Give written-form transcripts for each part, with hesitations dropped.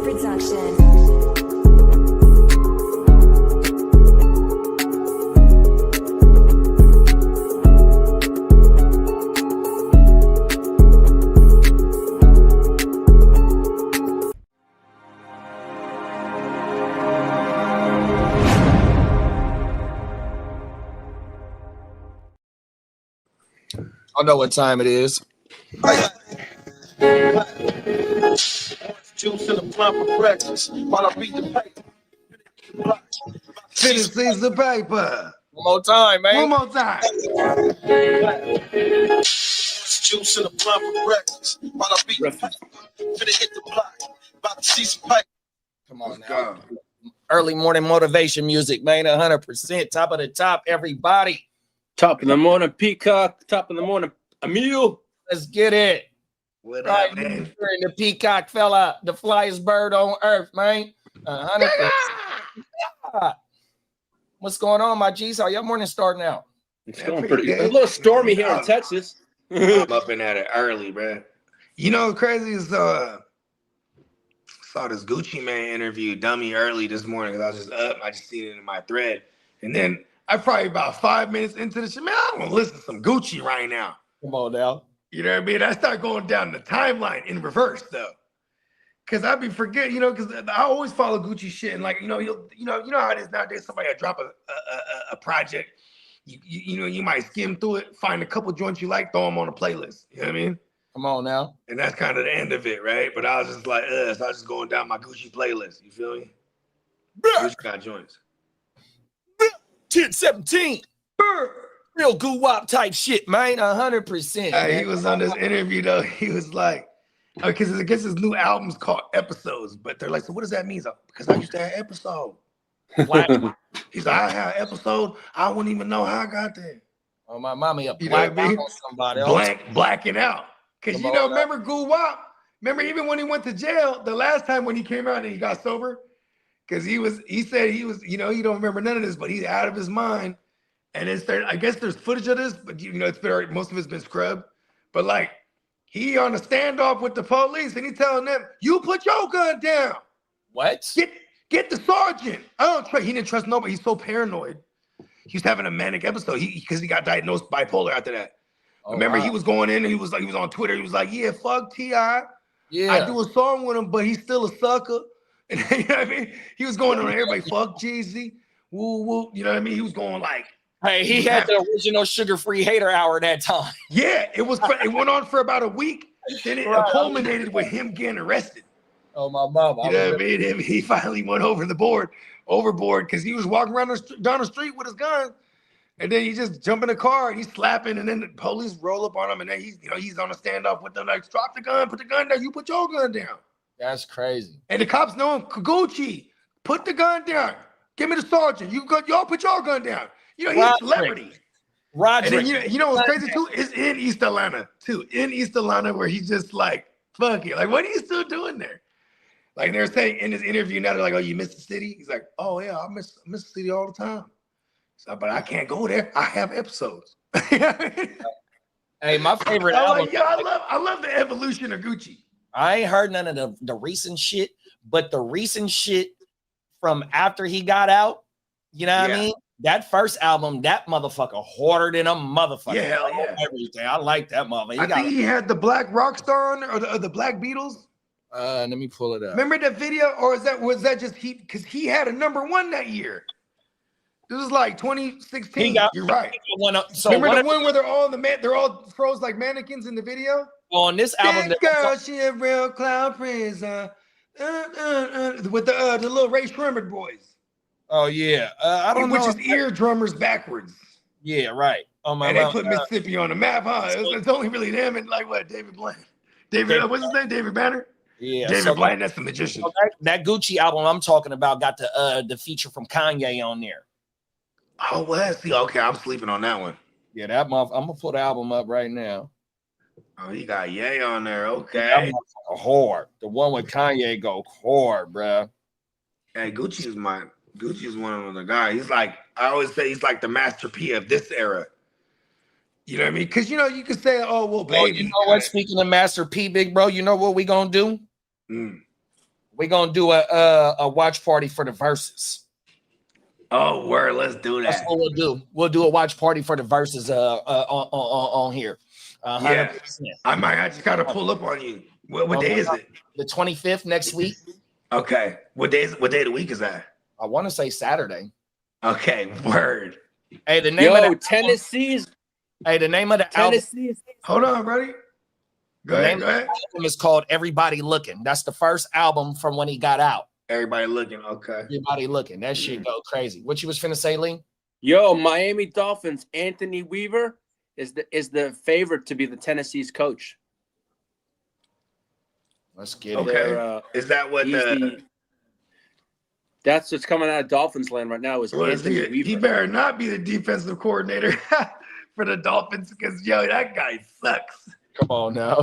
production. I know what time it is. Juice in the blunt for breakfast while I beat the paper. Finish the paper. One more time, man. One more time. Juice in the blunt for breakfast while I beat the paper. Finna hit the block. About to see some paper. Come on Let's now. go. Early morning motivation music, man. 100%. Top of the top, everybody. Top of the morning, Peacock. Top of the morning, Emil. Let's get it. What Right, up, man? the peacock fella, the flyest bird on earth, man. 100%. What's going on, my G's? How your morning starting out? It's going pretty good. It's a little stormy here in Texas. I'm up and at it early, bro. You know what's crazy is saw this Gucci Man interview dummy early this morning because I was just up. I just seen it in my thread. And then I probably about 5 minutes into the shit, man, I want to listen to some Gucci right now. Come on now. You know what I mean? I start going down the timeline in reverse though. Cause I be forgetting, because I always follow Gucci shit, and like you know how it is nowadays. Somebody will drop a project, you might skim through it, find a couple joints you like, throw them on a playlist. You know what I mean? Come on now. And that's kind of the end of it, right? But I was just like, so I was just going down my Gucci playlist. You feel me? Gucci got joints. 10-17. Real goo-wop type shit, man. 100%. He was on this interview though. He was like, because I guess his new album's called Episodes, but they're like, so what does that mean? He's like, because I used to have episode. He's like, I had episode. I wouldn't even know how I got there. Oh, my mommy a You know what I mean? on somebody. Blacking out. Because remember Goo Wop? Remember even when he went to jail, the last time when he came out and he got sober? Because he said he was, he don't remember none of this, but he's out of his mind. And it's there, I guess there's footage of this, but it's been most of it's been scrubbed. But like he on a standoff with the police and he telling them, you put your gun down. What? Get the sergeant. He didn't trust nobody. He's so paranoid. He was having a manic episode because he got diagnosed bipolar after that. Oh, remember, wow. he was going in and he was on Twitter. He was like, yeah, fuck T.I. Yeah. I do a song with him, but he's still a sucker. And you know what I mean? He was going on everybody, fuck Jeezy. Woo, woo. You know what I mean? He was going like, hey, he had the original sugar-free hater hour that time. Yeah, it went on for about a week. Then it culminated with him getting arrested. Oh, my mama. You know what I mean? He finally went overboard because he was walking around down the street with his gun. And then he just jump in the car and he's slapping, and then the police roll up on him, and then he's on a standoff with them, like, drop the gun, put the gun down, you put your gun down. That's crazy. And the cops know him, Gucci, put the gun down. Give me the sergeant. Y'all put your gun down. He's a celebrity. Roger. And then, what's crazy too is in East Atlanta too. In East Atlanta, where he's just like, fuck it. Like, what are you still doing there? Like they're saying in his interview now, they're like, oh, you miss the city? He's like, oh yeah, I miss the city all the time. So, but I can't go there. I have episodes. Hey, my favorite album. Like, I love the evolution of Gucci. I ain't heard none of the recent shit, but the recent shit from after he got out, you know what I mean? That first album, that motherfucker harder than a motherfucker. Yeah, hell yeah. Everything. I like that motherfucker. I think he had the Black Rockstar on there, or the Black Beatles. Let me pull it up. Remember that video, or was that just he? Because he had a #1 that year. This was like 2016. You're right. Remember the one where they're all froze like mannequins in the video? On this album, that girl, she a real cloud prison. With the little Ray Shremmerd boys. Oh yeah, I don't know. Which is eardrummers backwards. Yeah, right. Oh my. And they put Mississippi on the map, huh? It's only really them and like what, David Blaine. What's his name? David Banner. Yeah, David Blaine. That's the magician. So that Gucci album I'm talking about got the feature from Kanye on there. Oh, well, see, okay, I'm sleeping on that one. Yeah, that month I'm gonna put the album up right now. Oh, he got Ye on there. Okay, that hard. The one with Kanye go hard, bro. Hey, Gucci's one of the guys. He's like, I always say he's like the Master P of this era. You know what I mean? Because you could say, oh well, baby. You know what? Speaking of Master P, big bro, you know what we gonna do? We're gonna do a watch party for the verses. Oh, word, let's do that. That's what we'll do. We'll do a watch party for the verses on here. 100%. Yeah, I just gotta pull up on you. What day is it? The 25th next week. Okay. What day of the week is that? I want to say Saturday. Okay, word. Hey, the name of the Tennessee's. Hey, the name of the Tennessee's. Hold on, buddy. Go ahead. The album is called Everybody Looking. That's the first album from when he got out. Everybody Looking. Okay. Everybody Looking. That shit go crazy. What you was finna say, Lee? Yo, Miami Dolphins. Anthony Weaver is the favorite to be the Tennessee's coach. Let's get it. Okay. Is that what that's what's coming out of Dolphins land right now? Is Anthony Weaver. He better not be the defensive coordinator for the Dolphins because that guy sucks. Come on now.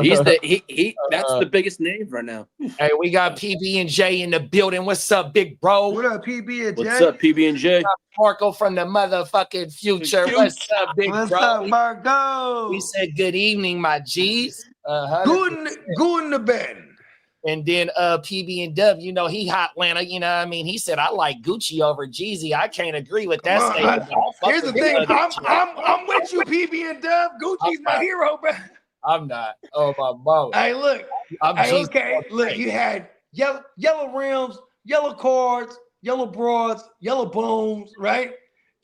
He's that's the biggest name right now. Hey, we got PB and J in the building. What's up, big bro? What up, PB and J? What's up, PB and J? Marco from the motherfucking future. What's up, big bro? What's up, Marco? We said good evening, my G's. Good to bed. And then PB and W, he hot Atlanta, you know what I mean? He said, I like Gucci over Jeezy. I can't agree with that statement. Here's the thing. I'm with you, PB and Dub. Gucci's my hero, bro. I'm not. Oh, my mom. Hey, look. Okay. Look, you had yellow rims, yellow cards, yellow broads, yellow bones, right?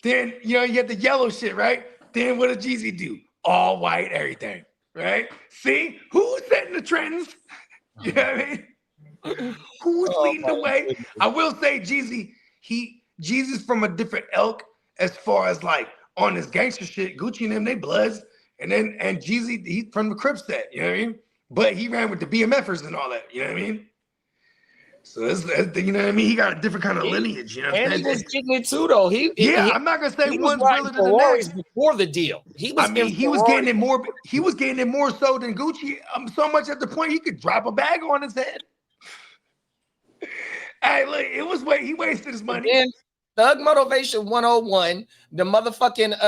Then, you had the yellow shit, right? Then what did Jeezy do? All white, everything, right? See? Who's setting the trends? You know what I mean? Who's leading the way? Goodness. I will say Jeezy's from a different ilk as far as like on this gangster shit. Gucci and them, they bloods. And Jeezy, he from the Crip set, you know what I mean? But he ran with the BMFers and all that, you know what I mean? So that's you know what I mean? He got a different kind of lineage, you know what I'm saying? And he was getting it too, though. I'm not gonna say one's realer than the next. Before the deal, he was getting it more. He was getting it more so than Gucci. So much at the point he could drop a bag on his head. Hey, look, he wasted his money. And Thug Motivation 101, the motherfucking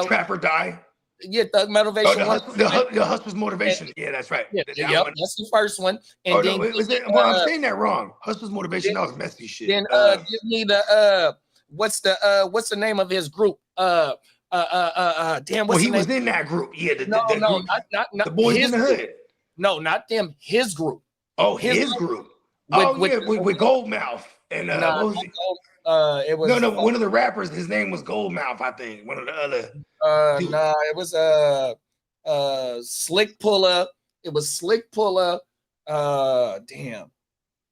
Trap or Die. Yeah, Thug Motivation. The Hustler's Motivation. Yeah, that's right. Yeah, that's the first one. And then I'm saying that wrong. Hustler's Motivation. That was messy shit. Then give me the what's the name of his group? Damn. He was in that group. Yeah. Not the Boys in the Hood. No, not them. His group. Oh, his group. With Goldmouth and it was one of the rappers. His name was Goldmouth, I think. One of the other. It was Slick Puller. It was Slick Puller. Damn.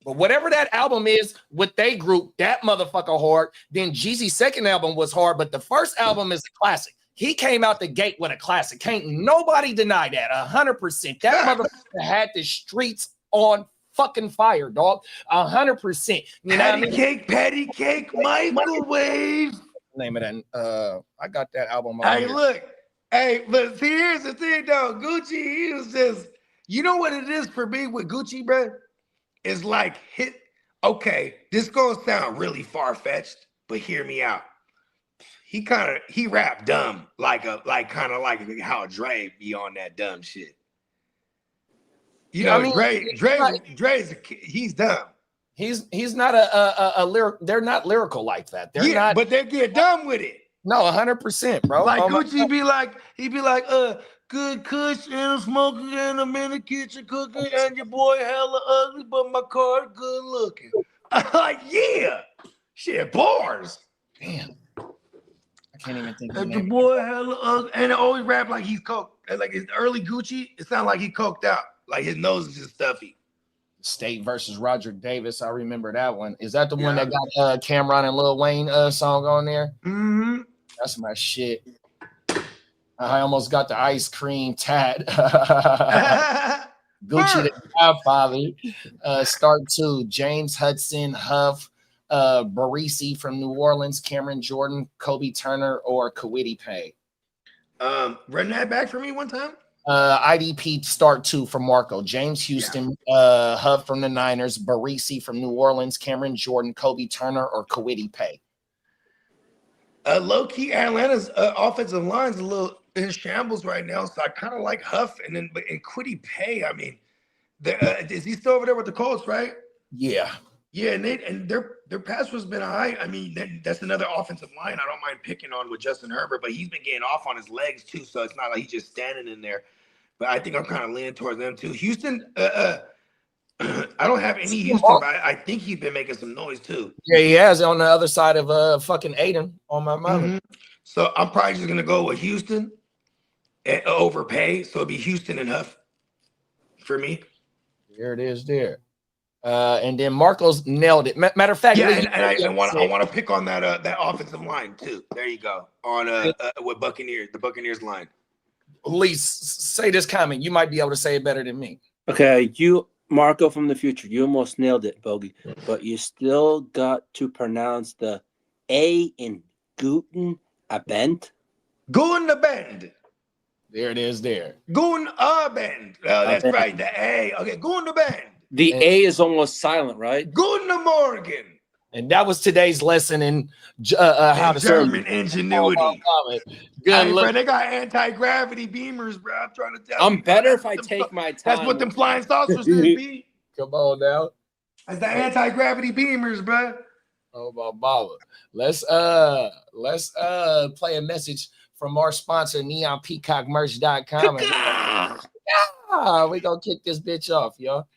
But whatever that album is with they group, that motherfucker hard. Then Jeezy's second album was hard, but the first album is a classic. He came out the gate with a classic. Can't nobody deny that. 100%. That motherfucker had the streets on fucking fire, dog. 100%. You know Patty cake, microwave. Name of that. I got that album. But see, here's the thing, though. Gucci, he was just, you know what it is for me with Gucci, bro? It's like this gonna sound really far-fetched, but hear me out. He rap dumb, like how Dre be on that dumb shit. Dre's he's dumb. He's not a lyric. They're not lyrical like that. They're not. But they get dumb with it. No, 100%, bro. Like Gucci he'd be like, good kush and smoking and I'm in the kitchen cooking and your boy hella ugly, but my car good looking. I'm like, yeah, shit, bars. Damn, I can't even think. And your boy hella ugly, and it always rap like he's coked. Like his early Gucci, it sounds like he coked out. Like his nose is just stuffy. State versus Roger Davis. I remember that one. Is that the one that got Cameron and Lil Wayne song on there? Mm-hmm. That's my shit. I almost got the ice cream tat. Gucci the Godfather. Start 2. James Hudson, Huff, Barisi from New Orleans, Cameron Jordan, Kobe Turner, or Kawiti Pay. Run that back for me one time. IDP Start 2 from Marco. James Houston, Huff from the Niners, Barisi from New Orleans, Cameron Jordan, Kobe Turner, or Kawiti Pay. Low-key, Atlanta's offensive line's a little in shambles right now, so I kind of like Huff and Kwity Paye. I mean, is he still over there with the Colts, right? Yeah. Yeah, and their pass was been all right. I mean, that's another offensive line I don't mind picking on with Justin Herbert, but he's been getting off on his legs too, so it's not like he's just standing in there. But I think I'm kind of leaning towards them too. Houston, I don't have any Houston, but I think he's been making some noise too. Yeah, he has on the other side of fucking Aiden on my mother. Mm-hmm. So I'm probably just gonna go with Houston and overpay. So it'll be Houston and Huff for me. There it is there. And then Marcos nailed it. Matter of fact, yeah, and I want to pick on that offensive line too. There you go. On with Buccaneers, the Buccaneers line. Lee, say this comment. You might be able to say it better than me. Okay, you Marco from the future, you almost nailed it, Bogey, but you still got to pronounce the A in Guten Abend. Guten Abend. There it is there. Guten Abend. Oh, that's right. The A. Okay, Guten Abend. The A is almost silent, right? Guten Morgen. And that was today's lesson in how to German ingenuity. Good look. Bro, they got anti-gravity beamers, bro. I'm trying to tell you. I'm better if I take my time. That's what them flying saucers did, B. Come on now. That's the anti-gravity beamers, bro. Oh my mama. Let's play a message from our sponsor, neonpeacockmerch.com. We're gonna kick this bitch off, y'all.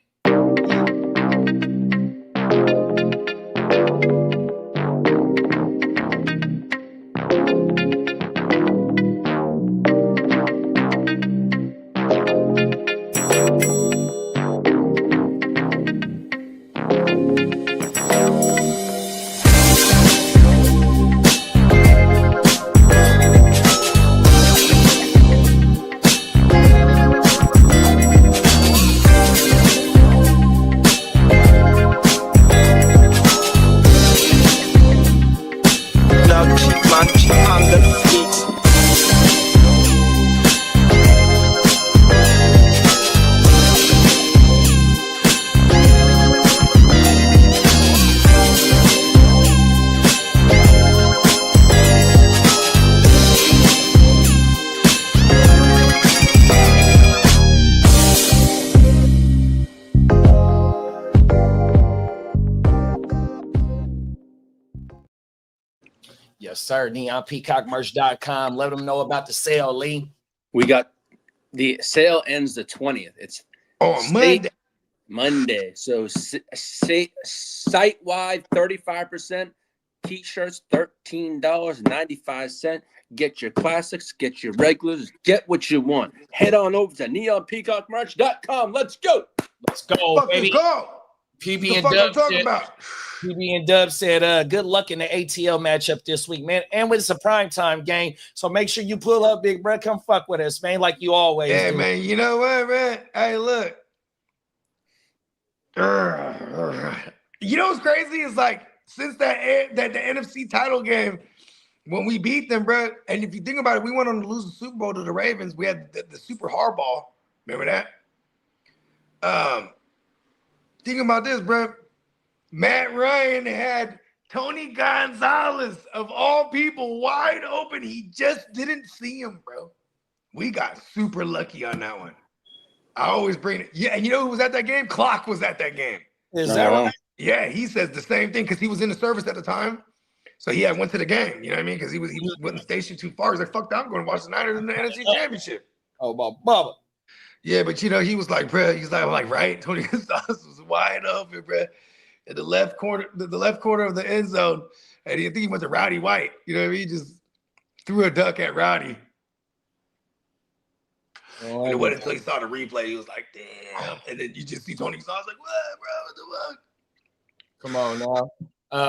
Yes, sir. NeonPeacockMerch.com. Let them know about the sale, Lee. We got the sale ends the 20th. It's Monday. So site-wide 35%. T-shirts $13.95. Get your classics, get your regulars, get what you want. Head on over to neonpeacockmerch.com. Let's go. Let's go, baby. Go. PB and Dub said, good luck in the ATL matchup this week, man. And it's a primetime game. So make sure you pull up, big bro. Come fuck with us, man, like you always do. Man, you know what, man? Hey, look. You know what's crazy is like since that the NFC title game, when we beat them, bro, and if you think about it, we went on to lose the Super Bowl to the Ravens. We had the super hardball. Remember that? Think about this, bro. Matt Ryan had Tony Gonzalez, of all people, wide open. He just didn't see him, bro. We got super lucky on that one. I always bring it. Yeah, and you know who was at that game? Clock was at that game. Is that right? Yeah, he says the same thing because he was in the service at the time. So he went to the game. You know what I mean? Because he wasn't stationed too far. He's like, fuck that, I'm going to watch the Niners in the NFC Championship. Oh, my Bubba. Yeah, but you know, he was like, bro, he's like, right? Tony Gonzalez was wide open, bro. At the left corner of the end zone. And I think he went to Rowdy White. You know what I mean? He just threw a duck at Rowdy. Oh, and it wasn't until he saw the replay, he was like, damn. And then you just see Tony Gonzalez like, what, bro? What the fuck? Come on now.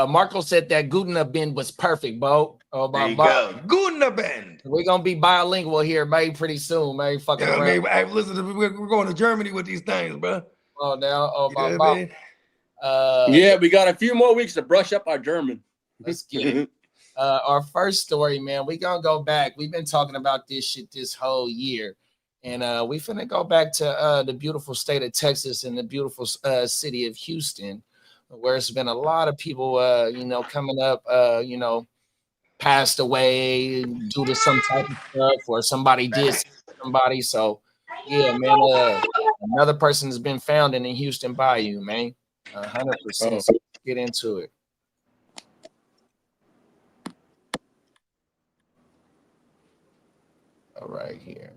Marco said that Guten Abend was perfect, Bo. Oh, there you go. Guten Abend. We're going to be bilingual here, man, pretty soon, man. Fucking around. Man, hey, listen, we're going to Germany with these things, bro. Oh, now. Oh, my God. Yeah, we got a few more weeks to brush up our German. Let's get it. Our first story, man, we're going to go back. We've been talking about this shit this whole year. And we finna go back to the beautiful state of Texas and the beautiful city of Houston, where it's been a lot of people, coming up, passed away due to some type of stuff, or somebody did somebody. So, yeah, man, another person has been found in the Houston Bayou, man. 100%. Let's get into it. All right, here.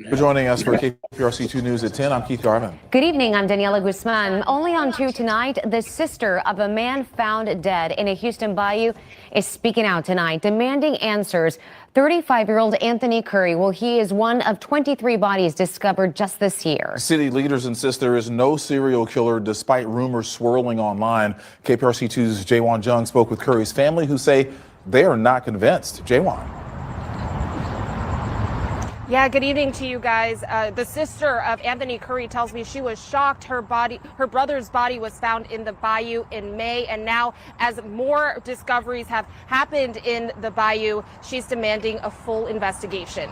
For joining us for KPRC2 News at 10, I'm Keith Garvin. Good evening, I'm Daniela Guzman. Only on 2 tonight, the sister of a man found dead in a Houston Bayou is speaking out tonight, demanding answers. 35-year-old Anthony Curry, well, he is one of 23 bodies discovered just this year. City leaders insist there is no serial killer despite rumors swirling online. KPRC2's Jaewon Jung spoke with Curry's family, who say they are not convinced. Jaewon. Yeah, good evening to you guys. The sister of Anthony Curry tells me she was shocked her brother's body was found in the bayou in May. And now, as more discoveries have happened in the bayou, she's demanding a full investigation.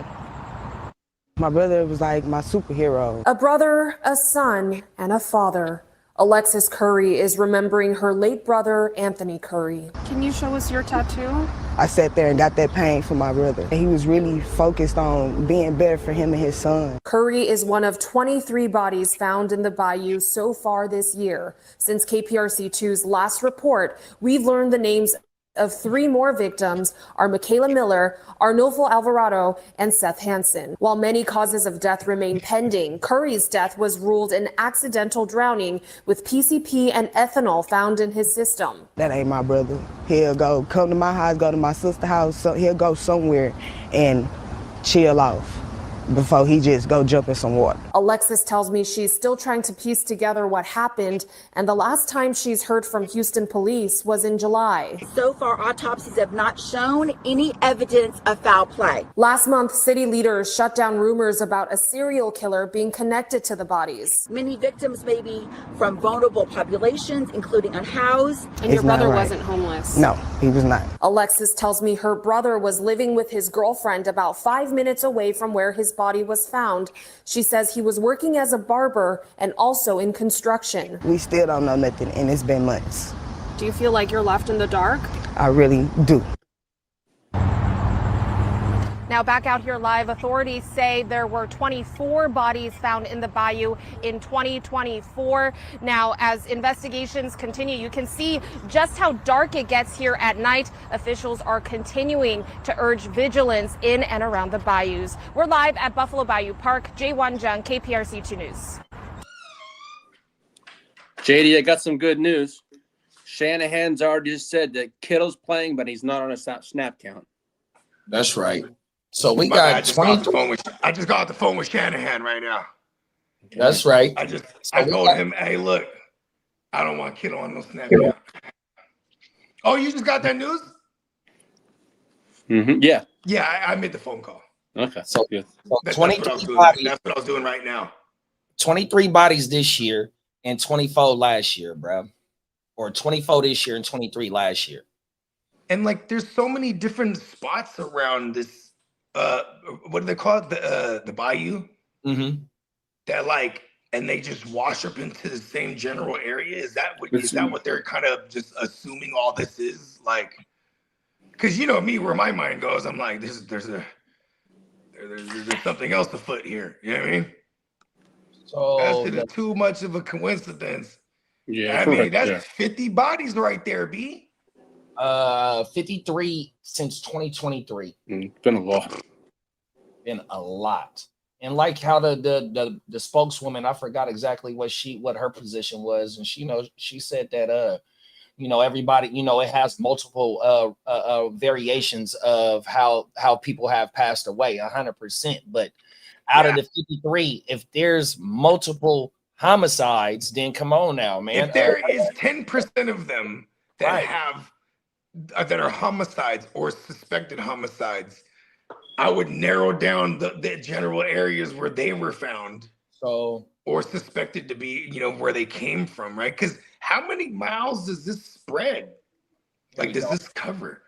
My brother was like my superhero. A brother, a son, and a father. Alexis Curry is remembering her late brother, Anthony Curry. Can you show us your tattoo? I sat there and got that pain for my brother. He was really focused on being better for him and his son. Curry is one of 23 bodies found in the bayou so far this year. Since KPRC2's last report, we've learned the names of 3 more victims are Michaela Miller, Arnulfo Alvarado, and Seth Hansen. While many causes of death remain pending, Curry's death was ruled an accidental drowning with PCP and ethanol found in his system. That ain't my brother. He'll come to my house, go to my sister's house, so he'll go somewhere and chill off before he just go jump in some water. Alexis tells me she's still trying to piece together what happened, and the last time she's heard from Houston police was in July. So far, autopsies have not shown any evidence of foul play. Last month, city leaders shut down rumors about a serial killer being connected to the bodies. Many victims may be from vulnerable populations, including unhoused. And your brother wasn't homeless? No, he was not. Alexis tells me her brother was living with his girlfriend about 5 minutes away from where his body was found. She says he was working as a barber and also in construction. We still don't know nothing, and it's been months. Do you feel like you're left in the dark? I really do. Now back out here live, authorities say there were 24 bodies found in the bayou in 2024. Now, as investigations continue, you can see just how dark it gets here at night. Officials are continuing to urge vigilance in and around the bayous. We're live at Buffalo Bayou Park. Jaewon Jung, KPRC2 News. JD, I got some good news. Shanahan's already just said that Kittle's playing, but he's not on a snap count. That's right. So we My got bad, I just got off the phone with Shanahan right now. That's right. I told him, hey, look, I don't want Kittle on no snap count. Oh, you just got that news? Mm-hmm. Yeah. Yeah, I made the phone call. Okay. So, good. That's 23 what I was doing right now. 23 bodies this year and 24 last year, bro. Or 24 this year and 23 last year. And like, there's so many different spots around this. What do they call it? The bayou. Mm-hmm. That like, and they just wash up into the same general area. Is that what they're kind of just assuming all this is like? Because you know me, where my mind goes, I'm like, there's something else afoot here. You know what I mean? So That's too much of a coincidence. Yeah, I mean that's 50 bodies right there, B. 53 since 2023. It's been a lot. Been a lot. And like how the spokeswoman, I forgot exactly what her position was, and she said that everybody, it has multiple variations of how people have passed away, 100%. But out of the 53, if there's multiple homicides, then come on now, man. If there is 10% of them that that are homicides or suspected homicides, I would narrow down the general areas where they were found, or suspected to be, where they came from, right? Because how many miles does this spread? Like, does this cover?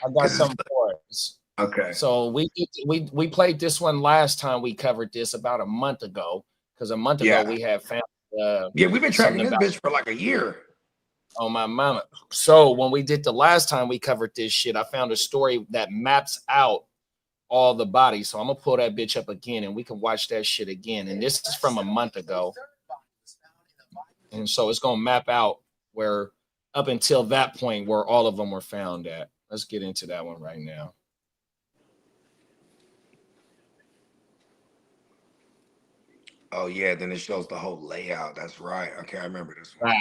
I got some for us. Okay. So we played this one last time we covered this about a month ago, because a month ago we had found. We've been tracking this bitch for like a year. Oh my mama. So when we did the last time we covered this shit, I found a story that maps out all the bodies. So I'm gonna pull that bitch up again and we can watch that shit again. And this is from a month ago. And so it's gonna map out where up until that point where all of them were found at. Let's get into that one right now. Oh yeah, then it shows the whole layout. That's right. Okay, I remember this one.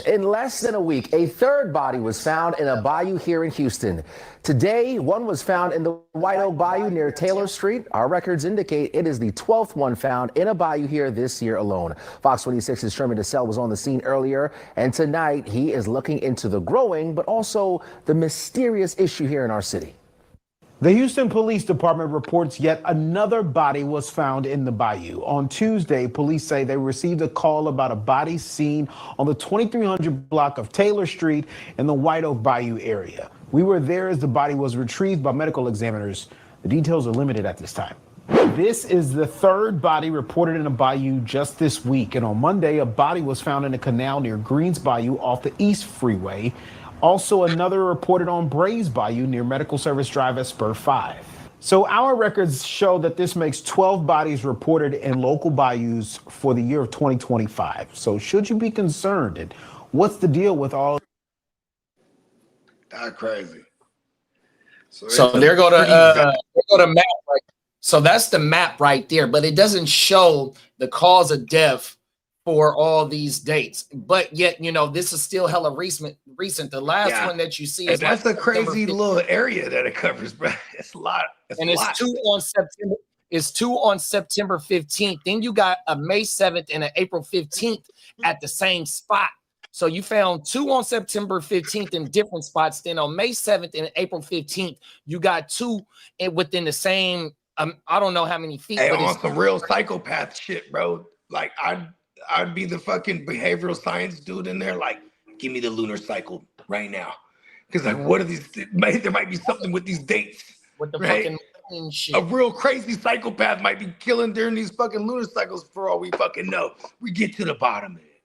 In less than a week, a third body was found in a bayou here in Houston. Today, one was found in the White Oak Bayou near Taylor Street. Our records indicate it is the 12th one found in a bayou here this year alone. Fox 26's Sherman DeSalle was on the scene earlier, and tonight he is looking into the growing but also the mysterious issue here in our city. The Houston Police Department reports yet another body was found in the bayou. On Tuesday, police say they received a call about a body seen on the 2300 block of Taylor Street in the White Oak Bayou area. We were there as the body was retrieved by medical examiners. The details are limited at this time. This is the third body reported in a bayou just this week. And on Monday, a body was found in a canal near Greens Bayou off the East Freeway. Also, another reported on Brays Bayou near Medical Service Drive at Spur 5. So our records show that this makes 12 bodies reported in local bayous for the year of 2025. So should you be concerned? And what's the deal with all? That's crazy. So they're going to map. So that's the map right there, but it doesn't show the cause of death for all these dates, but yet this is still hella recent. The last one that you see is that's a crazy little area that it covers, bro. It's a lot. It's two on September 15th. Then you got a May 7th and an April 15th at the same spot. So you found two on September 15th in different spots. Then on May 7th and April 15th, you got two within the same. I don't know how many feet. Hey, but on some real psychopath shit, bro. Like I'd be the fucking behavioral science dude in there. Like, give me the lunar cycle right now, because like, what are these? There might be something with these dates. With the right? fucking shit. A real crazy psychopath might be killing during these fucking lunar cycles for all we fucking know. We get to the bottom of it.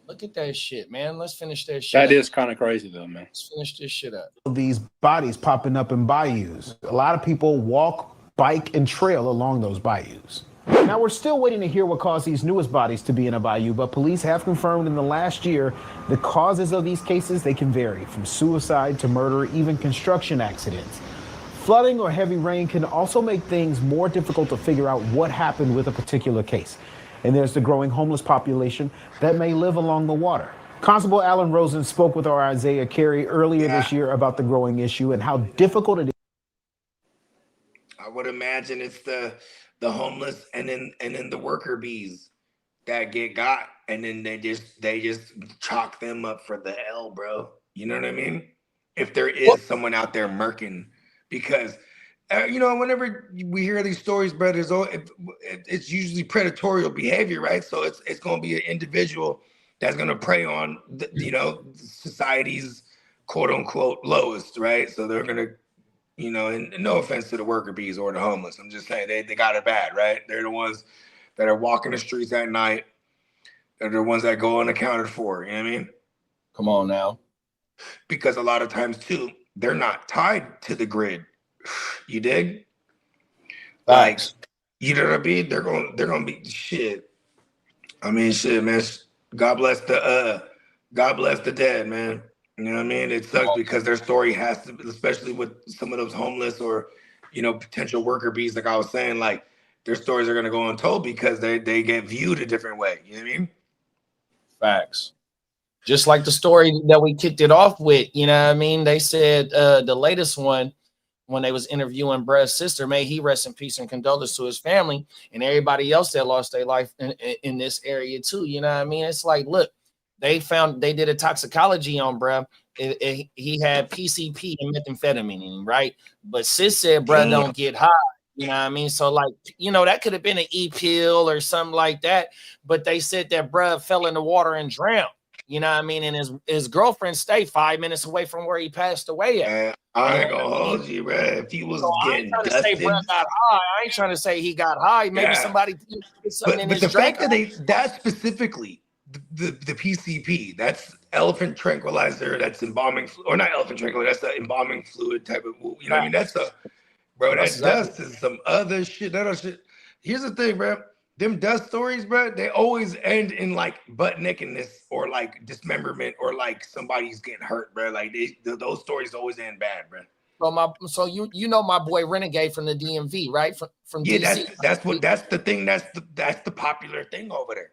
Look at that shit, man. Let's finish that shit. That is kind of crazy, though, man. Let's finish this shit up. These bodies popping up in bayous. A lot of people walk, bike, and trail along those bayous. Now, we're still waiting to hear what caused these newest bodies to be in a bayou, but police have confirmed in the last year the causes of these cases, they can vary from suicide to murder, even construction accidents. Flooding or heavy rain can also make things more difficult to figure out what happened with a particular case. And there's the growing homeless population that may live along the water. Constable Alan Rosen spoke with our Isaiah Carey earlier this year about the growing issue and how difficult it is. I would imagine it's the homeless and then the worker bees that get got, and then they just chalk them up for the L, bro. You know what I mean? If there is someone out there murking, because whenever we hear these stories, bro, it's usually predatory behavior, right? So it's going to be an individual that's going to prey on society's quote unquote lowest, right? So they're going to, and no offense to the worker bees or the homeless, I'm just saying they got it bad, right? They're the ones that are walking the streets at night. They're the ones that go unaccounted for. You know what I mean? Come on now. Because a lot of times too, they're not tied to the grid. You dig? Like, you know what I mean? They're gonna be shit. I mean, shit, man. God bless the dead, man. You know what I mean? It sucks because their story has to, especially with some of those homeless or, potential worker bees, like I was saying, like their stories are gonna go untold because they get viewed a different way. You know what I mean? Facts. Just like the story that we kicked it off with, you know what I mean? They said the latest one, when they was interviewing Brad's sister, may he rest in peace and condolences to his family and everybody else that lost their life in this area too. You know what I mean? It's like, look, they did a toxicology on Brad. He had PCP and methamphetamine, right? But sis said Brad don't get high. You know what I mean? So like, that could have been an E-pill or something like that. But they said that Brad fell in the water and drowned. You know what I mean? And his girlfriend stayed 5 minutes away from where he passed away at. I ain't gonna hold you, bro. If he was getting trying to say Brad got high. I ain't trying to say he got high. Maybe somebody did something in his drink. But the fact that that specifically, the PCP, that's elephant tranquilizer, that's embalming, or not elephant tranquilizer, that's the embalming fluid type of, what I mean? That's that dust is some other shit. That other shit. Here's the thing, bro. them dust stories, bro, they always end in like butt nakedness or like dismemberment or like somebody's getting hurt, bro. Like those stories always end bad, bro. So you know my boy Renegade from the DMV, right? From DC. That's the thing. That's the popular thing over there.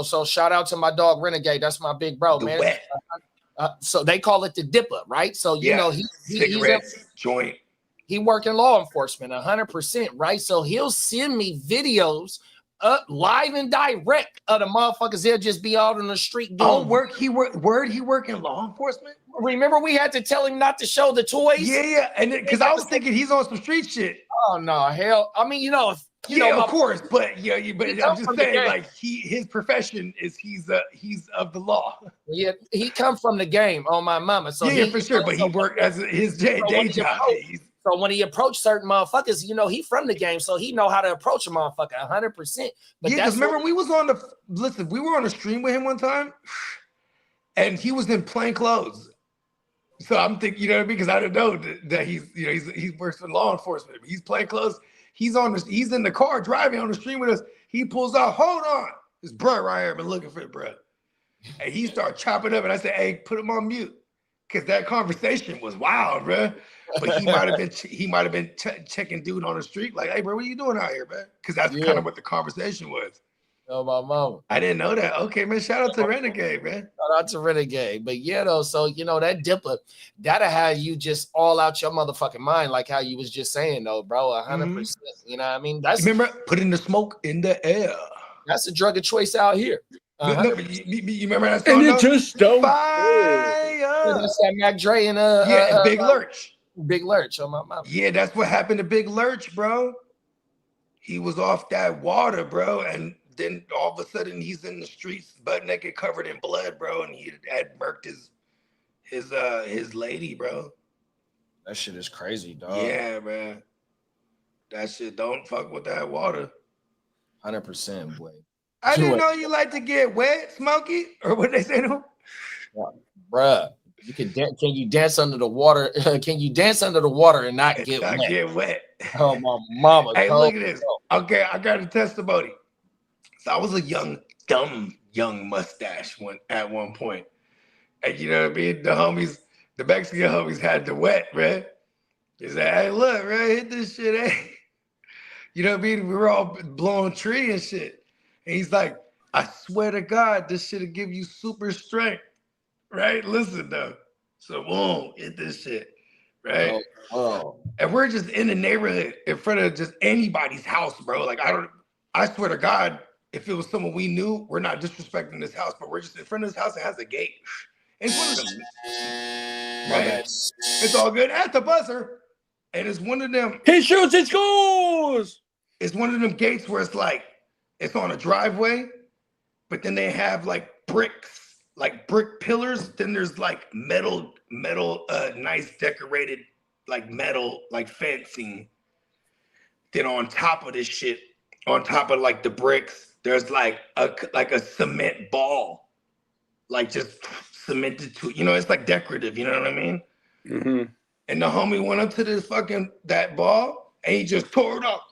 So shout out to my dog Renegade. That's my big bro, man. So they call it the Dipper, right? So you know cigarettes, joint. He work in law enforcement 100%, right? So he'll send me videos live and direct of the motherfuckers. They'll just be out on the street doing He work in law enforcement. Remember we had to tell him not to show the toys? Yeah, and because I was thinking he's on some street shit. Oh no, hell! I mean, of course, but I'm just saying, like his profession is he's of the law. Yeah, he come from the game on my mama. So for sure. But he worked as his day job. So when he approached certain motherfuckers, he from the game, so he know how to approach a motherfucker 100%. But because remember we were on the stream with him one time, and he was in plain clothes. So I'm thinking, you know what I mean? Because I don't know that he works for law enforcement. He's plain clothes. He's in the car driving on the stream with us. He pulls out, hold on. This bro right here, been looking for it, bro. And he started chopping up, and I said, hey, put him on mute. Because that conversation was wild, bro. But he might have been checking dude on the street, like, hey, bro, what are you doing out here, bro? Because that's kind of what the conversation was. Oh, my mama. I didn't know that. Okay, man. Shout out to Renegade, man. Shout out to Renegade. But so that Dipper, that'll have you just all out your motherfucking mind, like how you was just saying, though, bro. 100%. You know what I mean? Remember putting the smoke in the air. That's a drug of choice out here. No, but you remember that song? And it just don't fire. That's that Mac Dre and Big Lurch. Big Lurch on my mama. Yeah, that's what happened to Big Lurch, bro. He was off that water, bro, and then all of a sudden he's in the streets, butt naked, covered in blood, bro, and he had murked his lady, bro. That shit is crazy, dog. Yeah, man. That shit, don't fuck with that water. 100%, boy. I didn't know you like to get wet, Smokey, or what they say to him. Bruh, can you dance under the water? Can you dance under the water and not get wet? Get wet. Oh, my mama. Hey, look at this. Okay, I got a testimony. So I was a young mustache at one point. And you know what I mean? The Mexican homies had the wet, man. He said, hey, look, man, hit this shit, eh? You know what I mean? We were all blowing tree and shit. And he's like, I swear to God, this shit'll give you super strength. Right? Listen, though. So boom, hit this shit. Right? Oh. And we're just in the neighborhood in front of just anybody's house, bro. Like, I swear to God, if it was someone we knew, we're not disrespecting this house, but we're just in front of this house that has a gate. It's one of them. Right? It's all good at the buzzer. And it's one of them. He shoots and scores. It's one of them gates where it's like, it's on a driveway, but then they have like bricks, like brick pillars. Then there's like metal, nice decorated, like metal, like fencing. Then on top of this shit, on top of like the bricks, there's like a cement ball, like just cemented to, it's like decorative, you know what I mean? Mm-hmm. And the homie went up to this that ball and he just tore it up.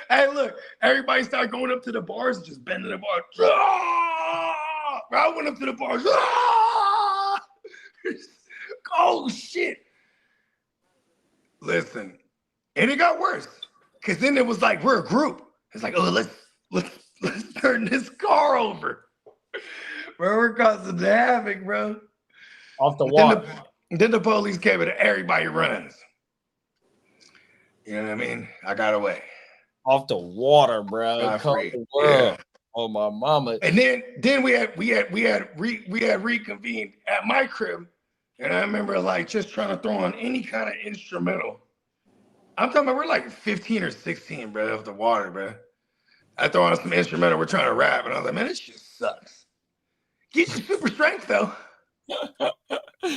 Hey, look, everybody started going up to the bars and just bending the bar. I went up to the bars. Oh, shit. Listen, and it got worse. Because then it was like, we're a group. It's like, oh, let's turn this car over. Bro, we're causing the havoc, bro. Off the wall. Then the police came and everybody runs. You know what I mean? I got away. Off the water, bro. Yeah. Oh, my mama. And then we had reconvened at my crib, and I remember like just trying to throw on any kind of instrumental. I'm talking about we're like 15 or 16, bro, off the water, bro. I throw on some instrumental. We're trying to rap, and I was like, man, this shit sucks. Get your super strength though.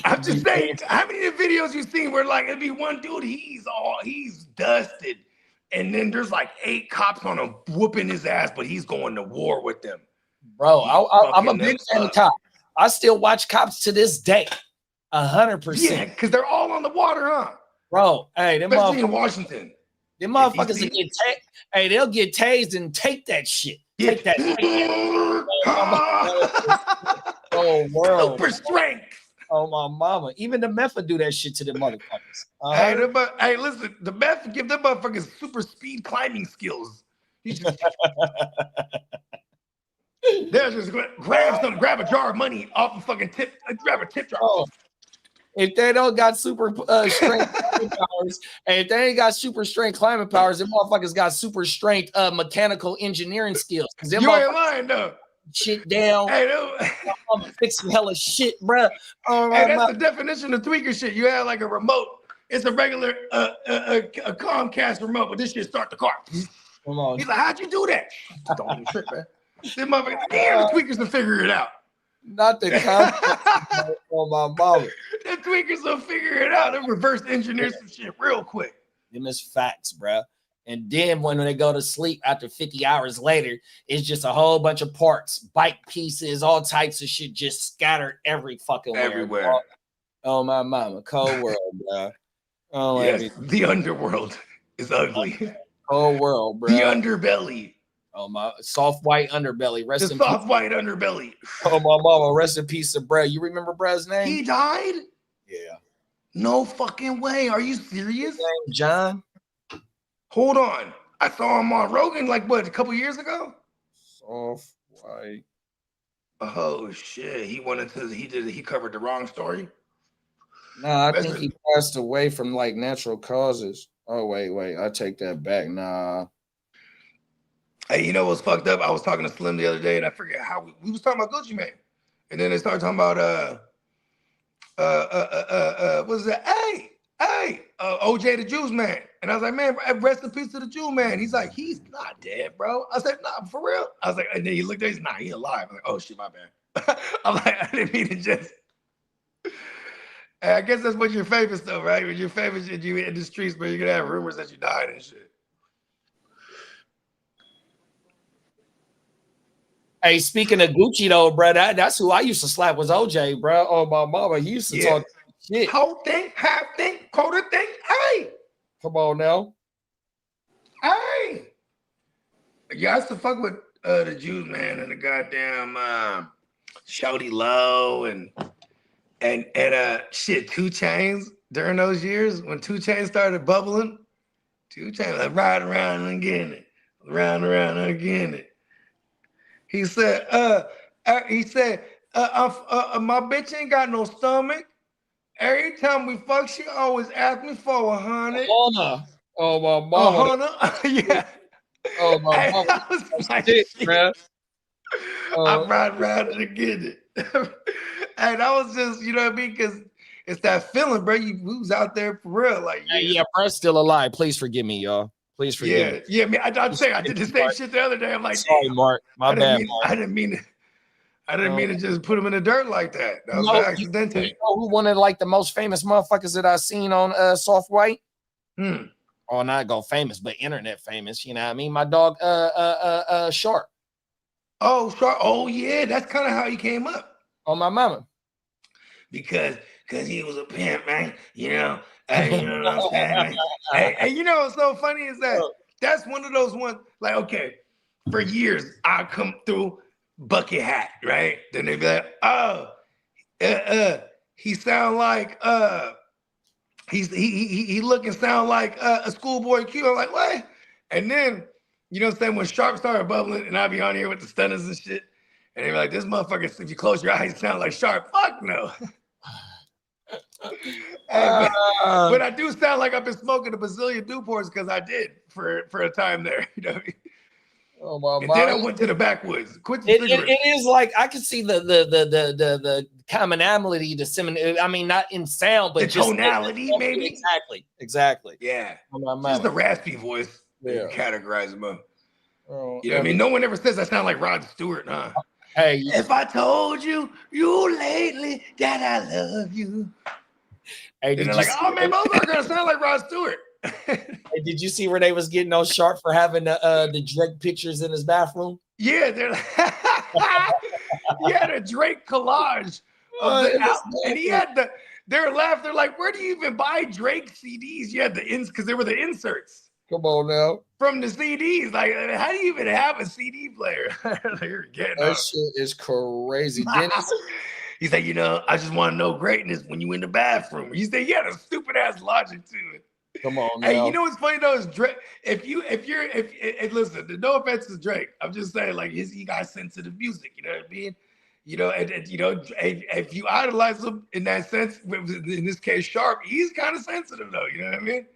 I'm just saying, how many of the videos you've seen where like it'd be one dude, he's dusted, and then there's like 8 cops on him whooping his ass, but he's going to war with them. Bro, I'm a big fan of cops. I still watch Cops to this day. 100%. Yeah, because they're all on the water, huh? Bro, hey, them especially in Washington. Them motherfuckers will get hey, they'll get tased and take that shit. Yeah. Take that. Oh, world. Super strength. Oh, my mama. Even the meth will do that shit to the motherfuckers. Hey, listen, the meth give them motherfuckers super speed climbing skills. They'll just grab a jar of money off a fucking tip, grab a tip jar. Oh. If they don't got super strength climbing powers, and if they ain't got super strength climbing powers, them motherfuckers got super strength mechanical engineering skills. You ain't lying though. Shit down. Hey, I'm fixing hella shit, bro. Hey, that's the definition of tweaker shit. You have like a remote. It's a regular a Comcast remote, but this shit start the car. Come on. He's like, how'd you do that? Don't even trip, man. This motherfucker, damn, the tweakers will figure it out. Not the Comcast on my mama. The tweakers will figure it out. They'll reverse engineer some shit real quick. Them is facts, bro. And then when they go to sleep after 50 hours later, it's just a whole bunch of parts, bike pieces, all types of shit just scattered everywhere. Bro. Oh, my mama. Cold world, bro. Oh, yes, the underworld is ugly. Cold world, bro. The underbelly. Oh, my soft white underbelly. Rest in soft peace. White underbelly. Oh, my mama. Rest in peace of Brad. You remember Brad's name? He died? Yeah. No fucking way. Are you serious? John? Hold on. I saw him on Rogan like what, a couple years ago? Soft white. Oh shit. He covered the wrong story. Nah, I think he passed away from like natural causes. Oh, wait. I take that back. Nah. Hey, you know what's fucked up? I was talking to Slim the other day and I forget how we was talking about Gucci Mane. And then they started talking about what's that? OJ the Juice Man. And I was like, man, rest in peace to the Jew man. He's like, he's not dead, bro. I said, nah, for real. I was like, and then he looked at me, he's nah, he alive. I'm like, oh shit, my bad. I'm like, I didn't mean to just. I guess that's what you're famous though, right? When you're famous and you in the streets, but you're gonna have rumors that you died and shit. Hey, speaking of Gucci though, bro, that's who I used to slap was OJ, bro. Oh, my mama, he used to talk shit. Whole thing, half thing, quarter thing. Hey, come on now. Hey, yeah, I used to fuck with the Jews, man, and the goddamn Shawty Low and shit, 2 Chainz during those years when 2 Chainz started bubbling. 2 Chainz like riding around and getting it, round around and getting it. He said, my bitch ain't got no stomach. Every time we fuck, she always ask me for 100. Oh, my mama. 100? Yeah. Oh, my mama. That was my shit, bro. I'm riding to get it. And I was just, you know what I mean? Because it's that feeling, bro. You was out there for real. Like, yeah, bro's still alive. Please forgive me, y'all. Please forgive me. Yeah, man. I'm saying I did the same shit the other day. I'm like, sorry, Mark. My bad, Mark. I didn't mean to just put him in the dirt like that. That was accidental. You know who one of like the most famous motherfuckers that I seen on Soft White? Oh, not go famous, but internet famous. You know what I mean? My dog, Sharp. Oh, Sharp. Oh, yeah. That's kind of how he came up. On my mama. Because he was a pimp, man. You know. Hey, you know what I'm saying? Hey, you know what's so funny is that that's one of those ones, like, okay, for years, I come through bucket hat, right? Then they be like, oh, he sound like, he look and sound like a schoolboy Q. I'm like, what? And then, you know what I'm saying, when Sharp started bubbling and I be on here with the stunners and shit, and they be like, this motherfucker, if you close your eyes, sound like Sharp. Fuck no. But I do sound like I've been smoking a bazillion Newports because I did for a time there. You know what I mean? Oh my! And then I went to the backwoods. It is like I can see the commonality, I mean, not in sound, but the just tonality, maybe. Exactly. Yeah. Oh, just the raspy voice. Yeah. Categorize them up. Oh, you know what I mean? No one ever says I sound like Rod Stewart, huh? Hey, if I told you lately that I love you. Hey, and they're like, oh man, motherfucker gonna sound like Rod Stewart. Hey, did you see where they was getting on Sharp for having the Drake pictures in his bathroom? Yeah, they're like, he had a Drake collage of the album, and he had they're laughing. They're like, where do you even buy Drake CDs? You had the because they were the inserts. Come on now. From the CDs. Like, how do you even have a CD player? You're getting That shit is crazy. Dennis. He said, you know, I just want to know greatness when you in the bathroom. You say, yeah, the stupid ass logic to it. Come on now. Hey, you know what's funny though is Drake. If listen, no offense to Drake, I'm just saying like he got sensitive music. You know what I mean? You know, and you know, if you idolize him in that sense, in this case, Sharp, he's kind of sensitive though. You know what I mean?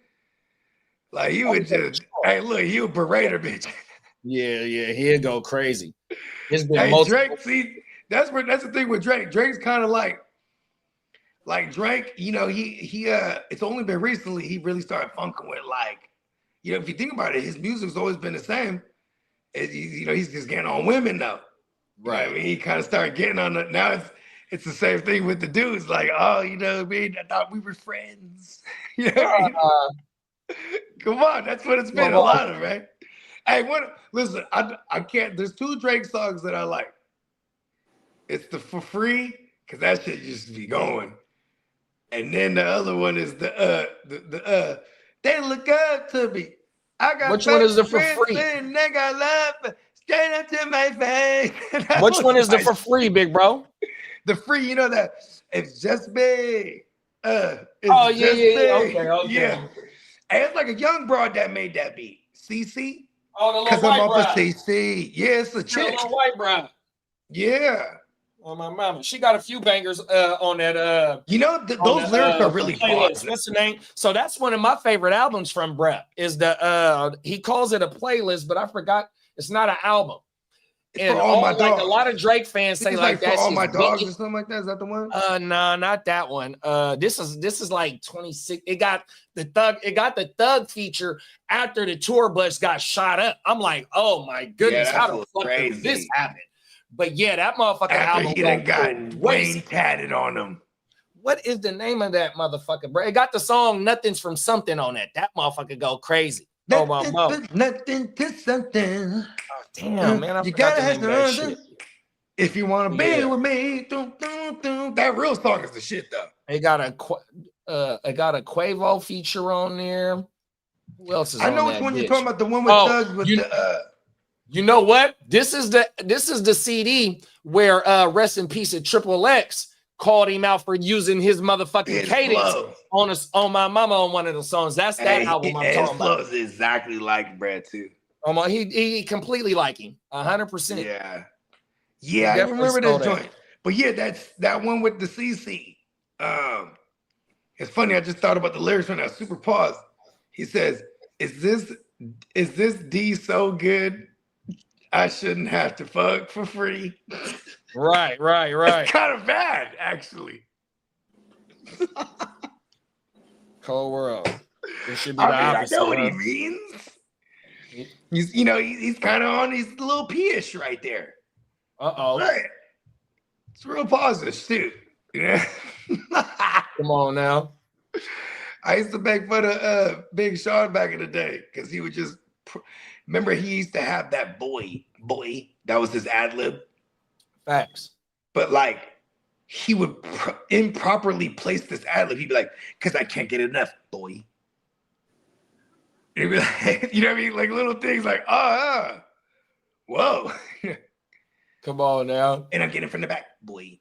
Like he would just, hey, look, he would berate a bitch. Yeah, he'd go crazy. It's been Hey, multiple- Drake, see, that's the thing with Drake. Drake's kind of like Drake, you know, he it's only been recently he really started funking with like, you know, if you think about it, his music's always been the same. You know, he's just getting on women though. Right. You know I mean, he kind of started getting on it. Now it's the same thing with the dudes, like, oh, you know what I mean? I thought we were friends. You know what I mean? Come on, that's what it's been a lot of, right? Hey, listen, I can't, there's two Drake songs that I like. It's the For Free, because that shit used to be going. And then the other one is the they look up to me. I got which one is the For Free? They got love straight up to my face. Which one is the For Free, big bro? The Free, you know that it's just me. Yeah. Okay. Yeah. And it's like a young broad that made that beat. CC. Oh, the because little I'm white off bro. of CC. Yeah, it's a chick. The little white bro. Yeah. Oh, my mama. She got a few bangers on that. You know, those lyrics are really fun. What's the name? So that's one of my favorite albums from Brep. Is the he calls it a playlist, but I forgot it's not an album. It's and for all my dogs. A lot of Drake fans say like for all my dogs or something like that. Is that the one? No, not that one. This is like 26. It got the thug feature after the tour bus got shot up. I'm like, oh my goodness, how the fuck did this happen? But yeah, that motherfucker album he done got Wayne tatted on him. What is the name of that motherfucker, bro? It got the song "Nothing's from Something" on it. That motherfucker go crazy. Oh my mom. Nothing to something. Oh, damn, man, I you forgot gotta the name of that shit. If you want to be with me, that real song is the shit though. It got a Quavo feature on there. Who else is on that? I know which one you're talking about. The one with Thugs with You know what? This is the CD where rest in peace at Triple X called him out for using his motherfucking cadence on my mama on one of the songs. That's that album I'm talking about. His flows exactly like Brad too. He completely like him, 100%. Yeah, I remember that joint. But yeah, that's that one with the CC. It's funny. I just thought about the lyrics when I super paused. He says, "Is this D so good? I shouldn't have to fuck for free." Right. It's kind of bad, actually. Cold world. It should be the opposite. I know what he means. He's kind of on his little P-ish right there. Right. It's real positive too. Yeah. Come on now. I used to make fun of Big Sean back in the day because he would just remember he used to have that boy. That was his ad lib. Facts. But like he would improperly place this ad lib. He'd be like, "Because I can't get enough, boy." He'd be like, you know what I mean? Like little things like, whoa. Come on now. And I'm getting from the back, boy.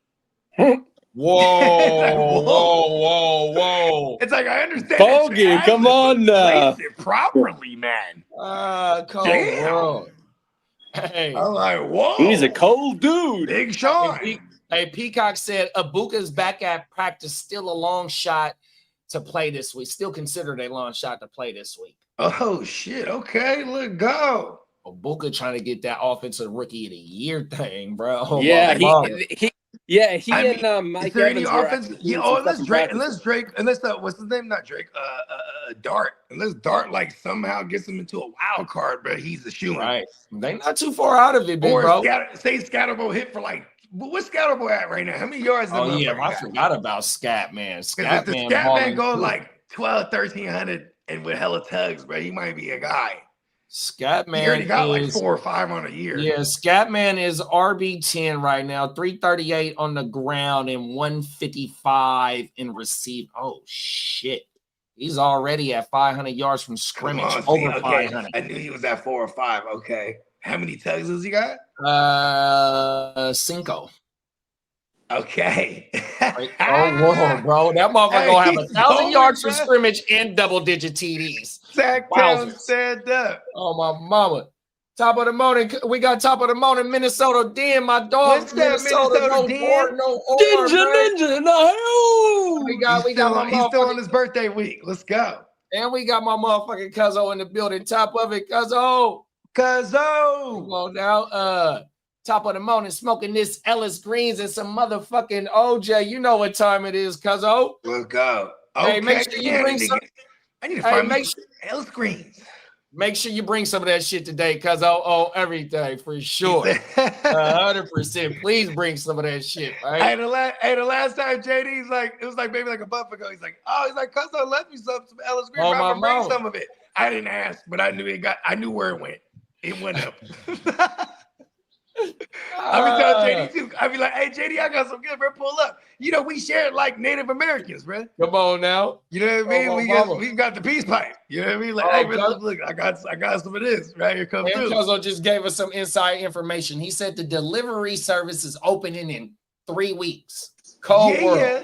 Whoa. It's like, I understand. Bogey, come on now. Place it properly, man. Damn. Hey. I'm like, whoa. He's a cold dude. Big Sean. Hey, Peacock said Ibuka's back at practice, still a long shot to play this week. Still considered a long shot to play this week. Oh, shit. Okay, let's go. Ibuka trying to get that offensive rookie of the year thing, bro. Oh, yeah, he and Mike is there Evans any offense? Unless Drake, unless what's his name? Not Drake. Dart. Unless Dart like somehow gets him into a wild card, but he's a shooter. Right. They not too far out of it, big bro. Say Scatterbo hit for like. What's Scatterbo at right now? How many yards? Oh yeah, I forgot about Scat Man. Scat Man go like 1,300 and with hella tugs, bro, he might be a guy. Scatman. He already got like 4 or 5 on a year. Yeah, Scatman is RB10 right now, 338 on the ground and 155 in receive. Oh shit. He's already at 500 yards from scrimmage, over 500. I knew he was at 4 or 500. I knew he was at 4 or 5. Okay. How many tugs does he got? 5. Okay. Oh, whoa, bro. That motherfucker gonna have 1,000 yards from scrimmage and double-digit TDs. Sacktown, stand up. Oh, my mama. Top of the morning. We got top of the morning, Minnesota Den. My dog. What's that, Minnesota no Den? board, no order, Ninja in the house. We got my he's still on his birthday week. Let's go. And we got my motherfucking Cuzzo in the building. Top of it, Cuzzo. Cuzzo. Well, now, top of the morning, smoking this Ellis Greens and some motherfucking OJ. You know what time it is, Cuzzo. Let's go. Okay. Hey, make Okay. sure you bring some. I need to find me Ellis Greens. Make sure you bring some of that shit today, cuz everything for sure. 100%. Please bring some of that shit. Right? Hey, the last time JD's like, it was like maybe like a month ago. He's like, cuz I left me some Ellis Greens. I'm gonna bring some of it. I didn't ask, but I knew where it went. It went up. I be telling JD too. I be like, hey JD, I got some good, bro. Pull up. You know, we share it like Native Americans, bro. Come on now. You know what I mean? We got the peace pipe. You know what I mean? Like, hey, man, look, I got some of this right here. Come through. Cuzzo just gave us some inside information. He said the delivery service is opening in 3 weeks. Cold world. Yeah.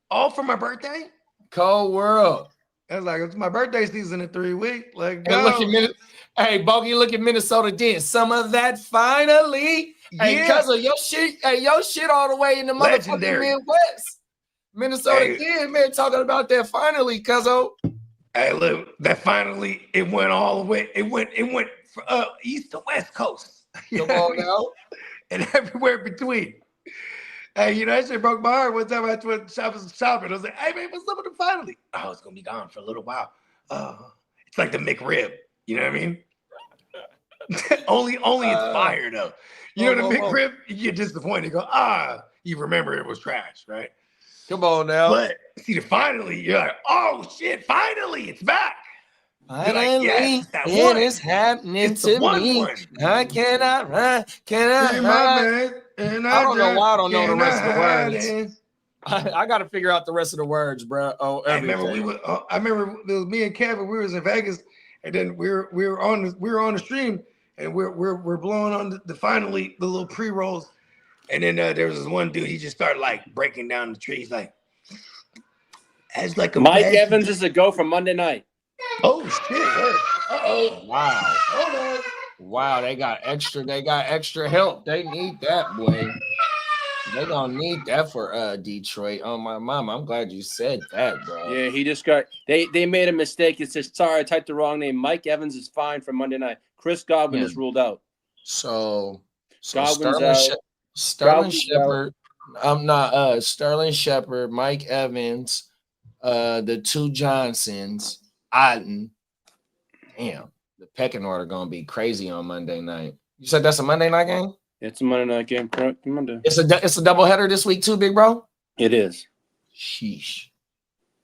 All for my birthday? Cold world. I was like, it's my birthday season in 3 weeks. Like, go. Hey, Bogey, look at Minnesota Den. Some of that finally. Yeah. Hey, Cuzzo, your shit all the way in the motherfucking Midwest. Minnesota Den, man, talking about that finally, Cuzzo. Hey, look, that finally, it went all the way. It went east to west coast. Come on now. And everywhere between. Hey, you know, that shit broke my heart one time I went shopping. I was like, hey, man, what's up with the finally? Oh, it's going to be gone for a little while. It's like the McRib. You know what I mean? only it's fire, though. You know the McRib? You get disappointed. You go, you remember it was trash, right? Come on now. But see, finally, you're like, oh, shit, finally, it's back. Finally, it is happening to me. I cannot run. I don't know why I don't know the rest of the words. I got to figure out the rest of the words, bro. I remember it was me and Kevin. We was in Vegas, and then we were on the stream, and we're blowing on the finally the little pre-rolls, and then there was this one dude. He just started like breaking down the tree. He's like, as like a Mike Evans is a go for Monday night. Oh shit! Wow! Hold on. Wow! They got extra help. They need that, boy. They gonna need that for Detroit. Oh my mama, I'm glad you said that, bro. Yeah, he just got they made a mistake. It says sorry, I typed the wrong name. Mike Evans is fine for Monday night. Chris Godwin is ruled out. So Godwin's out. Sterling Shepard. I'm not Sterling Shepard, Mike Evans, the two Johnsons, Otten. Damn, the pecking order gonna be crazy on Monday night. You said that's a Monday night game? It's a Monday night game, correct? Monday. It's a doubleheader this week too, big bro. It is. Sheesh.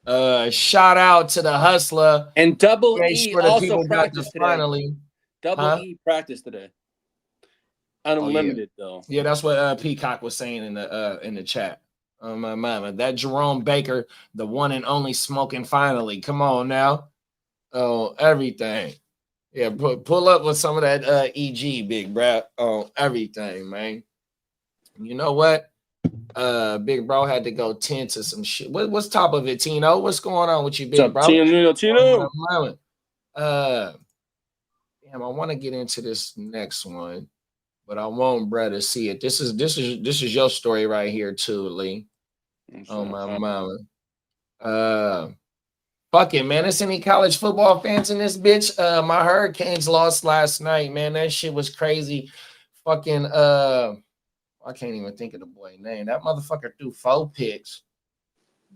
Shout out to the hustler and Double E also practiced today. Finally. Double E practiced today. Unlimited though. Yeah, that's what Peacock was saying in the chat. Oh my mama, that Jerome Baker, the one and only smoking finally. Come on now. Oh, everything. Yeah, pull up with some of that EG, big bro. Oh, everything, man. You know what? Big bro had to go tend to some shit. What's top of it, Tino? What's going on with you, big bro? Tino. Damn, I want to get into this next one, but I want bro to see it. This is your story right here too, Lee. Oh my mama. Fuck it, man. There's any college football fans in this bitch? My Hurricanes lost last night, man. That shit was crazy. Fucking I can't even think of the boy name. That motherfucker threw 4 picks.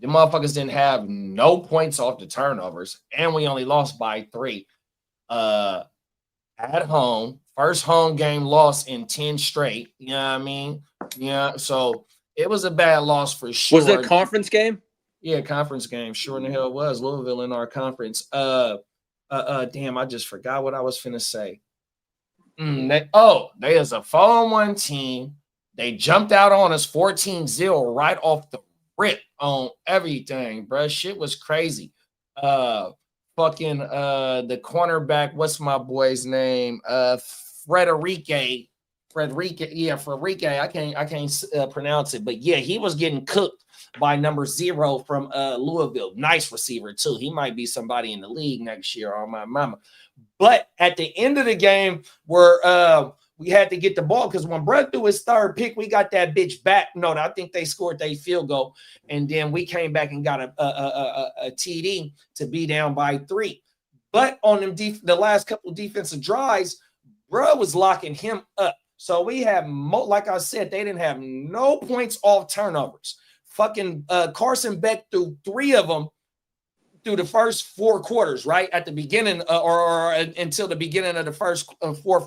The motherfuckers didn't have no points off the turnovers, and we only lost by 3. At home, first home game loss in 10 straight. You know what I mean? Yeah, so it was a bad loss for sure. Was it a conference game? Yeah, conference game. Sure in the hell was. Louisville in our conference. Damn, I just forgot what I was finna say. They is a 4-1 team. They jumped out on us 14-0 right off the rip on everything, bro. Shit was crazy. fucking the cornerback, what's my boy's name? Frederique. I can't pronounce it, but yeah, he was getting cooked by number 0 from Louisville. Nice receiver too. He might be somebody in the league next year, on my mama. But at the end of the game, where we had to get the ball, because when Brett threw his third pick, we got that bitch back. No, I think they scored their field goal, and then we came back and got a TD to be down by 3. But on them the last couple of defensive drives, bro was locking him up. So we have, like I said, they didn't have no points off turnovers. Fucking Carson Beck threw 3 of them through the first 4 quarters, right? At the beginning or until the beginning of the fourth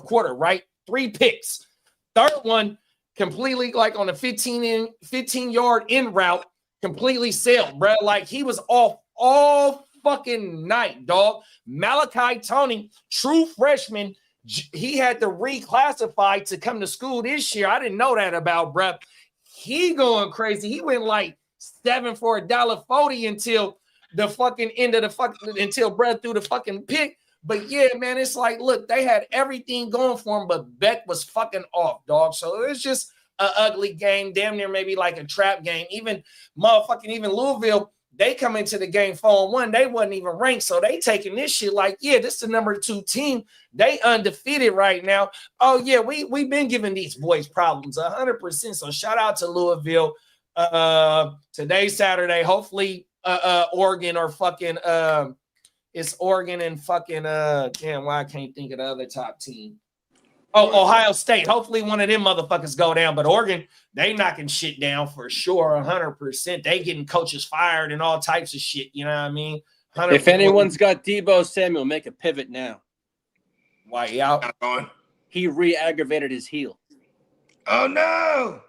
quarter, right? 3 picks. Third one, completely like on a 15-yard in route, completely sailed, bro. Like he was off all fucking night, dog. Malachi Tony, true freshman, he had to reclassify to come to school this year. I didn't know that about bro. He going crazy. He went like 7 for $1.40 until the fucking end of the fucking, until Brett threw the fucking pick. But yeah, man, it's like, look, they had everything going for him, but Beck was fucking off, dog. So it's just an ugly game, damn near maybe like a trap game. Even Louisville, they come into the game 4-1. They wasn't even ranked, so they taking this shit like, yeah, this is the number 2 team. They undefeated right now. Oh yeah, we've been giving these boys problems 100%. So shout out to Louisville. Today, Saturday, hopefully Oregon or fucking it's Oregon and fucking damn, why I can't think of the other top team. Oh, Ohio State. Hopefully one of them motherfuckers go down. But Oregon, they knocking shit down for sure, 100%. They getting coaches fired and all types of shit. You know what I mean? 100%. If anyone's got Debo Samuel, make a pivot now. Why he out? He re-aggravated his heel. Oh no!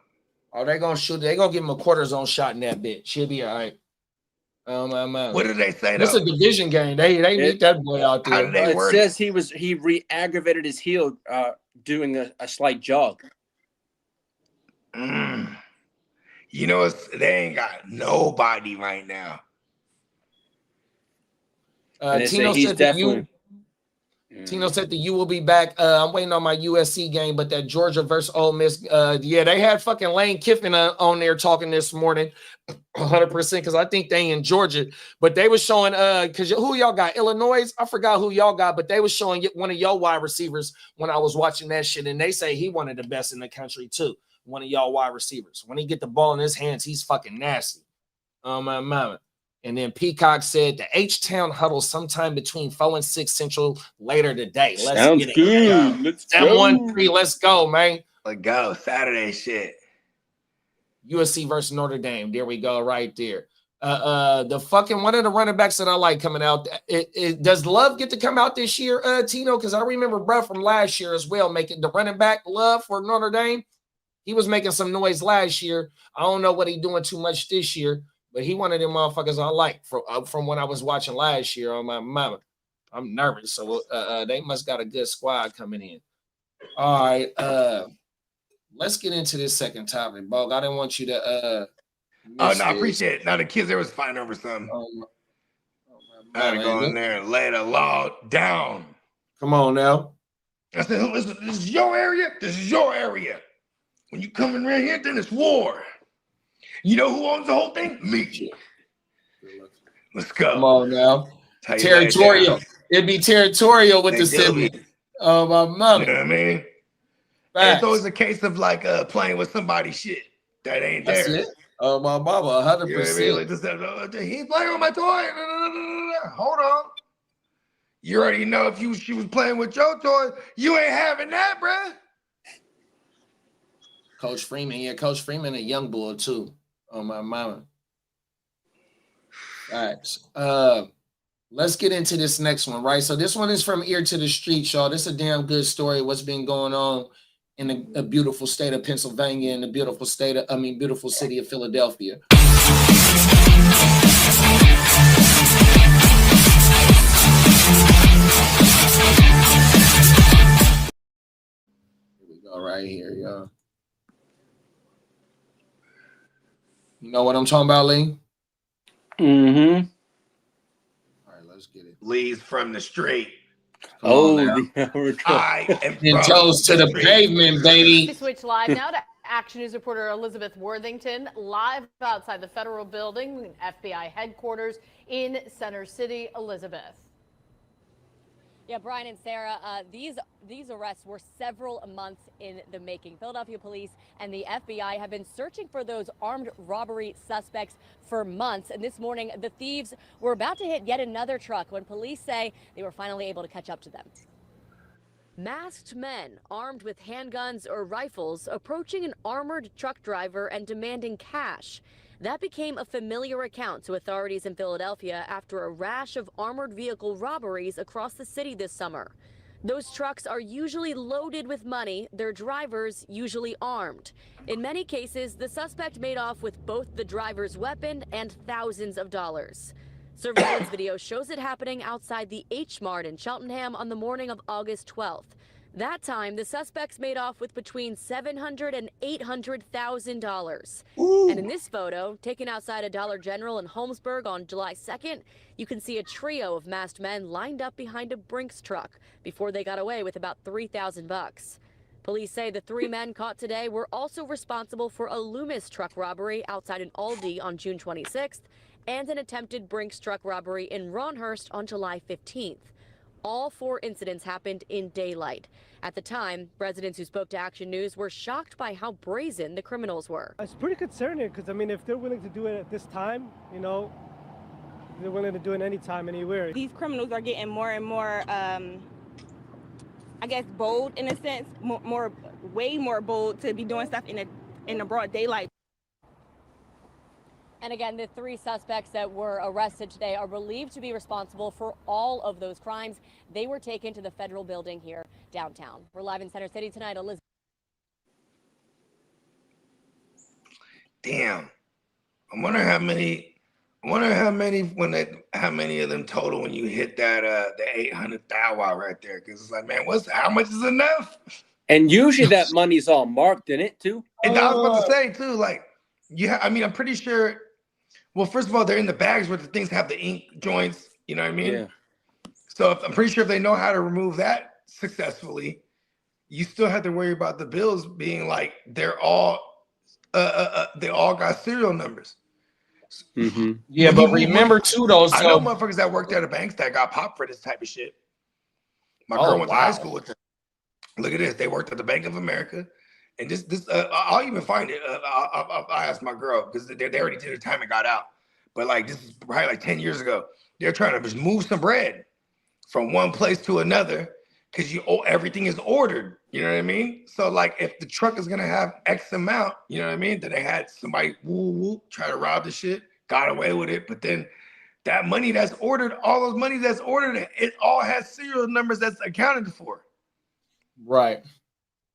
Oh, they gonna shoot. They gonna give him a cortisone shot in that bitch. She'll be all right. What did they say? It's a division game. They need that boy out there. It says he re-aggravated his heel doing a slight jog. You know, they ain't got nobody right now. Tino said that you will be back. I'm waiting on my USC game, but that Georgia versus Ole Miss, yeah, they had fucking Lane Kiffin on there talking this morning, 100%, because I think they in Georgia, but they was showing because who y'all got? Illinois? I forgot who y'all got, but they was showing one of y'all wide receivers when I was watching that shit, and they say he one of the best in the country too. One of y'all wide receivers. When he get the ball in his hands, he's fucking nasty. My mama. And then Peacock said the H-Town huddle sometime between 4 and 6 Central later today. Sounds get good. Let's go. 7-1-3. Let's go, man. Let's go. Saturday shit. USC versus Notre Dame. There we go, right there. The fucking one of the running backs that I like coming out. Does Love get to come out this year, Tino? Because I remember bro from last year as well, making the running back Love for Notre Dame. He was making some noise last year. I don't know what he's doing too much this year. But he one of them motherfuckers I like from when I was watching last year on my mama. I'm nervous, so they must got a good squad coming in. All right, let's get into this second topic, Bog. I didn't want you to. I appreciate it. Now the kids there was fighting over something. I had to go in there and lay the law down. Come on now. I said, listen, this is your area. This is your area. When you come in around here, then it's war. You know who owns the whole thing? Me. Let's go. Come on now. Territorial. It'd be territorial with the city. Oh, my mother. You know what I mean? It's always a case of like playing with somebody's shit that ain't there. That's it. Oh, my mama, 100%. You know what I mean? Like this, he's playing with my toy. Hold on. You already know if she was playing with your toy, you ain't having that, bruh. Coach Freeman. Yeah, Coach Freeman, a young bull, too. Oh, my mama. All right. Let's get into this next one, right? So this one is from Ear to the Street, y'all. This is a damn good story. What's been going on in a beautiful state of Pennsylvania and the beautiful city of Philadelphia. Here we go, right here, y'all. You know what I'm talking about, Lee? Mm-hmm. All Lee's from the street. I am and toes to the pavement, baby. We switch live now to Action News reporter Elizabeth Worthington, live outside the federal building, FBI headquarters in Center City. Elizabeth. Yeah, Brian and Sarah, these arrests were several months in the making. Philadelphia police and the FBI have been searching for those armed robbery suspects for months. And this morning, the thieves were about to hit yet another truck when police say they were finally able to catch up to them. Masked men armed with handguns or rifles approaching an armored truck driver and demanding cash. That became a familiar account to authorities in Philadelphia after a rash of armored vehicle robberies across the city this summer. Those trucks are usually loaded with money, their drivers usually armed. In many cases, the suspect made off with both the driver's weapon and thousands of dollars. Surveillance video shows it happening outside the H Mart in Cheltenham on the morning of August 12th. That time, the suspects made off with between $700,000 and $800,000. And in this photo, taken outside a Dollar General in Holmesburg on July 2nd, you can see a trio of masked men lined up behind a Brinks truck before they got away with about $3,000. Police say the three men caught today were also responsible for a Loomis truck robbery outside an Aldi on June 26th and an attempted Brinks truck robbery in Ronhurst on July 15th. All four incidents happened in daylight. At the time, residents who spoke to Action News were shocked by how brazen the criminals were. It's pretty concerning because, I mean, if they're willing to do it at this time, you know, they're willing to do it anytime, anywhere. These criminals are getting more and more, I guess, bold in a sense, way more bold to be doing stuff in the broad daylight. And again, the three suspects that were arrested today are believed to be responsible for all of those crimes. They were taken to the federal building here downtown. We're live in Center City tonight. Elizabeth. Damn. I wonder how many of them total when you hit that the 800,000 right there. Because it's like, man, how much is enough? And usually that money's all marked in it too. And I was about to say too, like, yeah, I mean, I'm pretty sure. Well, first of all, they're in the bags where the things have the ink joints. You know what I mean? Yeah. So I'm pretty sure if they know how to remove that successfully, you still have to worry about the bills being like they all got serial numbers. Mm-hmm. Yeah, but remember too, though. I know motherfuckers that worked at a bank that got popped for this type of shit. My girl went to high school with them. Look at this. They worked at the Bank of America. And this, I'll even find it. I asked my girl because they already did their time and got out. But like this is probably like 10 years ago. They're trying to just move some bread from one place to another because everything is ordered. You know what I mean? So like if the truck is gonna have X amount, you know what I mean? Then they had somebody try to rob the shit, got away with it. But then that money that's ordered, all those money that's ordered, it all has serial numbers that's accounted for. Right.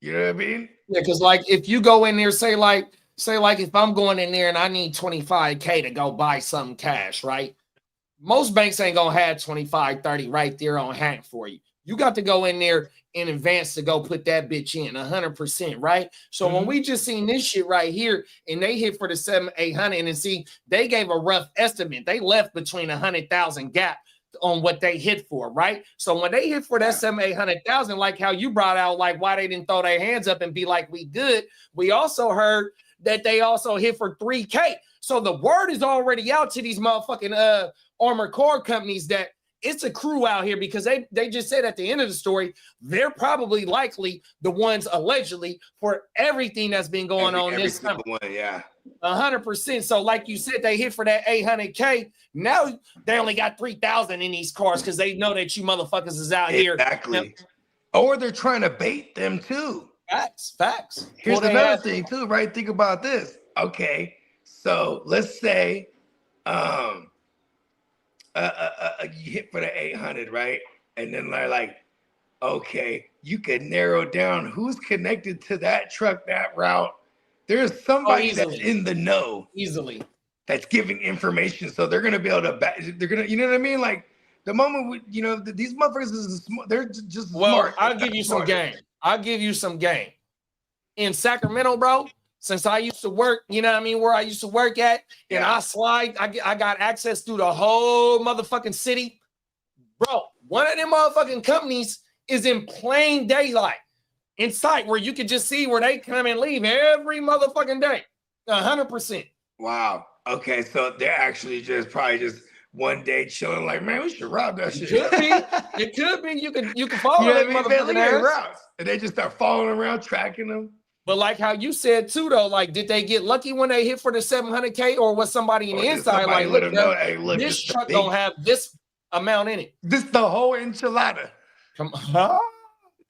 You know what I mean? Yeah, because like if you go in there, say like if I'm going in there and I need $25K to go buy some cash, right? Most banks ain't gonna have 25, 30 right there on hand for you. You got to go in there in advance to go put that bitch in 100%, right? So when we just seen this shit right here and they hit for the 700-800 and see they gave a rough estimate. They left between 100,000 gap on what they hit for, right? So when they hit for that 700,000-800,000, like how you brought out, like why they didn't throw their hands up and be like, we good. We also heard that they also hit for 3K. So the word is already out to these motherfucking armored car companies that it's a crew out here because they just said at the end of the story, they're probably likely the ones allegedly for everything that's been going on this summer. Yeah. 100%. So like you said, they hit for that 800K. Now they only got 3,000 in these cars because they know that you motherfuckers is out here. Exactly. Or they're trying to bait them too. Facts. Here's another thing too, right? Think about this. Okay, so let's say you hit for the 800, right? And then they're like, okay, you can narrow down who's connected to that truck, that route. There's somebody that's in the know easily that's giving information, so they're gonna be able to. They're gonna, you know what I mean? Like the moment these motherfuckers they're just smart. I'll give you some game. I'll give you some game. In Sacramento, bro, since I used to work, you know what I mean, where I used to work at, and I got access through the whole motherfucking city. Bro, one of them motherfucking companies is in plain daylight, in sight, where you can just see where they come and leave every motherfucking day. 100%. Wow. Okay, so they're actually probably just one day chilling, like, man, we should rob that shit. It could be. It could be. You can follow You know that what I mean? motherfucking Look at ass. routes. And they just start following around, tracking them. But like how you said too, though, like, did they get lucky when they hit for the 700K, or was somebody in the inside like, look, bro, hey, look, this truck don't have this amount in it? This the whole enchilada. Come on. Huh?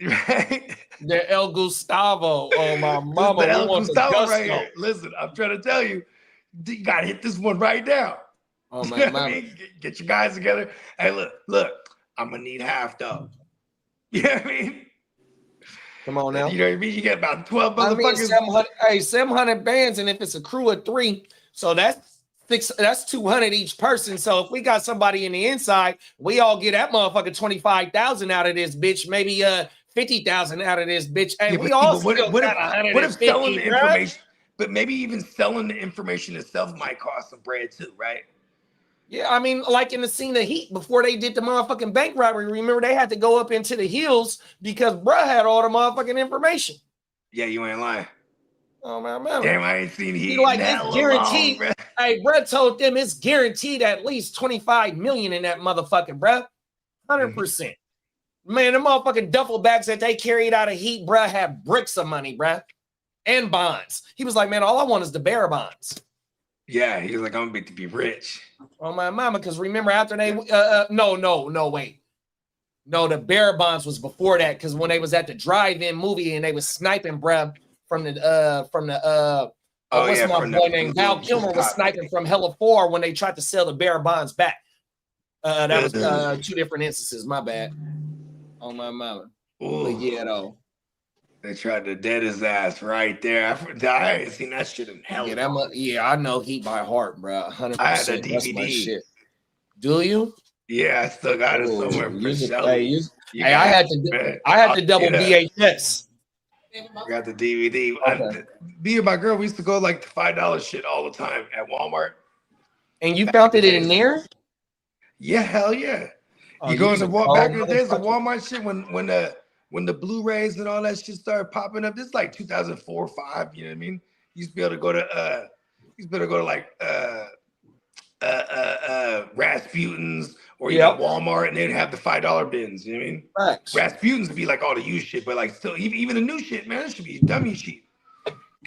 Right? The El Gustavo. Oh, my mama. The El We want the Gustavo Gusto. right here. Listen, I'm trying to tell you, you gotta hit this one right now. Oh, You my know what mama. I mean? Get your guys together. Hey, look, I'm gonna need half though. You know what I mean? Come on now. You know what I mean? You get about 12 I mean, motherfuckers. 700 bands, and if it's a crew of 3, so that's 200 each person. So if we got somebody in the inside, we all get that motherfucker 25,000 out of this bitch, maybe 50,000 out of this bitch. Hey, Yeah, we but all what still got what if selling 150, the bruh. information? But maybe even selling the information itself might cost some bread too, right? Yeah, I mean, like in the scene of Heat, before they did the motherfucking bank robbery, remember they had to go up into the hills because bruh had all the motherfucking information. Yeah, you ain't lying. Oh, man. Damn, I ain't seen Heat. Like, hell it's guaranteed. alone, bruh. Hey, bruh told them it's guaranteed at least 25 million in that motherfucking, bruh. 100%. Man, the motherfucking duffel bags that they carried out of Heat, bruh, had bricks of money, bruh, and bonds. He was like, man, all I want is the bearer bonds. Yeah, he was like, I'm going to be rich. Oh, my mama, because remember after they, no, wait. No, the bearer bonds was before that, because when they was at the drive-in movie and they was sniping, bruh, from the what's my boy named Val Kilmer was sniping from Hella 4 when they tried to sell the bearer bonds back. That was 2 different instances, my bad. Oh, my mama. But yeah, though. They tried to dead his ass right there. I ain't seen that shit in hell. Yeah, I know Heat by heart, bro. 100%. I had a That's my DVD. shit. Do you? Yeah, I still got it somewhere. I had to double VHS. I got the DVD. Okay. Me and my girl, we used to go like the $5 shit all the time at Walmart. And you found it in there? Yeah, hell yeah. You go into back in the days of Walmart shit when the Blu-rays and all that shit started popping up. This is like 2004 or 5, you know what I mean? You used to be able to go to like Rasputin's or Walmart, and they'd have the $5 bins, you know what I mean? Facts. Rasputin's would be like all the used shit, but like still even the new shit, man, it should be dummy cheap.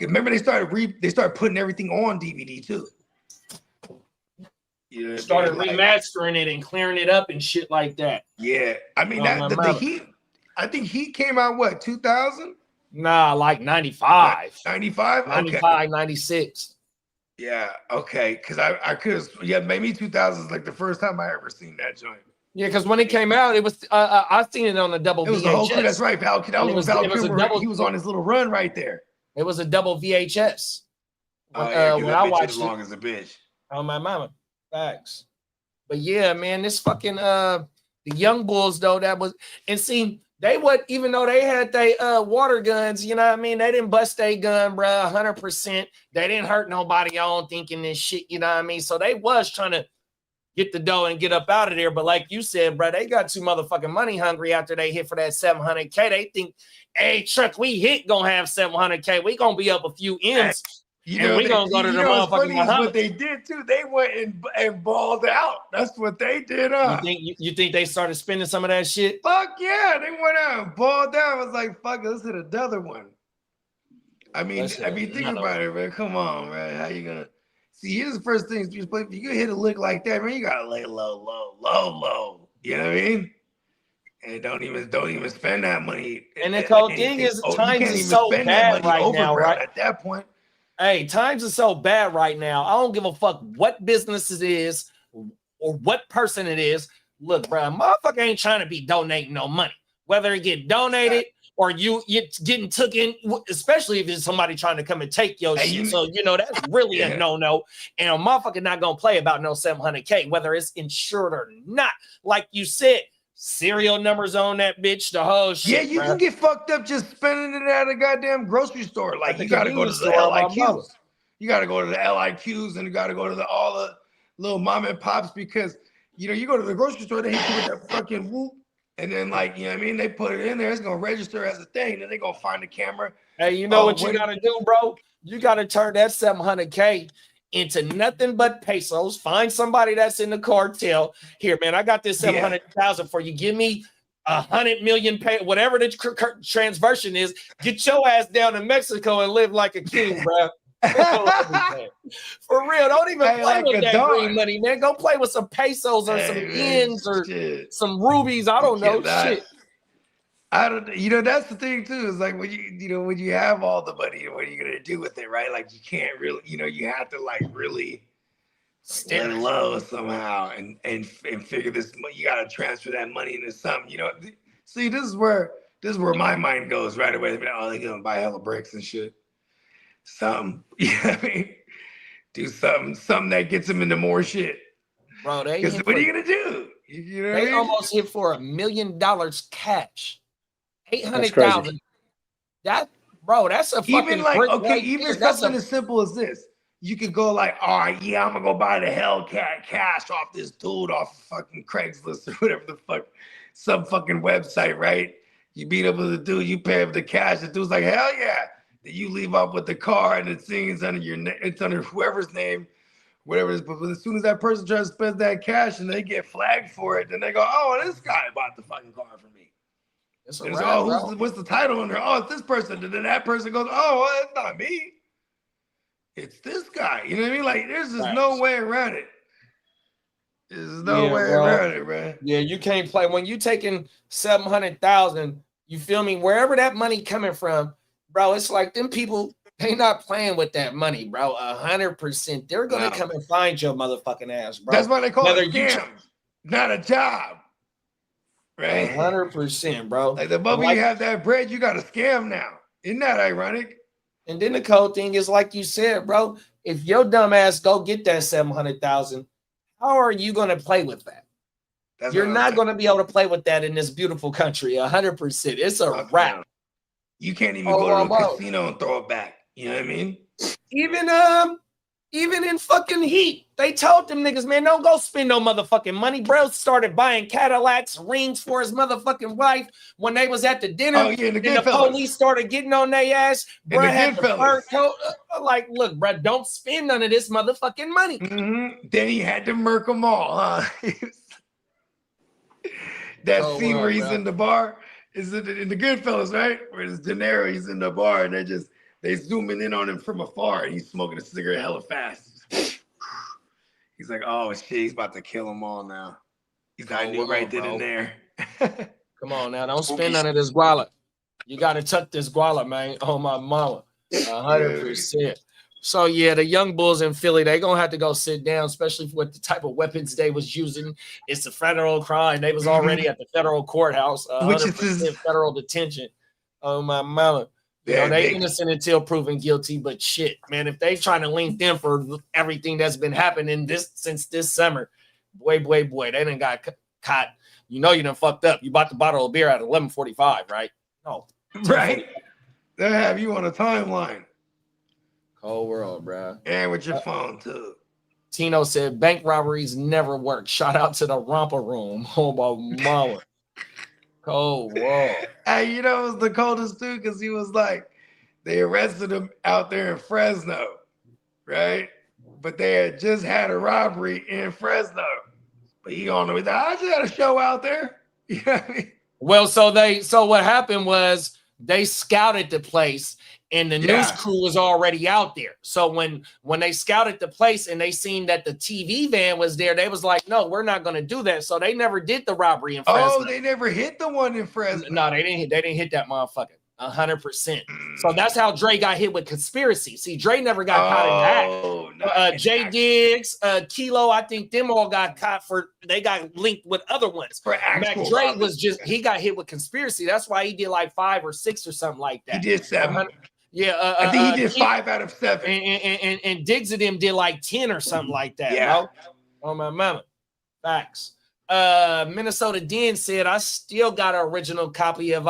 Remember they started putting everything on DVD too. Yeah, Started remastering it and clearing it up and shit like that. Yeah, I mean the Heat. I think Heat came out what 2000? Nah, like 95. 95? 95, 96. Yeah, okay. Because I could maybe 2000 is like the first time I ever seen that joint. Yeah, because when it came out, it was I seen it on a double VHS. It was the whole crew, that's right. Val Kilmer, he was on his little run right there. It was a double VHS. When I watched as long as a bitch. Oh, my mama. Facts. But yeah, man, this fucking the young bulls though, that was, and see, they would, even though they had they water guns, you know what I mean, they didn't bust their gun, bro. 100%. They didn't hurt nobody on thinking this shit, you know what I mean? So they was trying to get the dough and get up out of there. But like you said, bro, they got too motherfucking money hungry after they hit for that 700K. They think, hey, Chuck, we hit gonna have 700K. We gonna be up a few M's. And we gonna go to the motherfucking what they did too. They went and balled out. That's what they did. You think they started spending some of that shit? Fuck yeah, they went out and balled out. I was like, fuck it, let's hit another one. I mean, think about it, man. Come on, man. How you gonna see? Here's the first thing you play. If you hit a lick like that, man, you gotta lay low. You know what I mean? And don't even spend that money. And the whole thing is, times is so bad right now, right? At that point. Hey, times are so bad right now. I don't give a fuck what business it is or what person it is. Look, bro, motherfucker ain't trying to be donating no money. Whether it get donated or you getting took in, especially if it's somebody trying to come and take your shit. So, you know, that's really a no-no. And a motherfucker not going to play about no 700K, whether it's insured or not. Like you said, serial numbers on that bitch, the whole shit. Yeah, you can get fucked up just spending it at a goddamn grocery store. Like you gotta go to the LIQs. You gotta go to the LIQs and you gotta go to all the little mom and pops because you know, you go to the grocery store, they hit you with that fucking whoop, and then like, you know what I mean? They put it in there, it's gonna register as a thing. Then they gonna find the camera. Hey, you know what you gotta do, bro? You gotta turn that 700K into nothing but pesos. Find somebody that's in the cartel. Here, man, I got this 700,000 for you. Give me 100 million pay, whatever the transversion is. Get your ass down to Mexico and live like a king, bro. For real, don't even play like with a that dog. green money, man. Go play with some pesos or some yens or some rubies. I don't know, shit. I don't, you know, that's the thing too. Is like when when you have all the money, what are you gonna do with it, right? Like you can't really, you know, you have to like really stay low somehow and figure this. You gotta transfer that money into something, you know. See, this is where my mind goes right away. Oh, they're gonna buy hella bricks and shit. Something, you know what I mean? Do something that gets them into more shit. Bro, they what are you gonna do? You know what I they mean? almost hit for $1 million cash. 800,000. That, bro, that's a fucking even like brick okay, right even there. That's something as simple as this. You could go like, all right, yeah, I'm gonna go buy the Hellcat cash off this dude off fucking Craigslist or whatever the fuck, some fucking website, right? You beat up with the dude, you pay him the cash. The dude's like, hell yeah. Then you leave off with the car and the thing is under it's under whoever's name, whatever it is. But as soon as that person tries to spend that cash and they get flagged for it, then they go, oh, this guy bought the fucking car for me. It's And what's the title under? Oh, it's this person. And then that person goes, oh, well, it's not me. It's this guy. You know what I mean? Like, there's just no way around it. There's no way around it, man. Yeah, you can't play. When you taking 700,000, you feel me? Wherever that money coming from, bro, it's like them people, they not playing with that money, bro. 100%. They're going to come and find your motherfucking ass, bro. That's why they call it scam, not a job. Right? 100%, bro. Like the moment you have that bread, you got a scam now. Isn't that ironic? And then the cold thing is, like you said, bro, if your dumb ass go get that 700,000, how are you going to play with that? You're not going to be able to play with that in this beautiful country. 100%. It's a wrap. You can't even go to a casino and throw it back. You know what I mean? Even in fucking Heat, they told them niggas, man, don't go spend no motherfucking money. Bro started buying Cadillacs, rings for his motherfucking wife when they was at the dinner. Oh, yeah, and the police started getting on their ass. Bro had the fur coat. Like, look, bro, don't spend none of this motherfucking money. Then he had to murk them all, huh? That scene where he's in the bar is in the Goodfellas, right? Where it's De Niro, he's in the bar and they zooming in on him from afar and he's smoking a cigarette hella fast. He's like, oh shit, he's about to kill them all now. He's got new right then and there. Come on now, don't spend none of this guala. You got to tuck this guala, man. Oh my mama, 100%. So yeah, the young bulls in Philly, they gonna have to go sit down, especially with the type of weapons they was using. It's a federal crime. They was already at the federal courthouse, 100% federal detention. Oh my mama. You know, they innocent until proven guilty, but shit, man, if they trying to link them for everything that's been happening since this summer, boy, they done got caught. You know you done fucked up. You bought the bottle of beer at 11:45, right? No. Right. They have you on a timeline. Cold world, bro. And with your phone, too. Tino said bank robberies never work. Shout out to the romper room. Oh, my mama. Cold world. Hey, you know, it was the coldest too, because he was like, they arrested him out there in Fresno, right? But they had just had a robbery in Fresno. But he on the way, I just had a show out there. You know what I mean? Well, so what happened was they scouted the place and the news crew was already out there. So when they scouted the place and they seen that the TV van was there, they was like, no, we're not going to do that. So they never did the robbery in Fresno. Oh, they never hit the one in Fresno. No, they didn't hit that motherfucker. 100%. So that's how Dre got hit with conspiracy. See, Dre never got caught in that. Jay Diggs, Kilo, I think them all got caught they got linked with other ones. Mac Dre was he got hit with conspiracy. That's why he did like 5 or 6 or something like that. He did 7. Yeah, I think he did 5 out of 7. And Diggs of them did like 10 or something like that. Yeah. Bro. Oh my mama. Facts. Minnesota Den said, I still got an original copy of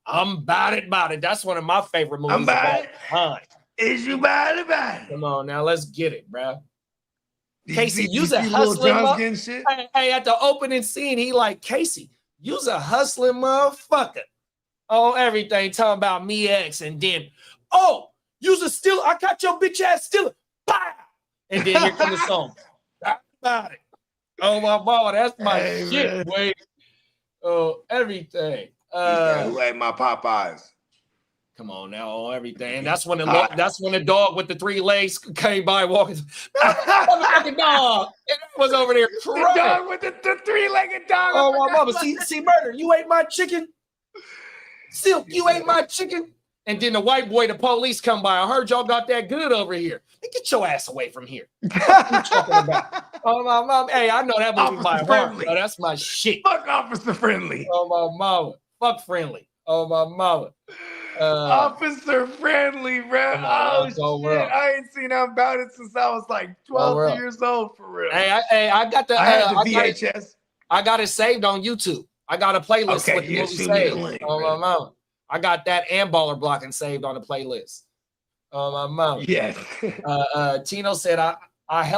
I'm About It. That's one of my favorite movies. I'm about it. Time. Is you about it? Come on now, let's get it, bro. Casey, you's a Lil hustling Jon's getting shit. Hey, at the opening scene, he like, Casey, you's a hustling motherfucker. Oh, everything talking about me X, and then, oh, you's a stealer. I got your bitch ass stealer. Pow! And then here comes the song. About it. Oh my mama, that's my shit, boy. Oh, everything. Who ate my Popeyes? Come on now, on everything. That's when the dog with the 3 legs came by walking. Motherfucking dog. And it was over there crying. The dog with the 3-legged dog. Oh my mama. See, murder. You ate my chicken. Silk, you ate my chicken. And then the white boy, the police come by. I heard y'all got that good over here. Get your ass away from here. What you talking about? Oh my mom. Hey, I know that movie by heart. Bro. That's my shit. Fuck Officer Friendly. Oh my mama. Fuck Friendly. Oh my mama. Officer Friendly, bro. Oh shit! I ain't seen that about it since I was like 12 years old, for real. Hey, I got the. I had the VHS. I got it saved on YouTube. I got a playlist with the movie saved. Oh my mama. I got that and Baller Blocking saved on the playlist. Oh my mama. Yes. Tino said I had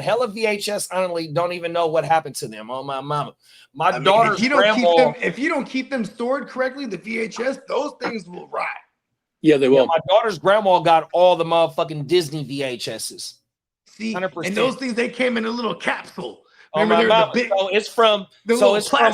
hella VHS. Honestly, don't even know what happened to them. Oh my mama. My daughter's grandma. If you don't keep them stored correctly, the VHS, those things will rot. Yeah, they will. My daughter's grandma got all the motherfucking Disney VHSs. See, 100%. And those things, they came in a little capsule. Oh my mama. So it's from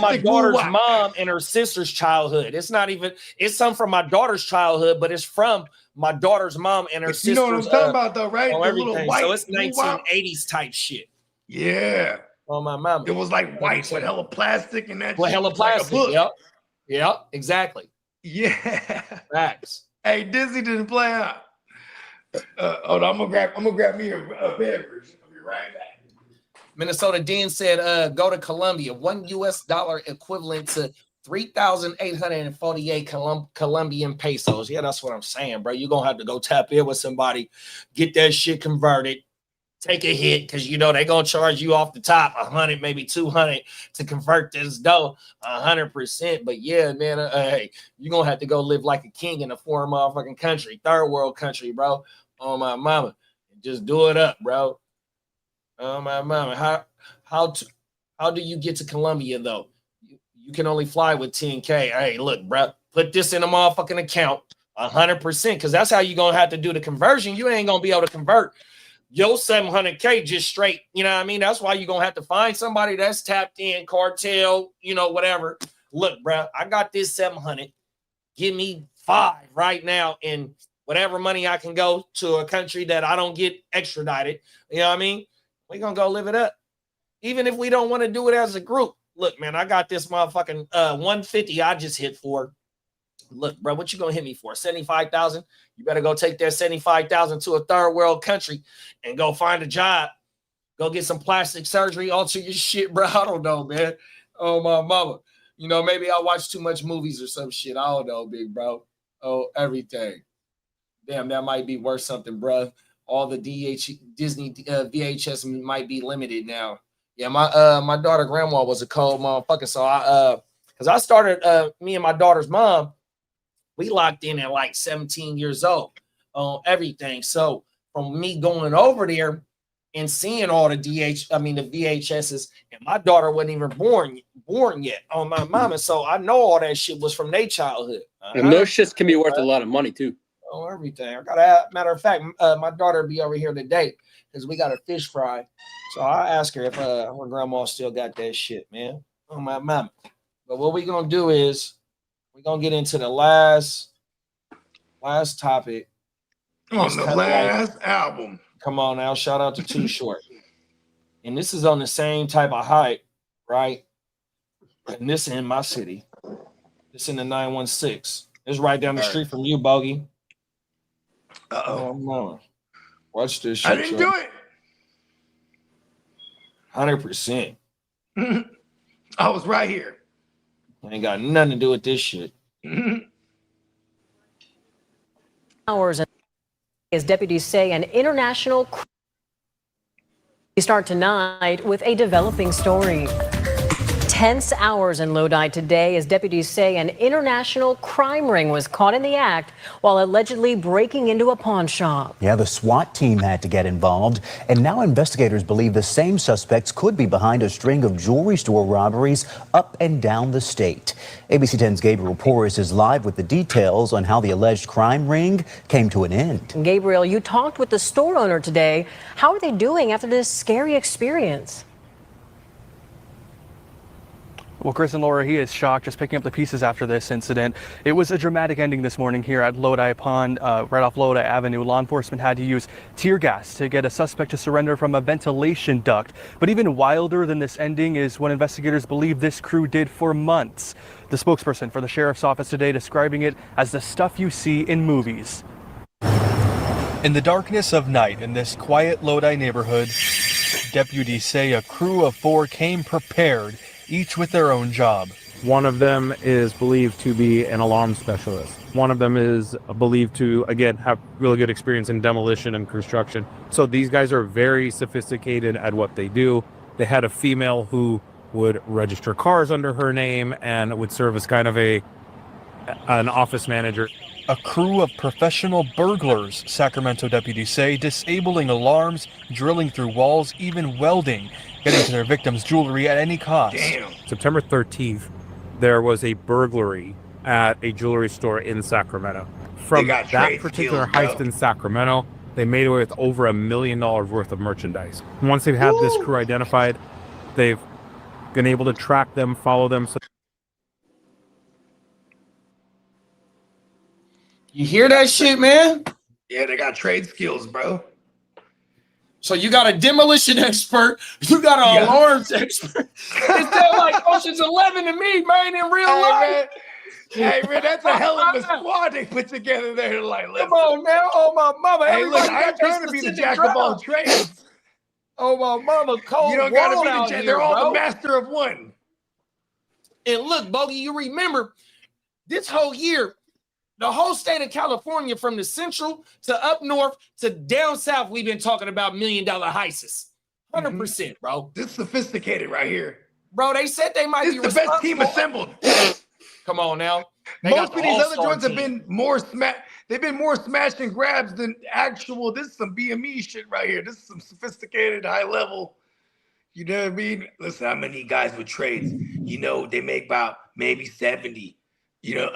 my daughter's mom and her sister's childhood. It's not even. It's some from my daughter's childhood, but it's from my daughter's mom and her sister's. You know what I'm talking about, though, right? The little white. So it's 1980s type shit. Yeah. Oh my mama. It was like white with hella plastic and that. With hella plastic. Like yep. Exactly. Yeah. Facts. Hey, Disney didn't play out. Hold on, I'm gonna grab me a beverage. I'll be right back. Minnesota Dean said, go to Colombia. $1 US equivalent to 3,848 Colombian pesos. Yeah, that's what I'm saying, bro. You're gonna have to go tap in with somebody, get that shit converted, take a hit, because you know they're gonna charge you off the top 100, maybe 200 to convert this dough 100%. But yeah, man, hey, you're gonna have to go live like a king in a foreign motherfucking country, third world country, bro. Oh my mama. Just do it up, bro. Oh my mama. How do you get to Colombia though? You can only fly with 10K. Hey, look, bro, put this in a motherfucking account 100%, because that's how you're gonna have to do the conversion. You ain't gonna be able to convert your 700K just straight. You know what I mean? That's why you're gonna have to find somebody that's tapped in, cartel, you know, whatever. Look, bro, I got this 700. Give me 5 right now, and whatever money I can go to a country that I don't get extradited. You know what I mean? We're gonna go live it up. Even if we don't want to do it as a group. Look, man, I got this motherfucking 150 I just hit for. Look, bro, what you gonna hit me for? 75,000? You better go take that 75,000 to a third world country and go find a job. Go get some plastic surgery, alter your shit, bro. I don't know, man. Oh my mama. You know, maybe I watch too much movies or some shit. I don't know, big bro. Oh, everything. Damn, that might be worth something, bro. All the Disney VHS might be limited now. Yeah, my daughter grandma was a cold motherfucker. So because I started me and my daughter's mom, we locked in at like 17 years old on everything. So from me going over there and seeing all the VHSs, and my daughter wasn't even born yet on my mama. So I know all that shit was from their childhood. And those shits can be worth a lot of money too. Oh, everything. I got matter of fact, my daughter be over here today because we got a fish fry. So I asked her if her grandma still got that shit, man. Oh my mama. But what we gonna do is we're gonna get into the last topic. On the last album. Come on now, shout out to Too Short. And this is on the same type of hype, right? And this in my city. This in the 916. It's right down the street from you, Bogey. Oh no. Watch this shit. I didn't do it. 100%. I was right here. Ain't got nothing to do with this shit. Hours as deputies say an international. We start tonight with a developing story. Tense hours in Lodi today as deputies say an international crime ring was caught in the act while allegedly breaking into a pawn shop. Yeah, the SWAT team had to get involved, and now investigators believe the same suspects could be behind a string of jewelry store robberies up and down the state. ABC 10's Gabriel Porras is live with the details on how the alleged crime ring came to an end. Gabriel, you talked with the store owner today. How are they doing after this scary experience? Well, Chris and Laura, he is shocked just picking up the pieces after this incident. It was a dramatic ending this morning here at Lodi Pond, right off Lodi Avenue. Law enforcement had to use tear gas to get a suspect to surrender from a ventilation duct. But even wilder than this ending is what investigators believe this crew did for months. The spokesperson for the sheriff's office today describing it as the stuff you see in movies. In the darkness of night in this quiet Lodi neighborhood, deputies say a crew of 4 came prepared, each with their own job. One of them is believed to be an alarm specialist. One of them is believed to, again, have really good experience in demolition and construction. So these guys are very sophisticated at what they do. They had a female who would register cars under her name and would serve as kind of an office manager. A crew of professional burglars, Sacramento deputies say, disabling alarms, drilling through walls, even welding, getting to their victims' jewelry at any cost. Damn. September 13th, there was a burglary at a jewelry store in Sacramento. From that particular heist in Sacramento, they made away with over $1 million worth of merchandise. Once they've had this crew identified, they've been able to track them, follow them. So You hear that shit, man? Yeah, they got trade skills, bro. So you got a demolition expert, you got an alarms expert. It's still like Ocean's 11 to me, man, in real life. Hey, man, that's a hell of a squad they put together there. Like, listen. Come on now, oh my mama. Hey, look, Everybody I ain't got their trying to be the specific jack of all job. trades. Oh my mama, cold. You don't gotta world be the out jack. here, They're all bro. the master of one. And look, Bogey, you remember this whole year, the whole state of California, from the central to up north to down south, we've been talking about $1 million heists. 100%, bro. This is sophisticated right here. Bro, they said they might This be is the best team assembled. Come on now. They Most got of the these other all-star joints have team. been more they've been more smash and grabs than actual. This is some BME shit right here. This is some sophisticated, high level. You know what I mean? Listen, how many guys with trades? You know, they make about maybe 70,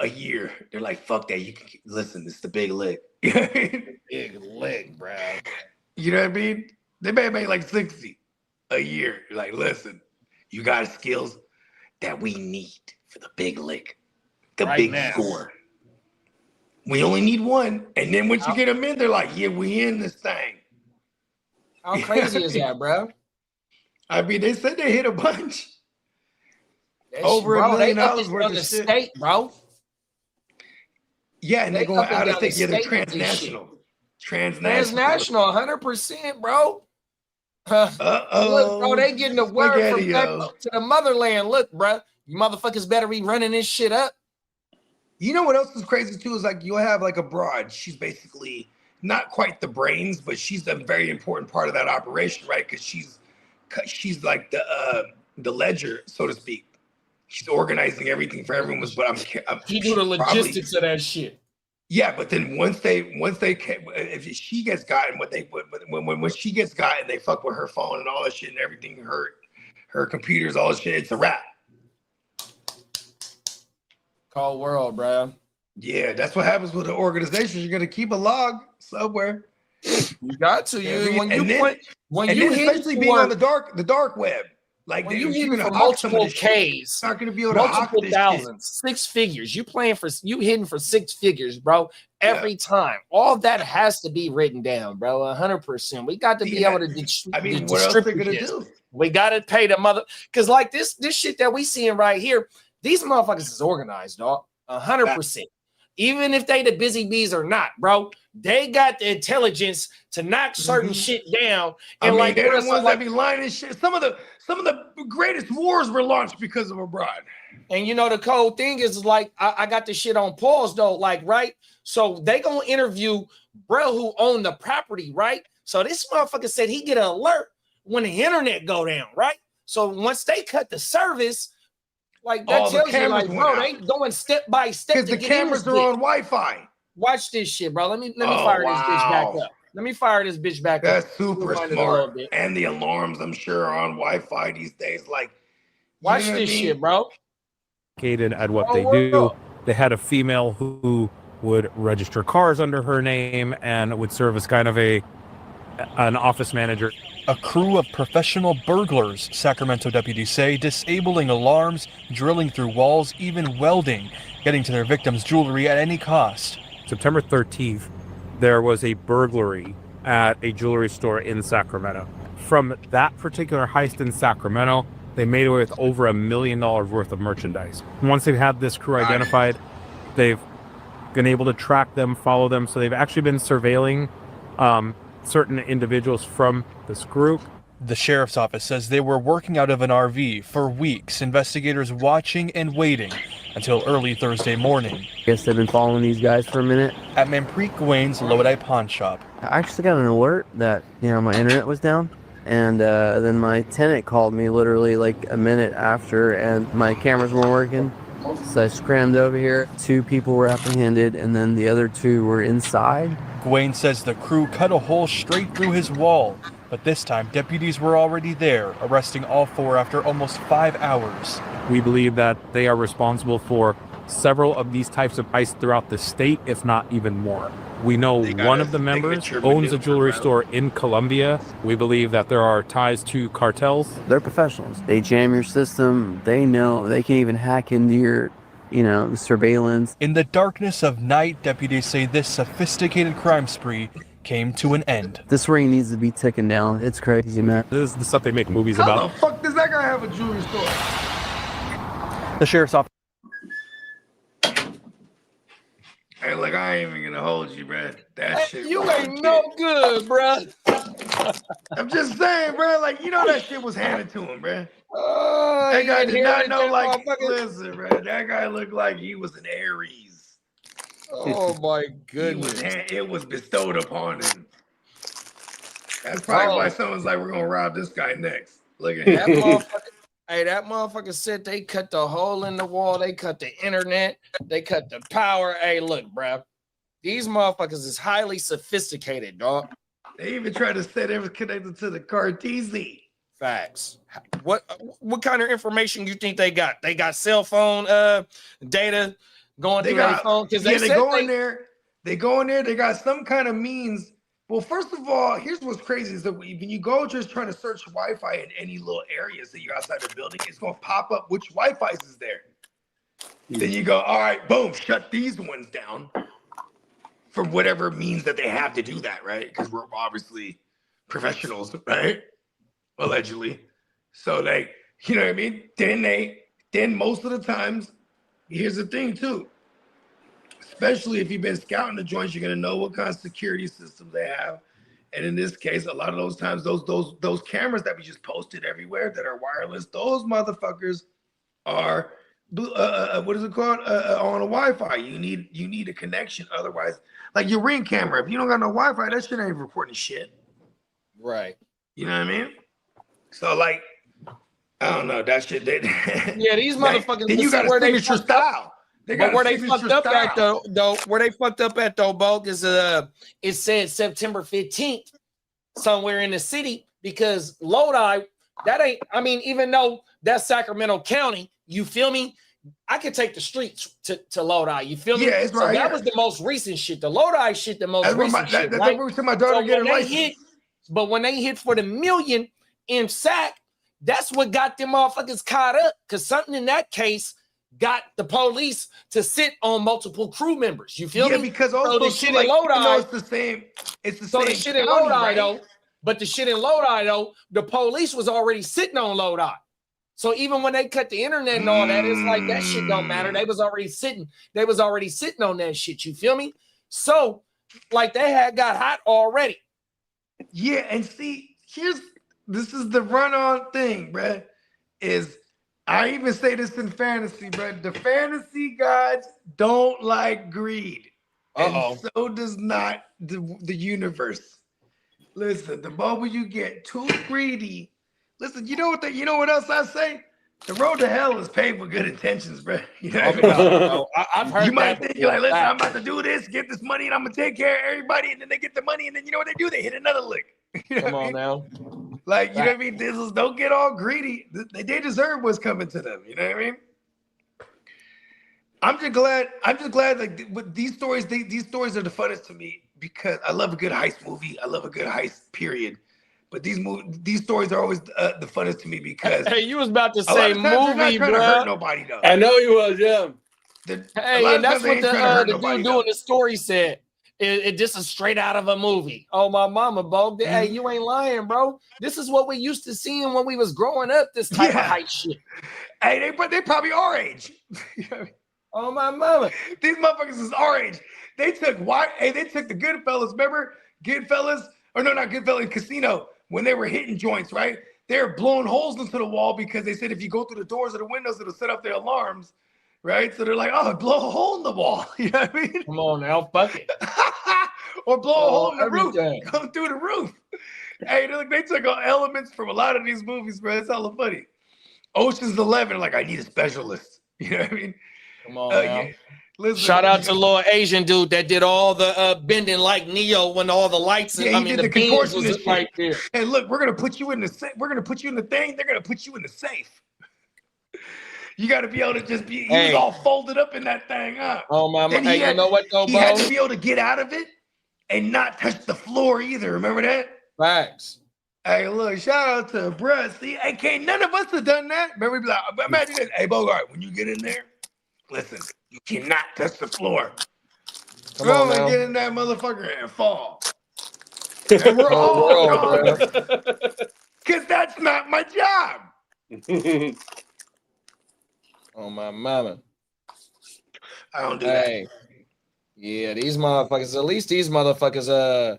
a year. They're like, fuck that. You can listen, this is the big lick. Big leg, bro. You know what I mean? They may make like 60 a year. You're like, listen, you got skills that we need for the big lick, the Right big now. score. We only need one. And then once you get them in, they're like, yeah, we in this thing. How crazy is that, bro? I mean, they said they hit a bunch. That Over shit, $1 bro, million they up worth in of the shit. state, bro. Yeah, and They they're going up and out of down the state. Yeah, they're state with this transnational. Transnational, 100%, bro. Uh-oh. Look, bro, they getting the word from back Spaghetti-o. to the motherland. Look, bro, you motherfuckers better be running this shit up. You know what else is crazy too is like you'll have like a broad. She's basically not quite the brains, but she's a very important part of that operation, right? Because she's like the ledger, so to speak. She's organizing everything for everyone. But She do the logistics of that shit. Yeah, but then once they if she gets gotten, when she gets gotten, they fuck with her phone and all that shit and everything, her computers, all that shit. It's a wrap. Cold world, bro. Yeah, that's what happens with the organization. You're gonna keep a log somewhere. You got to. When you hit especially being on the dark web, like when you you're hitting gonna for hawk some of multiple this shit. Ks, You're not gonna be able to hawk multiple this thousands, 6 figures. You hitting for 6 figures, bro. Every time, all that has to be written down, bro. 100%. We got to be able to. What else they gonna do? We got to pay the mother, because like this shit that we seeing right here, these motherfuckers is organized, dog. 100%. Even if they the busy bees or not, bro, they got the intelligence to knock certain shit down. And I mean, they're the ones that be lying and shit. Some of the greatest wars were launched because of abroad. And you know the cold thing is like I got this shit on pause though, like right. So they gonna interview bro who owned the property, right? So this motherfucker said he get an alert when the internet go down, right? So once they cut the service, Like that All the tells you, cameras like, went bro, out. they going step by step Because to the get in cameras this are bitch. on Wi-Fi. Watch this shit, bro. Let me Oh, fire this bitch back wow. up. Let me fire this bitch back up. That's super Rewind it a little smart. bit. And the alarms, I'm sure, are on Wi-Fi these days. Like, Watch you know this what I mean? shit, bro. At what Oh, they word do. up. They had a female who would register cars under her name and would serve as kind of an office manager. A crew of professional burglars, Sacramento deputies say, disabling alarms, drilling through walls, even welding, getting to their victims' jewelry at any cost. September 13th, there was a burglary at a jewelry store in Sacramento. From that particular heist in Sacramento, they made away with over $1 million worth of merchandise. Once they've had this crew identified, they've been able to track them, follow them. So they've actually been surveilling certain individuals from this group. The sheriff's office says they were working out of an RV for weeks, investigators watching and waiting until early Thursday morning. I guess they've been following these guys for a minute. At Manpreet Gwain's Lodi pawn shop. I actually got an alert that, my internet was down. And then my tenant called me literally like a minute after, and my cameras weren't working. So I scrammed over here. 2 people were apprehended, and then the other 2 were inside. Gwain says the crew cut a hole straight through his wall, but this time deputies were already there, arresting all 4 after almost 5 hours. We believe that they are responsible for several of these types of heists throughout the state, if not even more. We know one of the members owns a jewelry store in Colombia. We believe that there are ties to cartels. They're professionals. They jam your system. They know they can even hack into your, surveillance. In the darkness of night, deputies say this sophisticated crime spree came to an end. This ring needs to be taken down. It's crazy, man. This is the stuff they make movies How about. the fuck does that guy have a jewelry store? The sheriff's office. Hey, look, I ain't even gonna hold you, bro. That shit. You was ain't no good, bro. I'm just saying, bro. Like, that shit was handed to him, bro. Oh, That guy you did not inherited know, that like, motherfucker. listen, bro. That guy looked like he was an Aries. Oh my goodness. It was bestowed upon him. That's probably why someone's like, we're gonna rob this guy next. Look at That him. motherfucker. Hey, that motherfucker said they cut the hole in the wall. They cut the internet. They cut the power. Hey, look, bro. These motherfuckers is highly sophisticated, dog. They even tried to say they was connected to the Cartesi. Facts. What kind of information you think they got? They got cell phone data going through their phone? Because They go in there. They go in there. They got some kind of means. Well, first of all, here's what's crazy is that when you go just trying to search Wi-Fi in any little areas that you're outside the building, it's going to pop up which Wi-Fi's is there. Then you go, all right, boom, shut these ones down for whatever means that they have to do that, right? Because we're obviously professionals, right? Allegedly. So they, you know what I mean? Then most of the times, here's the thing too. Especially if you've been scouting the joints, you're gonna know what kind of security systems they have. And in this case, a lot of those times, those cameras that we just posted everywhere that are wireless, those motherfuckers are what is it called? On a Wi-Fi. You need a connection. Otherwise, like your Ring camera, if you don't got no Wi-Fi, that shit ain't recording shit. Right. You know what I mean? So like, I don't know that shit. Yeah, these motherfuckers. Then you got a signature style. But where they fucked up at though, where they fucked up at though, Bulk, is it said September 15th somewhere in the city, because Lodi, that ain't, I mean, even though that's Sacramento County, you feel me? I could take the streets to Lodi, you feel me? Yeah, it's right that here. was the most recent shit. The Lodi shit, the most recent shit. That's right? where my daughter get her license. But when they hit for the million in Sac, that's what got them motherfuckers caught up, because something in that case got the police to sit on multiple crew members. You feel me? Yeah, because so also the shit like, in Lodi, it's the same. It's the so same. the shit in county, Lodi right? though, but the shit in Lodi though, the police was already sitting on Lodi. So even when they cut the internet and all that, it's like that shit don't matter. They was already sitting. They was already sitting on that shit. You feel me? So like they had got hot already. Yeah, and see, this is the run-on thing, bruh. Is I even say this in fantasy, bruh. The fantasy gods don't like greed. And so does not the universe. Listen, the moment you get too greedy, listen, you know what else I say? The road to hell is paved with good intentions, bro. You know what Talk about it, I bro. I've heard You might that think you're like, before. listen, I'm about to do this, get this money, and I'm gonna take care of everybody, and then they get the money, and then you know what they do? They hit another lick. You know Come what I on mean? now. Like, you know what I mean? Don't get all greedy. They deserve what's coming to them. You know what I mean? I'm just glad like with these stories, these stories are the funnest to me because I love a good heist movie. I love a good heist, period. But these stories are always the funnest to me because Hey, you was about to a lot say of times they're not movie, trying to bro. hurt nobody though. I know he was, yeah. Hey, and that's what the dude nobody, doing the story said. This is straight out of a movie. Oh, my mama, Bo. Hey, you ain't lying, bro. This is what we used to seeing when we was growing up, this type of hype shit. Hey, they probably our age. Oh, my mama. These motherfuckers is our age. They took the Goodfellas, remember? Goodfellas, or no, not Goodfellas, Casino, when they were hitting joints, right? They were blowing holes into the wall because they said if you go through the doors or the windows, it'll set up their alarms, right? So they're like, oh, blow a hole in the wall. You know what I mean? Come on now, fuck it. Or blow a hole in the everything. roof. Come through the roof. Hey, they took elements from a lot of these movies, bro. It's hella funny. Ocean's 11, like, I need a specialist. You know what I mean? Come on now. Yeah. Listen, shout out to little Asian dude that did all the bending like Neo when all the lights. Yeah, I mean, the beams was right there. Hey, look, we're gonna put you in the thing. They're gonna put you in the safe. You got to be able to just be. He was all folded up in that thing, huh? Oh my! Hey, you know what though, He Bo? had to be able to get out of it and not touch the floor either. Remember that? Facts. Hey, look, shout out to bruh. See, hey, can't none of us have done that. Remember, we be like, imagine this. Hey, Bogart, when you get in there, listen, you cannot touch the floor. Come on now. Get in that motherfucker and fall. And we're all gone. Because that's not my job. Oh my mama. I don't do that. Yeah, these motherfuckers, at least these motherfuckers,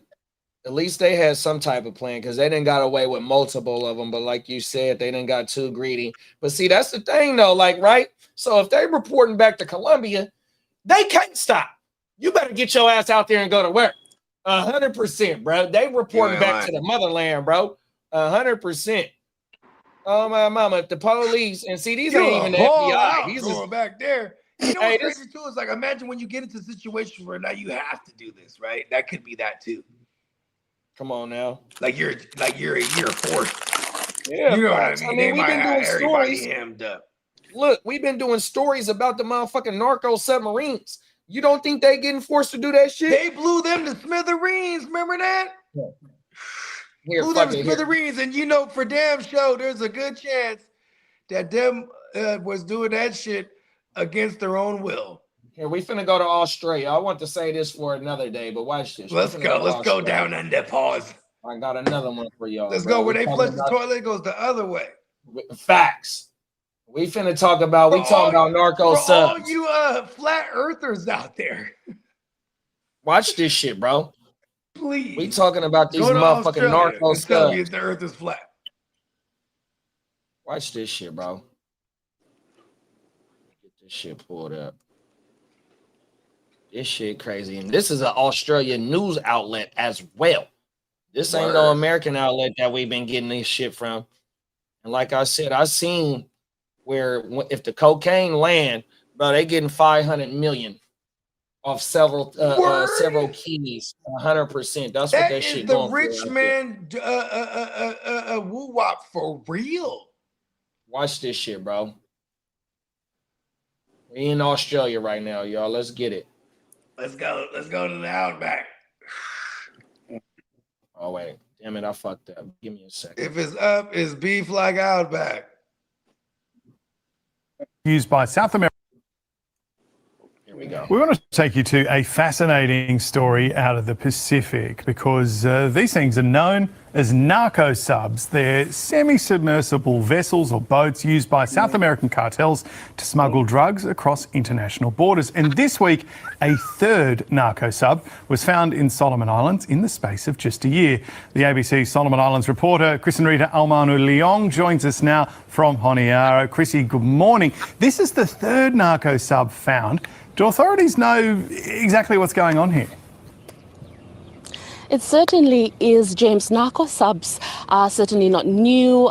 at least they had some type of plan because they didn't got away with multiple of them. But like you said, they didn't got too greedy. But see, that's the thing though, like, right? So if they reporting back to Colombia, they can't stop. You better get your ass out there and go to work. 100%, bro. They reporting back to the motherland, bro. 100%. Oh my mama, if the police and see these ain't even the FBI. These is going back there. You know what's crazy too is like imagine when you get into situations where now you have to do this, right? That could be that too. Come on now. Like you're forced. Yeah, you know what I mean? They we've might been have doing everybody stories. hammed up. Look, we've been doing stories about the motherfucking narco submarines. You don't think they getting forced to do that shit? They blew them to smithereens. Remember that? Here, blew them to smithereens, and you know for damn sure there's a good chance that them was doing that shit against their own will. Here, we finna go to Australia. I want to say this for another day, but watch this. Let's go down under. Pause. I got another one for y'all. Let's go where they flush the toilet. It goes the other way. Facts. We finna talk about. We talking about narco subs. All you flat earthers out there. Watch this shit, bro. Please. We talking about these motherfucking narco subs. Tell me if the earth is flat. Watch this shit, bro. Get this shit pulled up. This shit crazy. And this is an Australian news outlet as well. This ain't no American outlet that we've been getting this shit from. And like I said, I seen where if the cocaine land, bro, they getting 500 million off several keys. 100%. That's what that shit the going rich for. man woo wop for real. Watch this shit, bro. We in Australia right now, y'all. Let's get it. Let's go to the outback. Oh wait, damn it, I fucked up. Give me a second. If it's up, it's beef like outback. Used by South America. Here we go. We want to take you to a fascinating story out of the Pacific because these things are known as narco subs. They're semi-submersible vessels or boats used by South American cartels to smuggle drugs across international borders. And this week, a third narco sub was found in Solomon Islands in the space of just a year. The ABC Solomon Islands reporter, Chrisenrita Almanu-Leong, joins us now from Honiara. Chrissy, good morning. This is the third narco sub found. Do authorities know exactly what's going on here? It certainly is, James. Narco subs are certainly not new.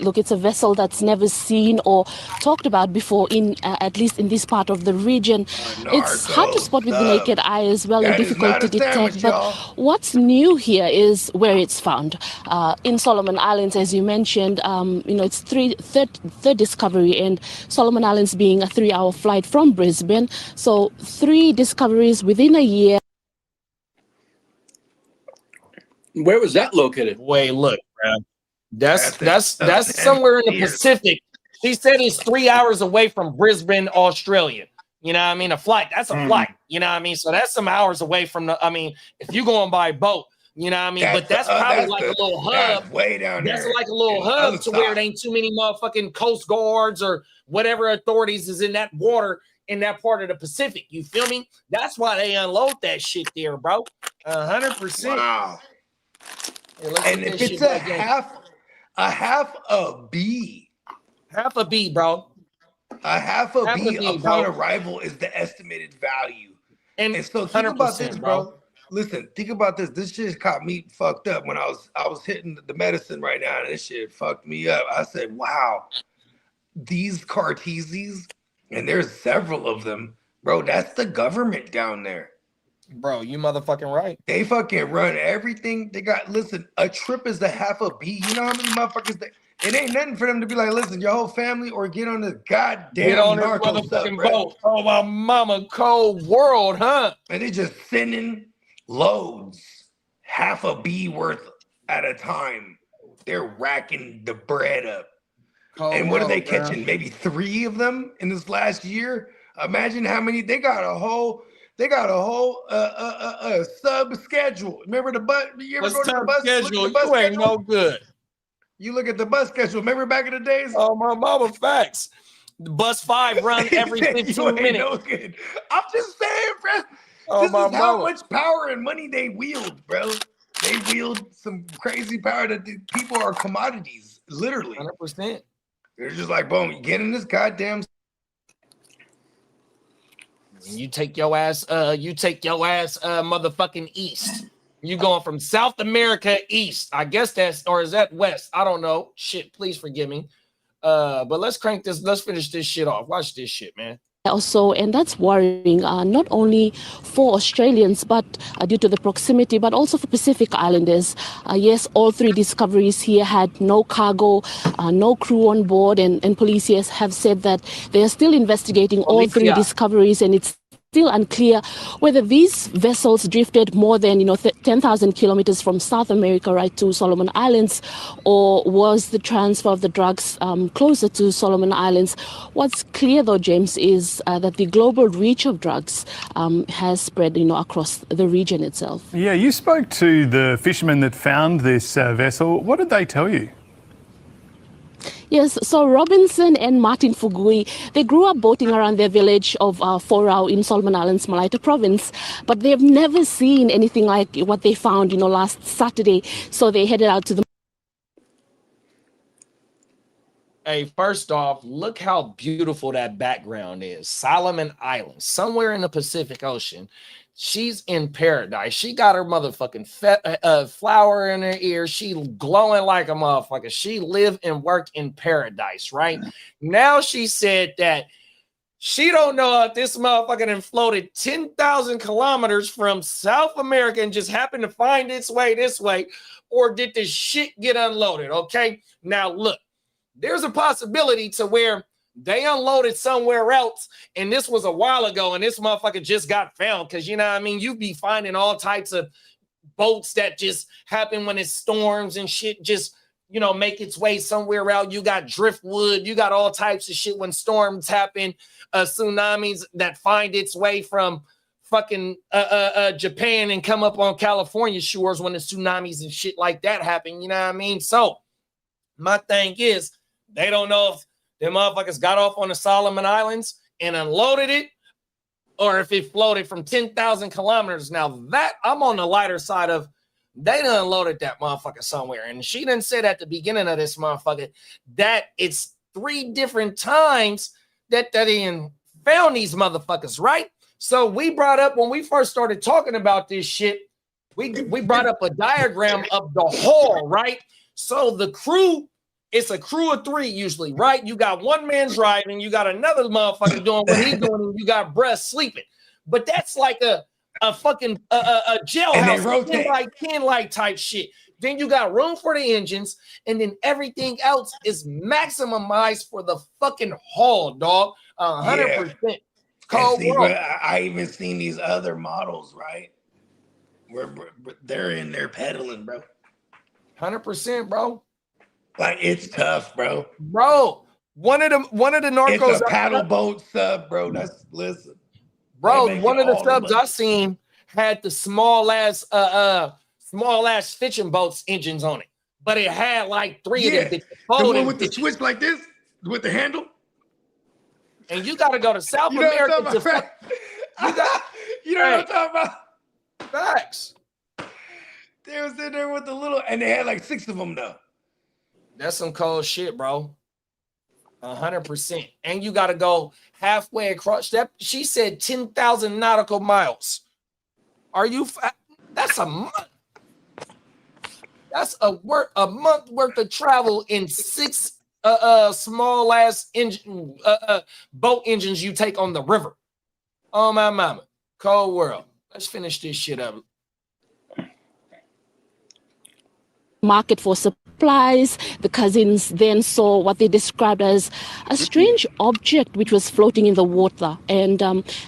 Look, it's a vessel that's never seen or talked about before, at least in this part of the region. It's hard to spot with the naked eye as well, and That is difficult not to a sandwich, detect. But y'all. what's new here is where it's found. In Solomon Islands, as you mentioned, it's third discovery, and Solomon Islands being a 3-hour flight from Brisbane. So 3 discoveries within a year. Where was that located? Wait, look, bro. That's somewhere in the Pacific. She said it's 3 hours away from Brisbane, Australia. You know what I mean? A flight. That's a flight. You know what I mean? So that's some hours away from the. I mean, if you're going by boat, you know what I mean? But that's probably like a little hub. That's way down there. That's like a little hub to where it ain't too many motherfucking coast guards or whatever authorities is in that water in that part of the Pacific. You feel me? That's why they unload that shit there, bro. 100%. Wow. Hey, let's And get if this it's shit a back in. half a B. Half a B, bro. A half a Half a B B, upon bro. arrival is the estimated value. And so think about this, 100%, bro. Listen, think about this. This shit caught me fucked up when I was hitting the medicine right now, and this shit fucked me up. I said, wow, these Carteses, and there's several of them, bro, that's the government down there. Bro, you motherfucking right. They fucking run everything. They got, listen, a trip is the half a B. You know how many motherfuckers it ain't nothing for them to be like, listen, your whole family or get on this goddamn Get on this narco motherfucking stuff, bro. boat. Oh, my mama, cold world, huh? And they just sending loads, half a B worth at a time. They're racking the bread up. And what are they catching? Maybe 3 of them in this last year? Imagine how many. They got a whole sub schedule. Remember the bus? You ever go to the bus schedule? Look at the bus You ain't schedule? no good. You look at the bus schedule. Remember back in the days? Oh, my mama, facts. The bus 5 run every 15 minutes. No good. I'm just saying, bro. Oh, This my is how mama. much power and money they wield, bro. They wield some crazy power that the people are commodities, literally. 100%. They're just like, boom, get in this goddamn. You take your ass, motherfucking east. You going from South America east. I guess or is that west? I don't know. Shit, please forgive me. But let's finish this shit off. Watch this shit, man. Also, and that's worrying, not only for Australians, but due to the proximity, but also for Pacific Islanders. Yes, all 3 discoveries here had no cargo, no crew on board, and police here have said that they are still investigating all 3 discoveries, and it's still unclear whether these vessels drifted more than 10,000 kilometers from South America right to Solomon Islands, or was the transfer of the drugs closer to Solomon Islands. What's clear though, James, is that the global reach of drugs has spread across the region itself. Yeah, you spoke to the fishermen that found this vessel. What did they tell you? Yes, so Robinson and Martin Fugui, they grew up boating around their village of Forau in Solomon Islands, Malaita province, but they've never seen anything like what they found, last Saturday. So they headed out to the... Hey, first off, look how beautiful that background is. Solomon Islands, somewhere in the Pacific Ocean. She's in paradise. She got her motherfucking flower in her ear. She glowing like a motherfucker. She live and work in paradise, right? Now she said that she don't know if this motherfucker done floated 10,000 kilometers from South America and just happened to find its way this way, or did this shit get unloaded, okay? Now, look, there's a possibility to where they unloaded somewhere else, and this was a while ago, and this motherfucker just got found, because, you know what I mean? You be finding all types of boats that just happen when it storms and shit just, make its way somewhere out. You got driftwood. You got all types of shit when storms happen, tsunamis that find its way from fucking Japan and come up on California shores when the tsunamis and shit like that happen, you know what I mean? So my thing is, they don't know if them motherfuckers got off on the Solomon Islands and unloaded it, or if it floated from 10,000 kilometers. Now that I'm on the lighter side of, they done unloaded that motherfucker somewhere. And she done said at the beginning of this motherfucker that it's 3 different times that they found these motherfuckers, right? So we brought up when we first started talking about this shit, we brought up a diagram of the haul, right? So the crew, it's a crew of 3 usually, right? You got one man driving, you got another motherfucker doing what he's doing, and you got breast sleeping. But that's like a fucking a jailhouse 10 by 10 light type shit. Then you got room for the engines, and then everything else is maximized for the fucking haul, dog. 100%. Cold See, world. bro, I even seen these other models, right? Where they're in there pedaling, bro. 100%, bro. Like it's tough, bro. Bro, one of the narcos. It's a paddle boat sub, bro. Listen. Bro, one of the subs I seen had the small ass fishing boats engines on it, but it had like 3 of them. The one with the switch like this, with the handle. And you got to go to South You know America what I'm talking about? You know what I'm talking about? Facts. They was in there with the little, and they had like 6 of them though. That's some cold shit, bro. 100%. And you got to go halfway across. That she said 10,000 nautical miles. Are you? That's a month. That's a month worth of travel in 6 small ass engine boat engines you take on the river. Oh my mama. Cold world. Let's finish this shit up. Market for supplies. The cousins then saw what they described as a strange object which was floating in the water. And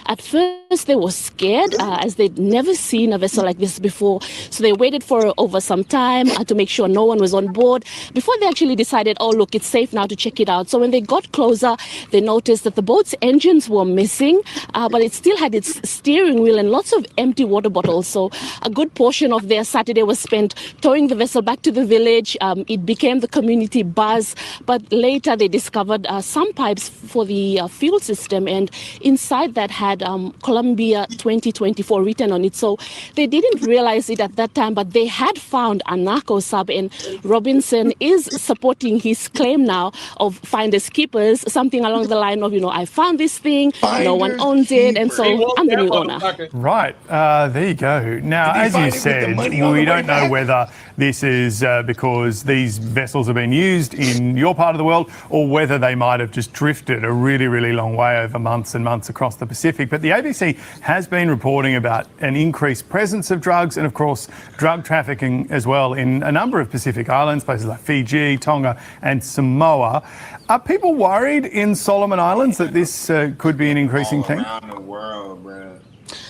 at first they were scared as they'd never seen a vessel like this before. So they waited for over some time to make sure no one was on board before they actually decided, oh, look, it's safe now to check it out. So when they got closer, they noticed that the boat's engines were missing, but it still had its steering wheel and lots of empty water bottles. So a good portion of their Saturday was spent towing the vessel back to the village. It became the community buzz, but later they discovered some pipes for the fuel system, and inside that had Colombia 2024 written on it. So they didn't realize it at that time, but they had found a narco sub, and Robinson is supporting his claim now of finders keepers, something along the line of, I found this thing, no one owns it, and so I'm the new owner. Right, there you go. Now, as you said, we don't know whether this is because these vessels have been used in your part of the world, or whether they might have just drifted a really, really long way over months and months across the Pacific. But the ABC has been reporting about an increased presence of drugs and, of course, drug trafficking as well in a number of Pacific islands, places like Fiji, Tonga and Samoa. Are people worried in Solomon Islands that this could be an increasing thing? Around the world, bro.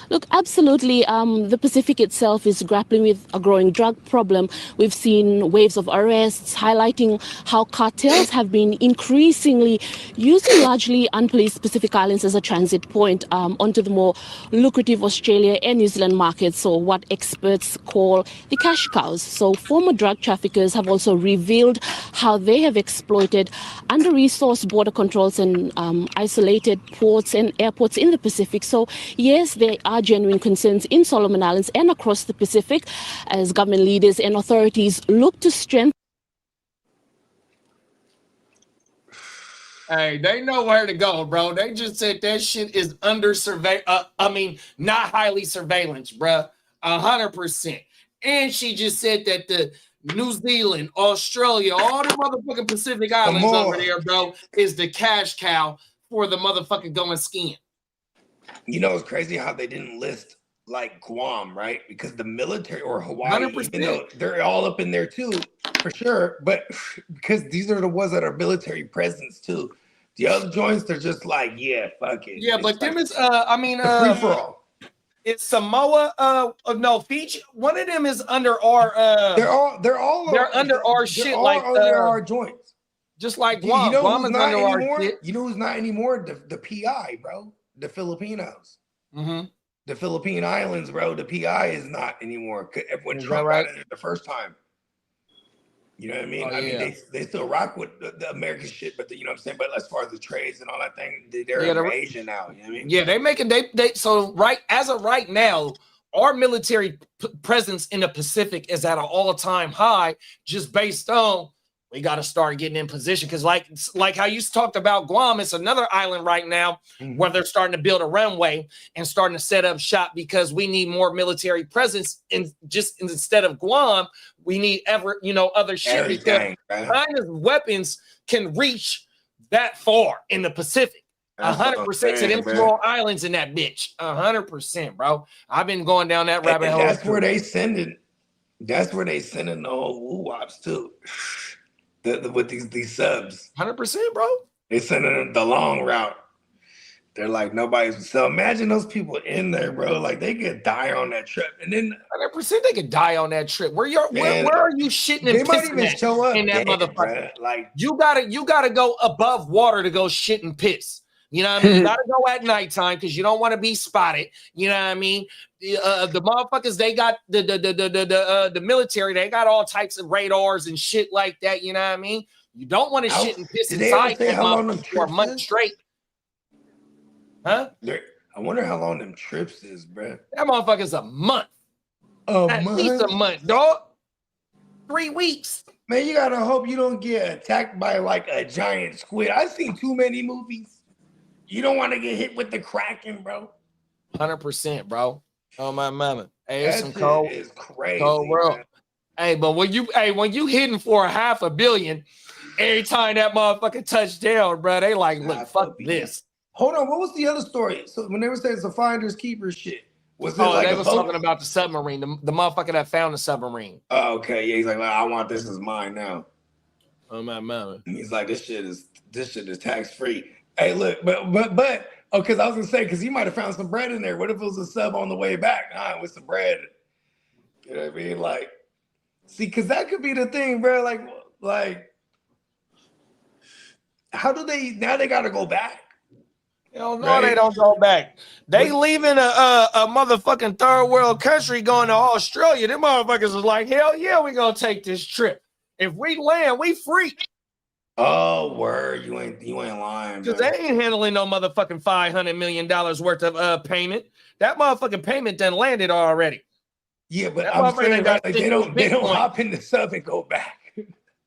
Look, absolutely. The Pacific itself is grappling with a growing drug problem. We've seen waves of arrests highlighting how cartels have been increasingly using largely unpoliced Pacific Islands as a transit point onto the more lucrative Australia and New Zealand markets, so what experts call the cash cows. So former drug traffickers have also revealed how they have exploited under-resourced border controls and isolated ports and airports in the Pacific. So yes, there are genuine concerns in Solomon Islands and across the Pacific as government leaders and authorities look to strengthen. Hey, they know where to go, bro. They just said that shit is under not highly surveillance, bro. 100%. And she just said that the New Zealand, Australia, all the motherfucking Pacific Islands over there, bro, is the cash cow for the motherfucking going skiing. You know, it's crazy how they didn't list like Guam, right? Because the military, or Hawaii, 100%. even though they're all up in there too, for sure. But because these are the ones that are military presence too. The other joints, they're just like, yeah, fuck it. Yeah, but them is, free for all. It's Samoa, no, Fiji. One of them is under our, they're under our shit, like under our joints. Just like Guam. You know Guam who's is not under anymore? our shit. You know who's not anymore? The PI, bro. The Filipinos. Mm-hmm. The Philippine Islands, bro. The PI is not anymore. When Trump got in there the first time. You know what I mean? I mean, they still rock with the American shit, but you know what I'm saying? But as far as the trades and all that thing, they're Asian now. You know what I mean? Yeah, they making they so as of right now, our military presence in the Pacific is at an all-time high, just based on We got to start getting in position because, like how you talked about Guam, it's another island right now where they're starting to build a runway and starting to set up shop because we need more military presence. And just instead of Guam, we need other shit because China's weapons can reach that far in the Pacific. 100% to them small islands in that bitch. 100%, bro. I've been going down that rabbit hole. That's where they sending. That's where they sending the whole woo-wops too. With these subs. 100%, bro. They sending the long route. They're like nobody's. So imagine those people in there, bro. Like they could die on that trip, and then 100% they could die on that trip. Where are you shitting and they might pissing even at show up in that dead, motherfucker? Bro. Like you gotta go above water to go shit and piss. You know what I mean? You gotta go at nighttime because you don't want to be spotted. You know what I mean? The motherfuckers, they got the military, they got all types of radars and shit like that. You know what I mean? You don't want to shit and piss inside that motherfucker for a month straight. Huh? I wonder how long them trips is, bro. That motherfucker's a month. At least a month, dog. 3 weeks. Man, you gotta hope you don't get attacked by like a giant squid. I've seen too many movies. You don't want to get hit with the Kraken, bro. 100%, bro. Oh my mama. Hey, it's some cold. Is crazy. Cold world. Man. Hey, but when you hitting for $500 million, every time that motherfucker touch down, bro, they like, look, fuck this. Hold on, what was the other story? So when they were saying it's a finders keepers shit, was it they was talking about the submarine, the motherfucker that found the submarine. Oh, okay, yeah, he's like, I want this as mine now. Oh my mama. He's like, this shit is tax free. Hey, look, but because I was gonna say, because he might have found some bread in there. What if it was a sub on the way back? With some bread. You know what I mean? Like, see, because that could be the thing, bro. Like, how do they now? They got to go back. Hell no, they don't go back. They leaving a motherfucking third world country going to Australia. Them motherfuckers is like, hell yeah, we gonna take this trip. If we land, we free. Oh, word, you ain't lying. Because they ain't handling no motherfucking $500 million worth of payment. That motherfucking payment done landed already. Yeah, but I'm saying like, they don't hop in the sub and go back.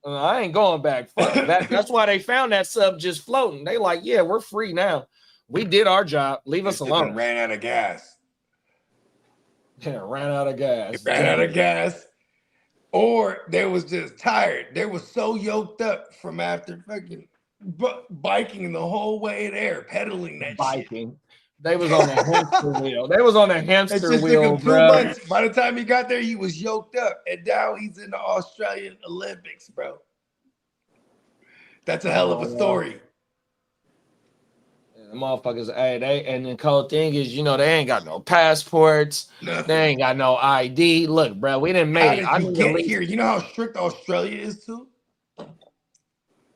I ain't going back. Fuck that. That's why they found that sub just floating. They like, yeah, we're free now. We did our job. Leave us alone. Ran out of gas. Yeah, ran out of gas. Ran out of gas. Or they was just tired. They were so yoked up from after fucking biking the whole way there, pedaling that shit. They was on a hamster wheel. They was on a hamster just wheel, took him 2 months. By the time he got there, he was yoked up. And now he's in the Australian Olympics, bro. That's a hell of a story. The motherfuckers, and the cold thing is, they ain't got no passports. Nothing. They ain't got no ID. Look, bro, we didn't make it. I get here. You know how strict Australia is too?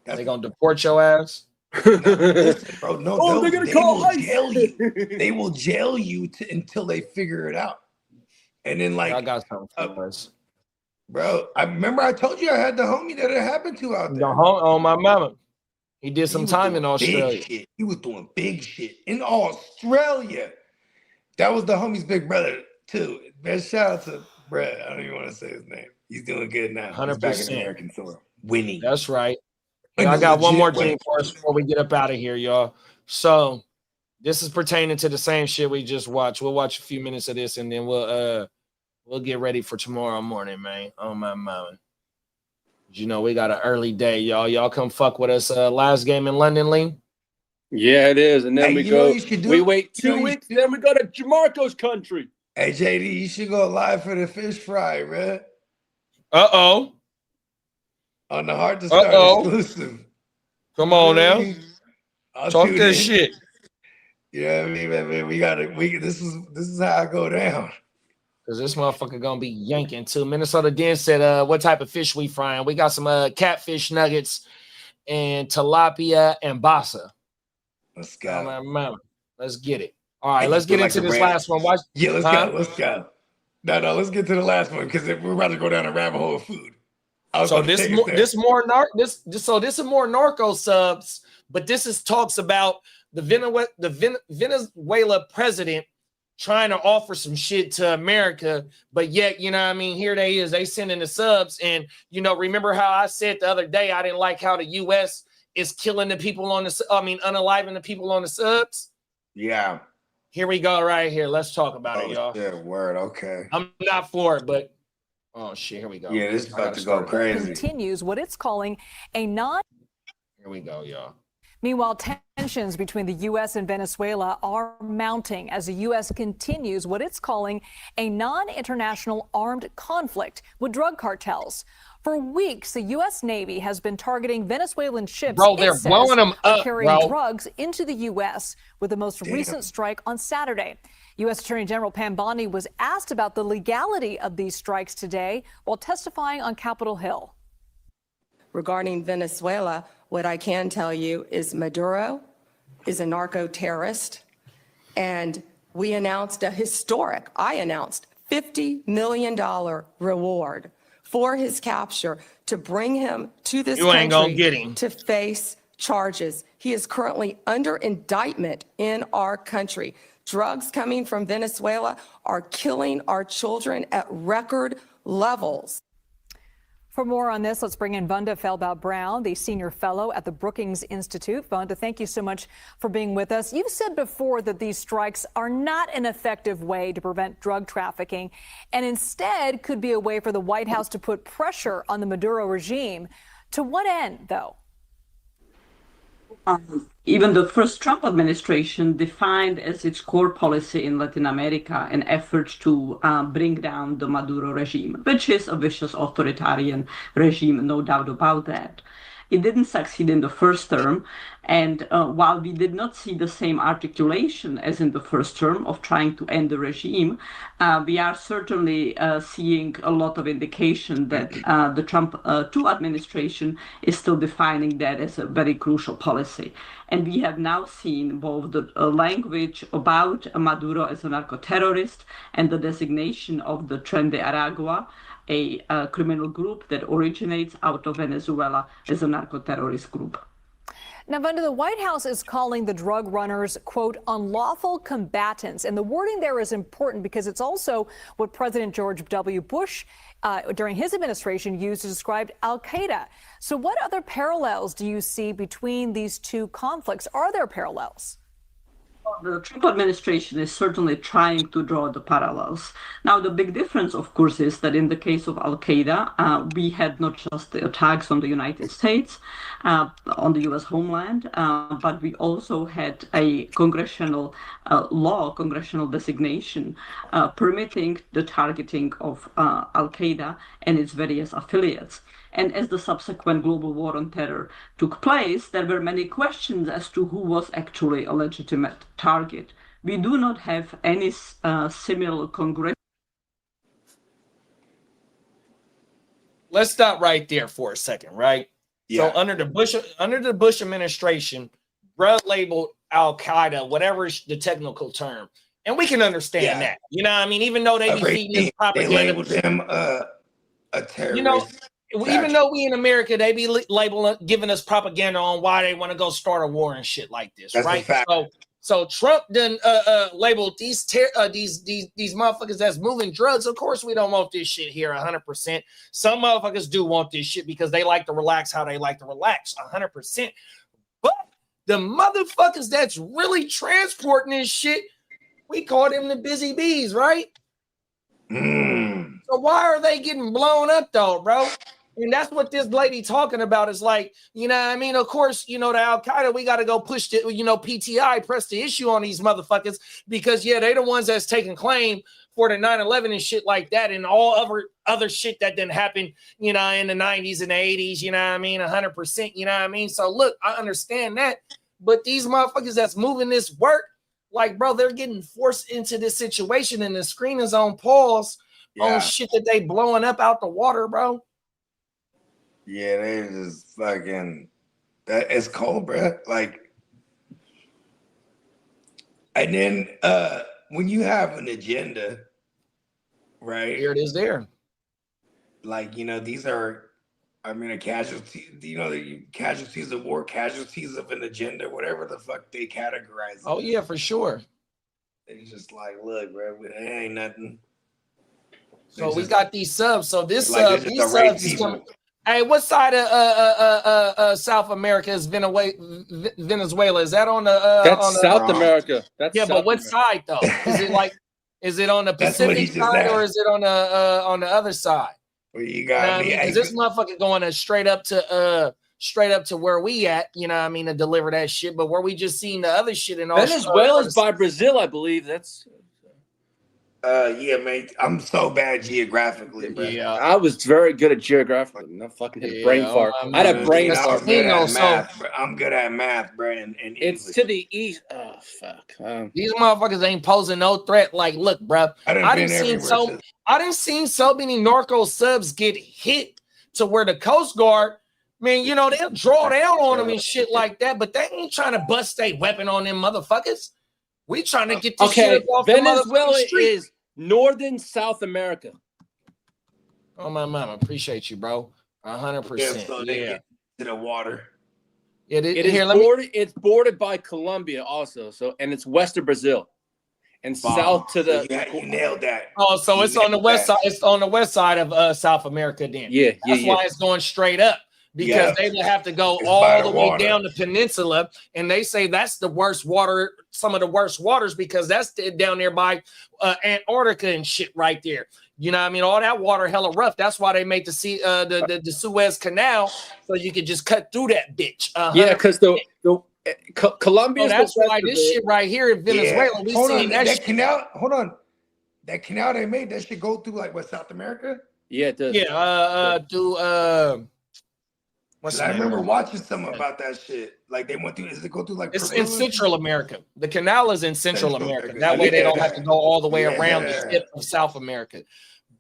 They gonna deport your ass? Listen, bro, no, they're gonna call Heist. Jail you. They will jail you until they figure it out. And then I got something for us. Bro, I remember I told you I had the homie that it happened to out there. Oh, my mama. He did some time in Australia. He was doing big shit in Australia. That was the homie's big brother too. Best shout out to Brad. I don't even want to say his name. He's doing good now. 100%. He's back in American soil, winning. That's right. I got one more thing for us before we get up out of here, y'all. So this is pertaining to the same shit we just watched. We'll watch a few minutes of this and then we'll get ready for tomorrow morning, man. On my mind. We got an early day, y'all. Y'all come fuck with us. Last game in London, Lee. Yeah, it is. And then we wait 2 weeks, then we go to Jamarco's country. Hey, JD, you should go live for the fish fry, man. Uh-oh. On the Hard to Start exclusive. Come on now. Talk that shit. Yeah, I mean, man, this is how I go down. Because this motherfucker gonna be yanking too. Minnesota Den said, what type of fish we frying? We got some catfish nuggets and tilapia and basa. Let's go. Let's get it. All right, let's get into this last one. Yeah, let's go. No, let's get to the last one because we're about to go down a rabbit hole of food. So this is more narco subs, but this is talks about the Venezuela president trying to offer some shit to America, but yet, you know what I mean, here they sending the subs. And, you know, remember how I said the other day, I didn't like how the U.S. is killing the people on the, unaliving the people on the subs? Yeah. Here we go right here. Let's talk about it, y'all. Yeah, word, okay. I'm not for it, but, oh, shit, here we go. Yeah, this is about to go crazy. Continues what it's calling a non... Here we go, y'all. Meanwhile, tensions between the U.S. and Venezuela are mounting as the U.S. continues what it's calling a non-international armed conflict with drug cartels. For weeks, the U.S. Navy has been targeting Venezuelan ships they're blowing them up, carrying drugs into the U.S. with the most recent strike on Saturday. U.S. Attorney General Pam Bondi was asked about the legality of these strikes today while testifying on Capitol Hill. Regarding Venezuela, what I can tell you is Maduro is a narco terrorist, and we announced I announced $50 million reward for his capture to bring him to this You ain't gonna country get him. to face charges. He is currently under indictment in our country. Drugs coming from Venezuela are killing our children at record levels. For more on this, let's bring in Vanda Felbaugh-Brown, the senior fellow at the Brookings Institute. Vanda, thank you so much for being with us. You've said before that these strikes are not an effective way to prevent drug trafficking and instead could be a way for the White House to put pressure on the Maduro regime. To what end, though? Even the first Trump administration defined as its core policy in Latin America an effort to bring down the Maduro regime, which is a vicious authoritarian regime, no doubt about that. It didn't succeed in the first term, and while we did not see the same articulation as in the first term of trying to end the regime, we are certainly seeing a lot of indication that the Trump 2 administration is still defining that as a very crucial policy. And we have now seen both the language about Maduro as a narco-terrorist and the designation of the Tren de Aragua, a criminal group that originates out of Venezuela, as a narco-terrorist group. Now, Vanda, the White House is calling the drug runners, quote, unlawful combatants. And the wording there is important because it's also what President George W. Bush, during his administration, used to describe al-Qaeda. So what other parallels do you see between these two conflicts? Are there parallels? The Trump administration is certainly trying to draw the parallels. Now, the big difference, of course, is that in the case of al-Qaeda, we had not just the attacks on the United States, on the U.S. homeland, but we also had a congressional congressional designation permitting the targeting of al-Qaeda and its various affiliates. And as the subsequent global war on terror took place, there were many questions as to who was actually a legitimate target. We do not have any similar congressional. Let's stop right there for a second, right? Yeah. So under the Bush administration, bruh labeled al-Qaeda, whatever is the technical term, and we can understand that. You know what I mean? Even though they be feeding this propaganda, they labeled him a terrorist. You know, even though we in America, they be labeling, giving us propaganda on why they want to go start a war and shit like this, That's right? a fact. So Trump done labeled these motherfuckers that's moving drugs. Of course, we don't want this shit here 100%. Some motherfuckers do want this shit because they like to relax how they like to relax 100%. But the motherfuckers that's really transporting this shit, we call them the busy bees, right? So why are they getting blown up though, bro? And that's what this lady talking about is like, you know what I mean? Of course, you know, the Al-Qaeda, we got to go push the, you know, PTI, press the issue on these motherfuckers because, yeah, they the ones that's taking claim for the 9/11 and shit like that and all other shit that didn't happen, you know, in the 90s and the 80s, you know what I mean? 100%, you know what I mean? So look, I understand that, but these motherfuckers that's moving this work, like, bro, they're getting forced into this situation and the screen is on pause on shit that they blowing up out the water, bro. Yeah, they just fucking, that it's cold, bro. Like, and then when you have an agenda, right? Here it is there. Like, you know, these are, I mean, a casualty, you know, the casualties of war, casualties of an agenda, whatever the fuck they categorize. Oh, yeah, for sure. It's just like, look, bro, it ain't nothing. So we got these subs. So this like these subs is coming. Hey, what side of South America is Venezuela? Is that on the? That's on the, South America. That's yeah, South but what America. side though? Is it like? Is it on the Pacific side or is it on the other side? Well, you got me. Because this motherfucker going straight up to where we at. You know what I mean, to deliver that shit. But where we just seen the other shit in Venezuela's by Brazil, I believe. That's. Yeah, man. I'm so bad geographically, bro. Yeah, I was very good at geographically. I fucking had a brain fart. I had a brain fart. I'm good at math, bro. And it's to the east. Oh fuck. These motherfuckers ain't posing no threat. Like, look, bro. I didn't seen so many narco subs get hit to where the Coast Guard, man, you know, they'll draw down on them and shit like that, but they ain't trying to bust a weapon on them motherfuckers. We trying to get this shit up off Venezuela the street. is northern South America. Oh my mama, appreciate you, bro. 100%. Yeah, so they get to the water. It's bordered by Colombia also. So and it's west of Brazil. And south to the you nailed that. Oh, so it's on the west side. It's on the west side of South America then. Yeah, That's why it's going straight up. Because they will have to go all the way down the peninsula, and they say that's the worst water, some of the worst waters, because that's down there by Antarctica and shit right there. You know what I mean? All that water hella rough. That's why they made the Suez Canal, so you could just cut through that bitch. Yeah, because the Colombia. Oh, that's why this shit right here in Venezuela. We seen that canal. Hold on, that canal they made, that should go through like what, South America? Yeah, it does. Yeah, through I remember watching something about that shit. Like they went through. Does it go through like? It's in Central America. The canal is in Central America. That way they don't have to go all the way around the tip of South America.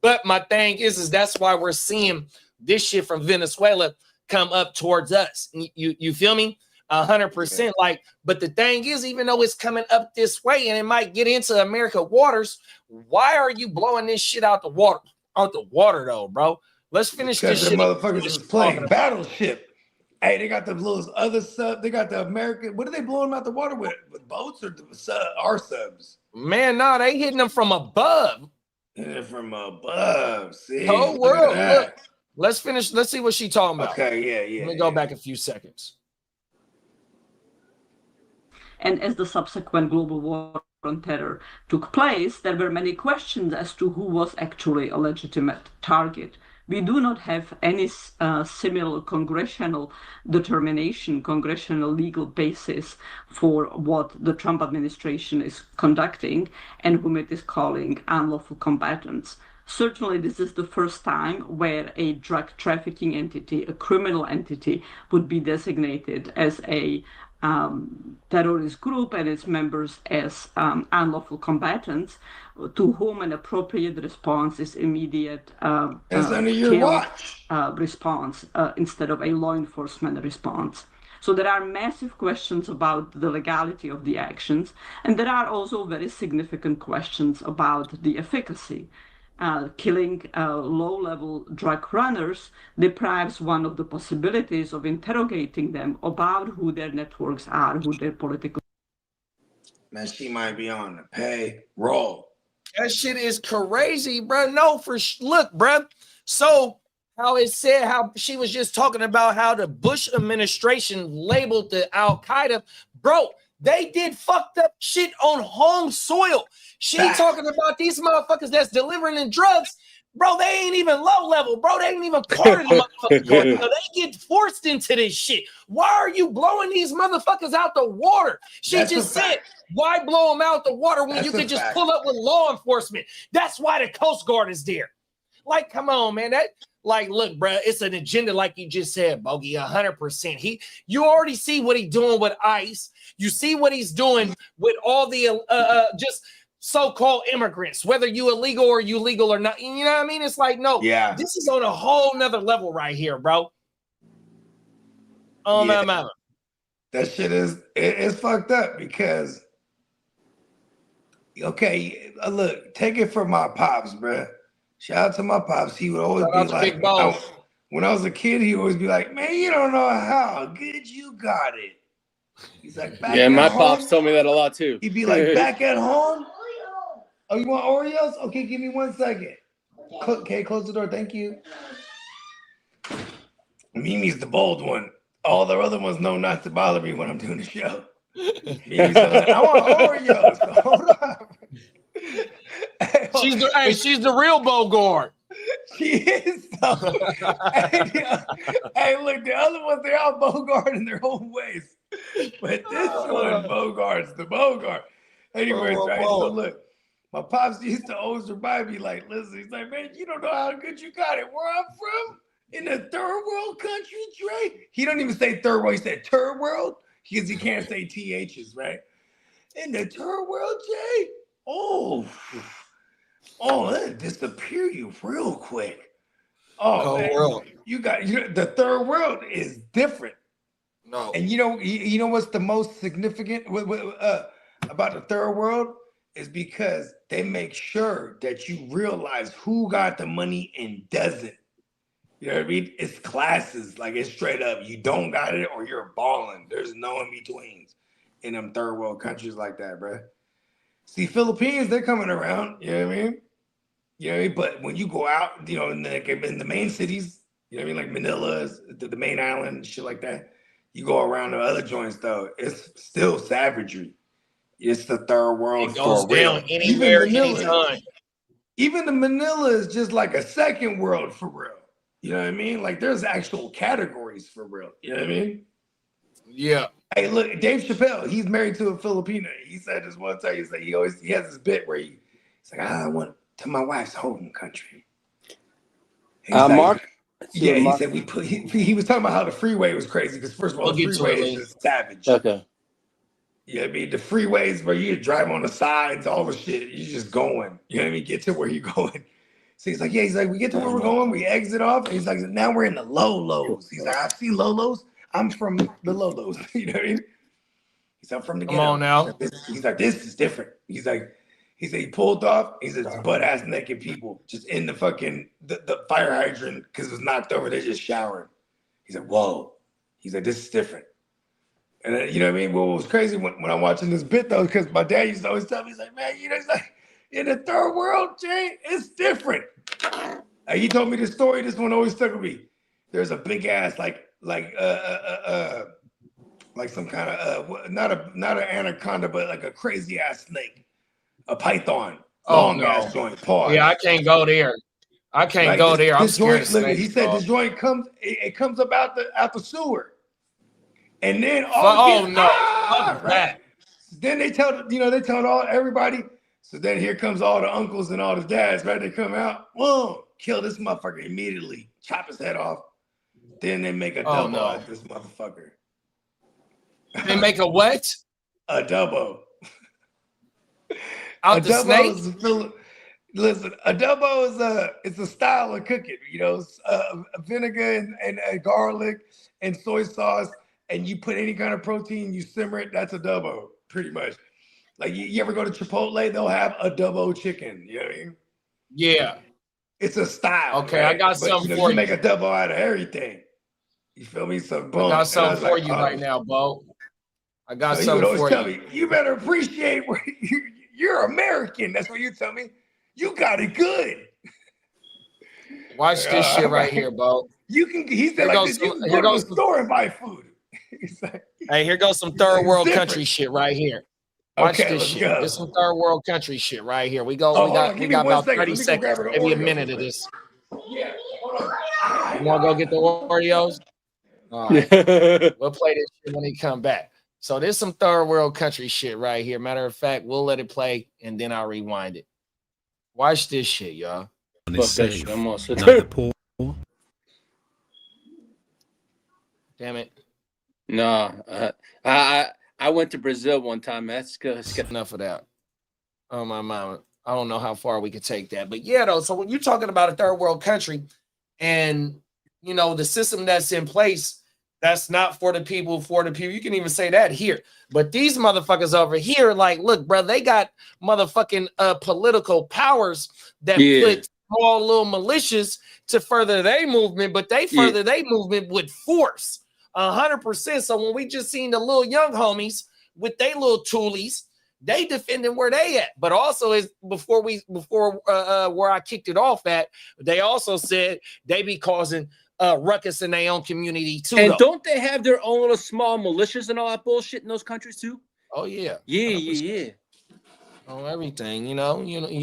But my thing is that's why we're seeing this shit from Venezuela come up towards us. You feel me? 100%. Like, but the thing is, even though it's coming up this way and it might get into America waters, why are you blowing this shit out the water? Out the water though, bro. Let's finish this shit. Because the motherfuckers is playing Battleship. Hey, they got the little other sub. They got the American. What are they blowing them out the water with boats or our subs? Man, nah, they hitting them from above. Hitting from above. See, whole world. Look, let's finish. Let's see what she talking about. Okay, yeah. Let me go back a few seconds. And as the subsequent global war on terror took place, there were many questions as to who was actually a legitimate target. We do not have any similar congressional determination, congressional legal basis for what the Trump administration is conducting and whom it is calling unlawful combatants. Certainly, this is the first time where a drug trafficking entity, a criminal entity, would be designated as a terrorist group and its members as unlawful combatants, to whom an appropriate response is immediate response instead of a law enforcement response. So there are massive questions about the legality of the actions, and there are also very significant questions about the efficacy. Killing low-level drug runners deprives one of the possibilities of interrogating them about who their networks are, who their political. Man, she might be on the payroll. That shit is crazy, bro. No, look, bro. So how it said, how she was just talking about how the Bush administration labeled the Al Qaeda, bro. They did fucked up shit on home soil. She talking about these motherfuckers that's delivering in drugs. Bro, they ain't even low level, bro. They ain't even part of the motherfucking cartel. They get forced into this shit. Why are you blowing these motherfuckers out the water? She just said, why blow them out the water when you could just pull up with law enforcement? That's why the Coast Guard is there. Like, come on, man. Like, look, bro, it's an agenda, like you just said, Bogey, 100%. You already see what he's doing with ICE. You see what he's doing with all the just so-called immigrants, whether you illegal or you legal or not. You know what I mean? It's like, no, this is on a whole nother level right here, bro. Oh, my mama. That shit it's fucked up because, okay, look, take it from my pops, bro. Shout out to my pops. He would always be like, when I was a kid, he would always be like, man, you don't know how good you got it. He's like, my pops told me that a lot too. He'd be like, back at home, Oh, you want Oreos? Okay, give me 1 second. Okay, close the door. Thank you. Mimi's the bold one. All the other ones know not to bother me when I'm doing the show. Mimi's like, I want Oreos. Hold on. She's the real Bogart. She is. Hey, look, the other ones, they're all Bogart in their own ways. But this one, Bogart's the Bogart. Anyways, right? So look, my pops used to always remind me, like, listen, he's like, man, you don't know how good you got it. Where I'm from, in the third world country, Dre. He don't even say third world, he said third world, because he can't say THs, right? In the third world, Jay, that'll disappear you real quick. Oh, man, you got the third world is different. No, and you know what's the most significant about the third world is because they make sure that you realize who got the money and doesn't. You know what I mean? It's classes, like it's straight up. You don't got it or you're balling. There's no in betweens in them third world countries like that, bro. See, Philippines, they're coming around. You know what I mean? You know what I mean? But when you go out, you know, in the main cities, you know what I mean, like Manila, the main island, shit like that. You go around the other joints, though, it's still savagery. It's the third world. It goes for real. down anywhere, anytime. Even the Manila is just like a second world for real. You know what I mean? Like there's actual categories for real. You know what I mean? Yeah. Hey, look, Dave Chappelle, he's married to a Filipina. He said this one time, he's like, he has this bit where he's like, I went to my wife's home country. Mark? Yeah, he said he was talking about how the freeway was crazy because first of all, the freeway is just savage. Okay. You know what I mean? The freeways where you drive on the sides, all the shit, you're just going. You know what I mean? Get to where you're going. So he's like, we get to where we're going, we exit off. And he's like, now we're in the low-lows. He's like, I've seen low-lows. I'm from the low-lows. You know what I mean? He's like, I'm from the ghetto. Come on now. He's like, this is different. He said he pulled off. He said, butt-ass naked people just in the fucking the fire hydrant because it was knocked over. They're just showering. He's like, whoa. He's like, this is different. And then, you know what I mean? What was crazy when I'm watching this bit though, because my dad used to always tell me, he's like, man, you know, he's like, in the third world, Jay, it's different. He told me this story. This one always stuck with me. There's a big ass, like some kind of not an anaconda, but like a crazy ass snake, a python, long ass joint. Pause. Yeah, I can't go there. I can't go there. I'm scared of snakes. He said the joint comes up out the sewer. And then right. Then they tell everybody. So then here comes all the uncles and all the dads, right? They come out, whoa, kill this motherfucker immediately, chop his head off. Then they make a double out this motherfucker. They make a what? A double. Out the snake? Listen, adobo is a style of cooking. You know, vinegar and garlic and soy sauce, and you put any kind of protein, you simmer it. That's adobo, pretty much. Like you ever go to Chipotle, they'll have adobo chicken. You know what I mean? Yeah. It's a style. Okay, right? I got something for you. You make a double out of everything. You feel me? So boom. I got something for you right now, Bo. I got something for you. You better appreciate where you're American. That's what you tell me. You got it good. Watch this shit right here, Bo. You can. He said like this. You can go to the store and buy food. Hey, here goes some third world country shit right here. Watch Okay, this let's shit. go. This some third world country shit right here. We got about 30 seconds, maybe a minute of this. Yeah, hold on. You want to go get the Oreos? All right. We'll play this shit when he come back. So there's some third world country shit right here. Matter of fact, we'll let it play and then I'll rewind it. Watch this shit, y'all. Damn it. No, I went to Brazil one time. That's good. Enough of that. Oh, my mama. I don't know how far we could take that. But yeah, though, so when you're talking about a third world country and, you know, the system that's in place, that's not for the people, You can even say that here. But these motherfuckers over here, like, look, bro, they got motherfucking political powers that put small little militias to further their movement, but they further their movement with force. 100%. So when we just seen the little young homies with their little toolies they defending where they at. But also is before where I kicked it off at, they also said they be causing ruckus in their own community too. And though. don't they have their own little small militias and all that bullshit in those countries too? Oh yeah. Yeah. On everything,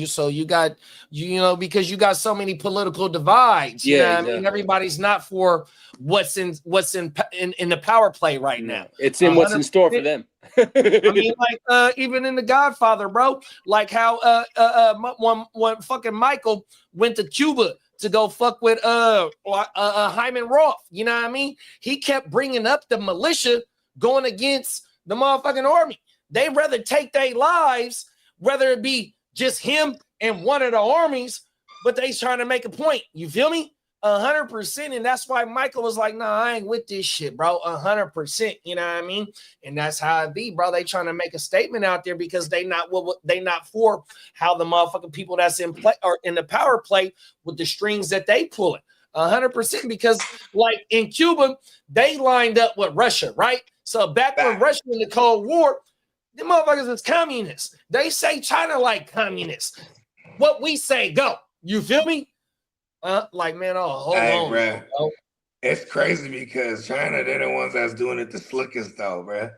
so you got because you got so many political divides. You know what I mean, everybody's not for what's in the power play right now. It's in what's in store for them. I mean, like even in The Godfather, bro, like how one fucking Michael went to Cuba to go fuck with Hyman Roth. You know what I mean? He kept bringing up the militia going against the motherfucking army. They rather take their lives, whether it be just him and one of the armies, but they trying to make a point. You feel me? 100%. And that's why Michael was like, nah, I ain't with this shit, bro. 100%. You know what I mean? And that's how it be, bro. They trying to make a statement out there because they not for how the motherfucking people that's in play or in the power play with the strings that they pulling. 100%. Because like in Cuba, they lined up with Russia, right? So back when Russia in the Cold War, the motherfuckers is communists. They say China like communists. What we say, go. You feel me? Like, man, hold on. Bro. It's crazy because China, they're the ones that's doing it the slickest though, bro.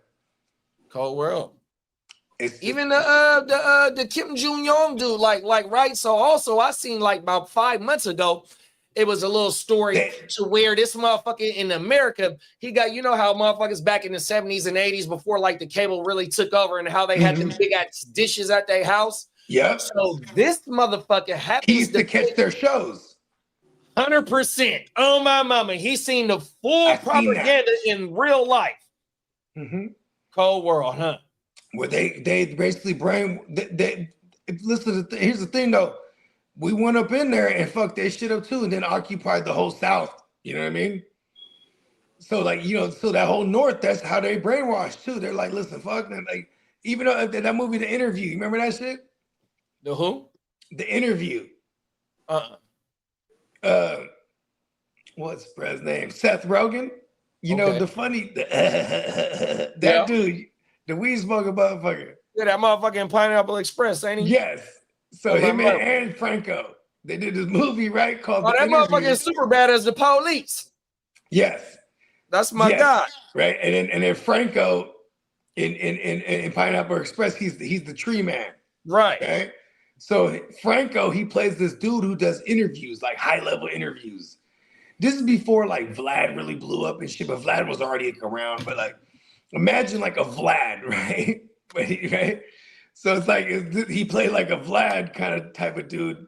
Cold world. Even the Kim Jong-un dude, like, right? So also I seen like about 5 months ago, it was a little story to where this motherfucker in America, he got, how motherfuckers back in the 70s and 80s before like the cable really took over and how they had the big ass dishes at their house. Yeah. So this motherfucker happens he used to catch their shows. 100%. Oh my mama. He's seen the full propaganda in real life. Cold world, huh? Where they basically listen, here's the thing though. We went up in there and fucked that shit up too, and then occupied the whole South. You know what I mean? So like, so that whole North, that's how they brainwashed too. They're like, listen, fuck them. Like, even though that movie, The Interview, you remember that shit? The who? The Interview. What's Brad's name? Seth Rogen. The funny that dude, the weed smoking motherfucker. Yeah, that motherfucking Pineapple Express, ain't he? Yes. So him and Anne Franco, they did this movie, right? Called that motherfucker is super bad as the police. Yes. That's my guy. Right. And then Franco in Pineapple Express, he's the tree man. Right. Okay. So Franco, he plays this dude who does interviews, like high-level interviews. This is before like Vlad really blew up and shit, but Vlad was already around. But like, imagine like a Vlad, right? Right? So it's like he played like a Vlad kind of type of dude,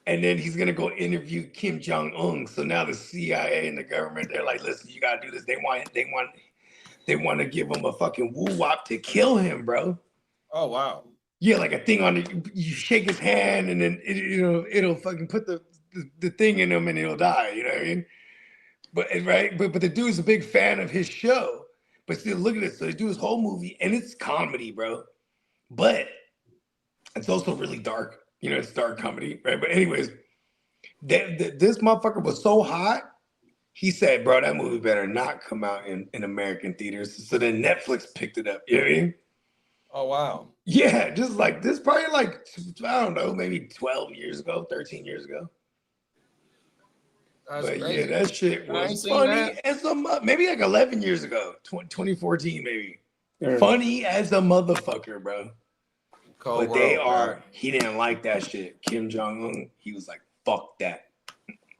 and then he's gonna go interview Kim Jong-un. So now the CIA and the government, they're like, listen, you gotta do this. They want to give him a fucking woo-wop to kill him, bro. Oh wow. Yeah, like a thing on it. You shake his hand, and then it'll fucking put the thing in him, and he'll die. You know what I mean? But right, but the dude's a big fan of his show. But still, look at this. So they do his whole movie, and it's comedy, bro. But it's also really dark. It's dark comedy, right? But anyways, this motherfucker was so hot. He said, bro, that movie better not come out in American theaters. So then Netflix picked it up. You know what I mean? Oh, wow. Yeah, just like this, probably like, I don't know, maybe 12 years ago, 13 years ago. That's but crazy. Yeah, that shit was funny as a maybe like 11 years ago, 2014 maybe. Yeah. Funny as a motherfucker, bro. Cold but they are, bro. He didn't like that shit. Kim Jong-un, he was like, fuck that.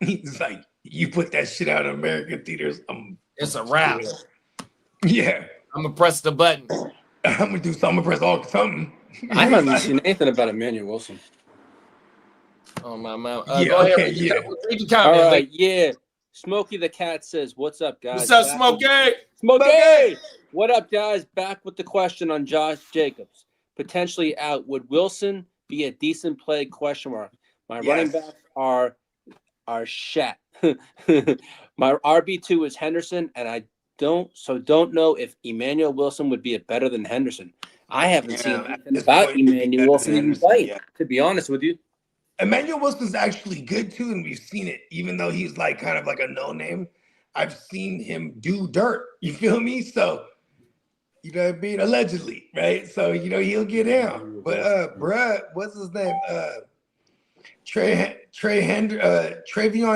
He's like, you put that shit out in American theaters, it's a wrap. Yeah. I'm gonna press the button. I'm gonna do something, I'm gonna press something. I haven't seen anything about Emmanuel Wilson. Oh my mouth. Yeah, go ahead. okay, Read the comment. All right, yeah. Smokey the Cat says, what's up, guys? What's up, Smokey? Smokey! What up, guys? Back with the question on Josh Jacobs. Potentially out. Would Wilson be a decent play? Question mark. My running backs are shat. My RB2 is Henderson, and I don't know if Emmanuel Wilson would be better than Henderson. I haven't seen nothing about Emmanuel Wilson in play, to be honest with you. Emmanuel Wilson's actually good too, and we've seen it, even though he's like kind of like a no-name. I've seen him do dirt. You feel me? So You know what I mean? Allegedly, right? So he'll get down. But what's his name? Travion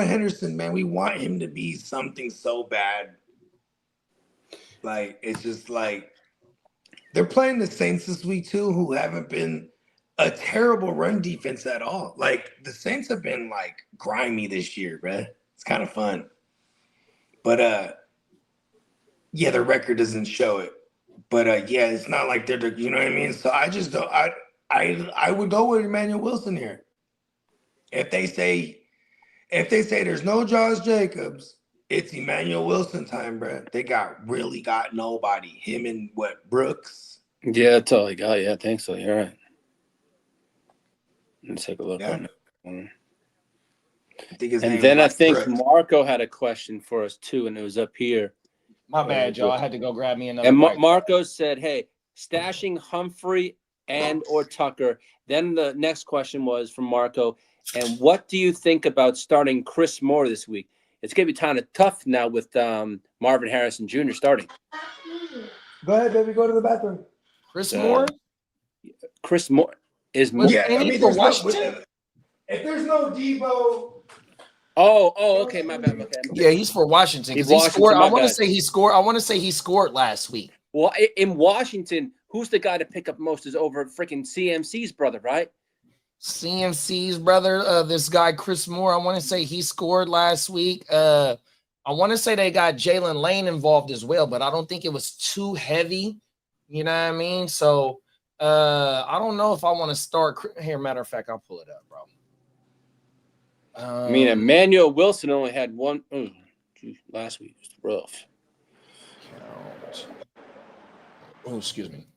Henderson, man, we want him to be something so bad. Like, it's just like they're playing the Saints this week too, who haven't been a terrible run defense at all. Like, the Saints have been like grimy this year, bruh. It's kind of fun. But yeah, the record doesn't show it. But yeah, it's not like they're, you know what I mean? So I just don't. I would go with Emmanuel Wilson here. If they say there's no Josh Jacobs, it's Emmanuel Wilson time, bro. They really got nobody. Him and Brooks. Yeah, that's all I got. Yeah, I think so. You're right. Let's take a look on that. I think Marco had a question for us too, and it was up here. My bad, y'all. I had to go grab me another. And Marco said, "Hey, stashing Humphrey and or Tucker." Then the next question was from Marco, and what do you think about starting Chris Moore this week? It's gonna be kind of tough now with Marvin Harrison Jr. starting. Go ahead, baby. Go to the bathroom. Chris Moore. Chris Moore is Moore. Yeah, I mean, if there's no Debo. Oh, okay, my bad. Okay. Yeah, he's for Washington. He scored. I want to say he scored. I want to say he scored last week. Well, in Washington, who's the guy to pick up most is over freaking CMC's brother, right? CMC's brother, this guy Chris Moore. I want to say he scored last week. I want to say they got Jalen Lane involved as well, but I don't think it was too heavy. You know what I mean? So I don't know if I want to start here. Matter of fact, I'll pull it up, bro. I mean, Emmanuel Wilson only had one. Last week was rough. Oh, excuse me.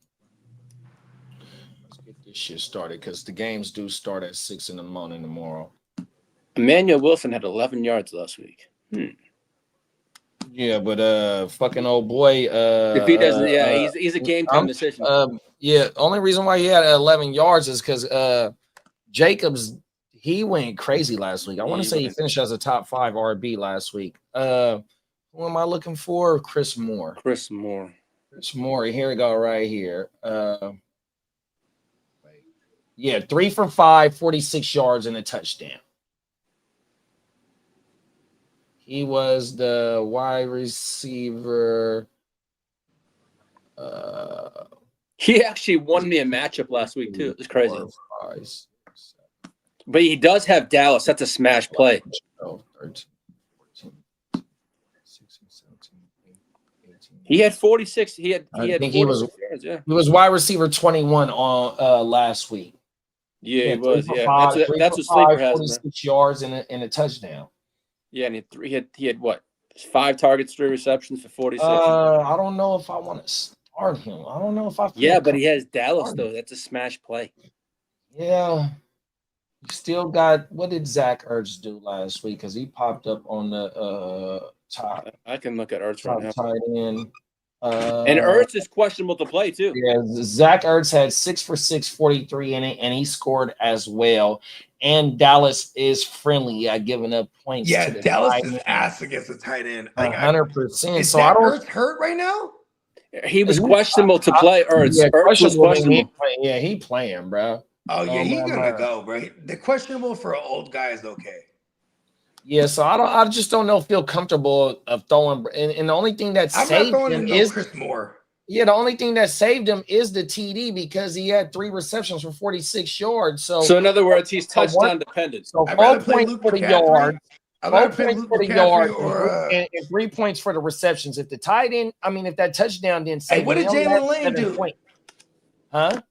Let's get this shit started because the games do start at 6 in the morning tomorrow. Emmanuel Wilson had 11 yards last week. Yeah, but fucking old boy. If he doesn't, he's a game time decision. Yeah, only reason why he had 11 yards is because Jacobs. He went crazy last week. I want to say he finished as a top 5 RB last week. Who am I looking for? Chris Moore. Chris Moore. Here we go, right here. Yeah, 3 for 5, 46 yards and a touchdown. He was the wide receiver. He actually won me a matchup last week too. It was crazy. But he does have Dallas. That's a smash play. 12, 13, 14, 16, 17, 18. He had 46. He had he was wide receiver 21 on last week. Yeah, he was. Yeah, that's what Sleeper has. 46 yards and a touchdown. Yeah, and he had what? 5 targets, 3 receptions for 46. I don't know if I want to start him. I don't know if I. Yeah, but he has Dallas though. That's a smash play. Yeah. Still got, what did Zach Ertz do last week? Because he popped up on the top. I can look at Ertz right now. Tight end. And Ertz is questionable to play too. Yeah, Zach Ertz had 6 for 6, 43 in it, and he scored as well. And Dallas is friendly at giving up points. Yeah, to the Dallas is ass against the tight end. 100%. So I don't. Ertz hurt right now? He was questionable to play. Ertz. Yeah, Ertz was questionable. He playing, bro. Oh yeah, he's gonna go, bro. The questionable for an old guy is okay. Yeah, so I just don't feel comfortable of throwing. And the only thing that saved him is Chris Moore. Yeah, the only thing that saved him is the TD because he had 3 receptions for 46 yards. So in other words, he's touchdown dependent. So 4 points for the yard, 4 points for the yard, and 3 points for the receptions. If the tight end, if that touchdown didn't save, what did Jalen Lane do? Huh?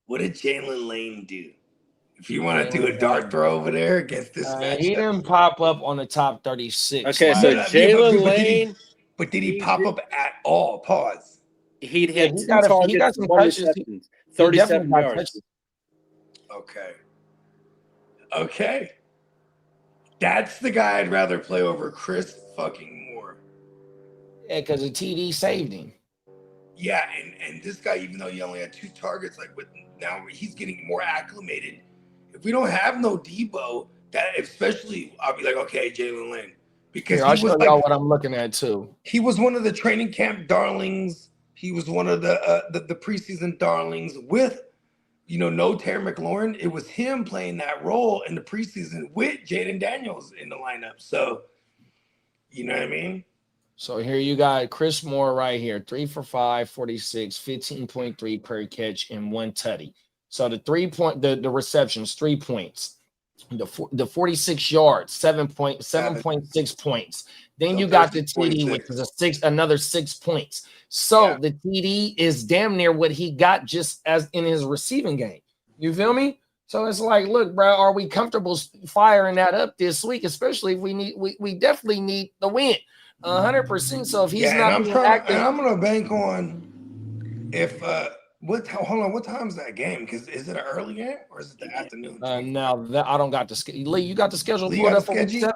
What did Jalen Lane do? If you want to do a dart throw over there against this match, he didn't pop up on the top 36. Okay, so Jalen Lane, but did he pop up at all? Pause. He had he got some touches. 37 yards. Okay. That's the guy I'd rather play over Chris fucking Moore. Yeah, because the TD saved him. Yeah, and this guy, even though he only had 2 targets, now he's getting more acclimated. If we don't have no Debo, that especially, I'll be like, okay, Jalen Lane, because I'll show y'all what I'm looking at too. He was one of the training camp darlings. He was one of the preseason darlings with, no Terry McLaurin. It was him playing that role in the preseason with Jaden Daniels in the lineup. So, you know what I mean? So here you got Chris Moore right here, 3 for 5, 46, 15.3 per catch and 1 tutty. So the the receptions, 3 points. The 46 yards, 7.6 points. Then you got the TD, which is another 6 points. So the TD is damn near what he got just as in his receiving game. You feel me? So it's like, look, bro, are we comfortable firing that up this week? Especially if we definitely need the win, 100%. So if he's not being active, and I'm gonna bank on if hold on, what time is that game? Because is it an early game or is it the afternoon? Now that I don't got the schedule. Lee, you got the schedule Lee, pulled up for week 7?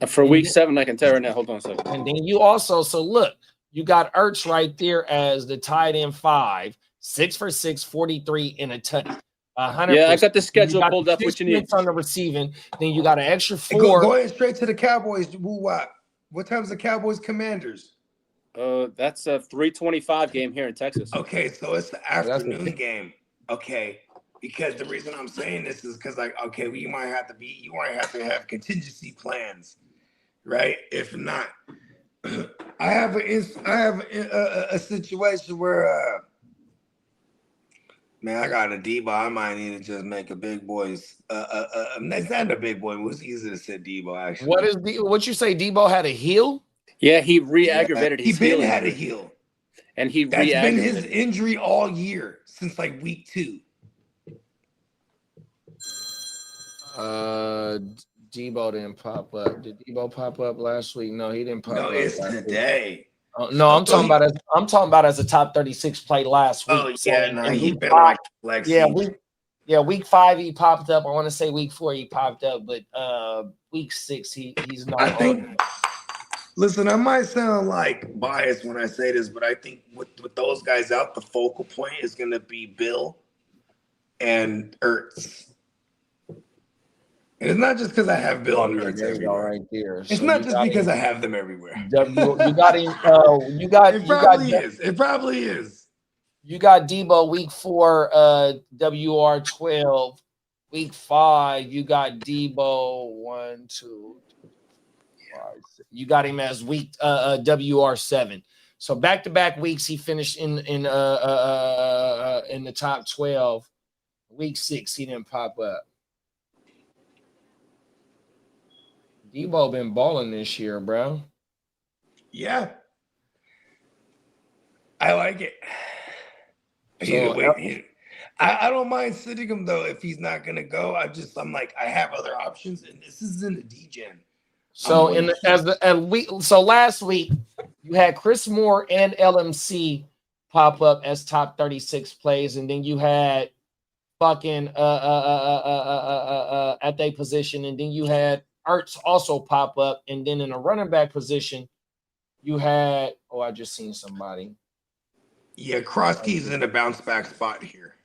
For week 7, I can tell right now. Hold on a second. And then you also, so look, you got Ertz right there as the tight end 5, 6 for 6, 43 and a touchdown. 100%. Yeah, I got the schedule pulled up. What you need on the receiving? Then you got an extra 4. Go ahead straight to the Cowboys. What time's the Cowboys Commanders? That's a 3:25 game here in Texas. Okay, so it's the afternoon game. Okay, because the reason I'm saying this is because you might have to have contingency plans, right? If not, I have a situation where man, I got a Debo. I might need to just make a big boys. It's not a big boy. It was easy to say Debo. Actually, what you say? Debo had a heel? Yeah, he re-aggravated his heel. He been had a heel, and that's been his injury all year since like week 2. Debo didn't pop up. Did Debo pop up last week? No, he didn't pop up. No, it's today. No, I'm talking about as a top 36 play last week. Oh yeah, so no, in he week been 5, like week 5 he popped up. I want to say week 4 he popped up, but week 6 he's not. I think. Listen, I might sound like biased when I say this, but I think with those guys out, the focal point is going to be Bill and Ertz. And it's not just because I have Bill and Ertz everywhere. Right there. It's So not just because I have them everywhere. You got him. It probably is. You got Debo week 4, WR12. Week 5, you got Debo 1, 2, 3, 5, 6. You got him as week WR7. So back-to-back weeks he finished in the top 12. Week 6 he didn't pop up. Debo been balling this year, bro. Yeah. I like it. I don't mind sitting him though if he's not gonna go. I'm like I have other options, and this is in the DGen. So last week you had Chris Moore and LMC pop up as top 36 plays, and then you had fucking at their position, and then you had Ertz also pop up, and then in a running back position, you had I just seen somebody. Yeah, Krosky's in a bounce back spot here.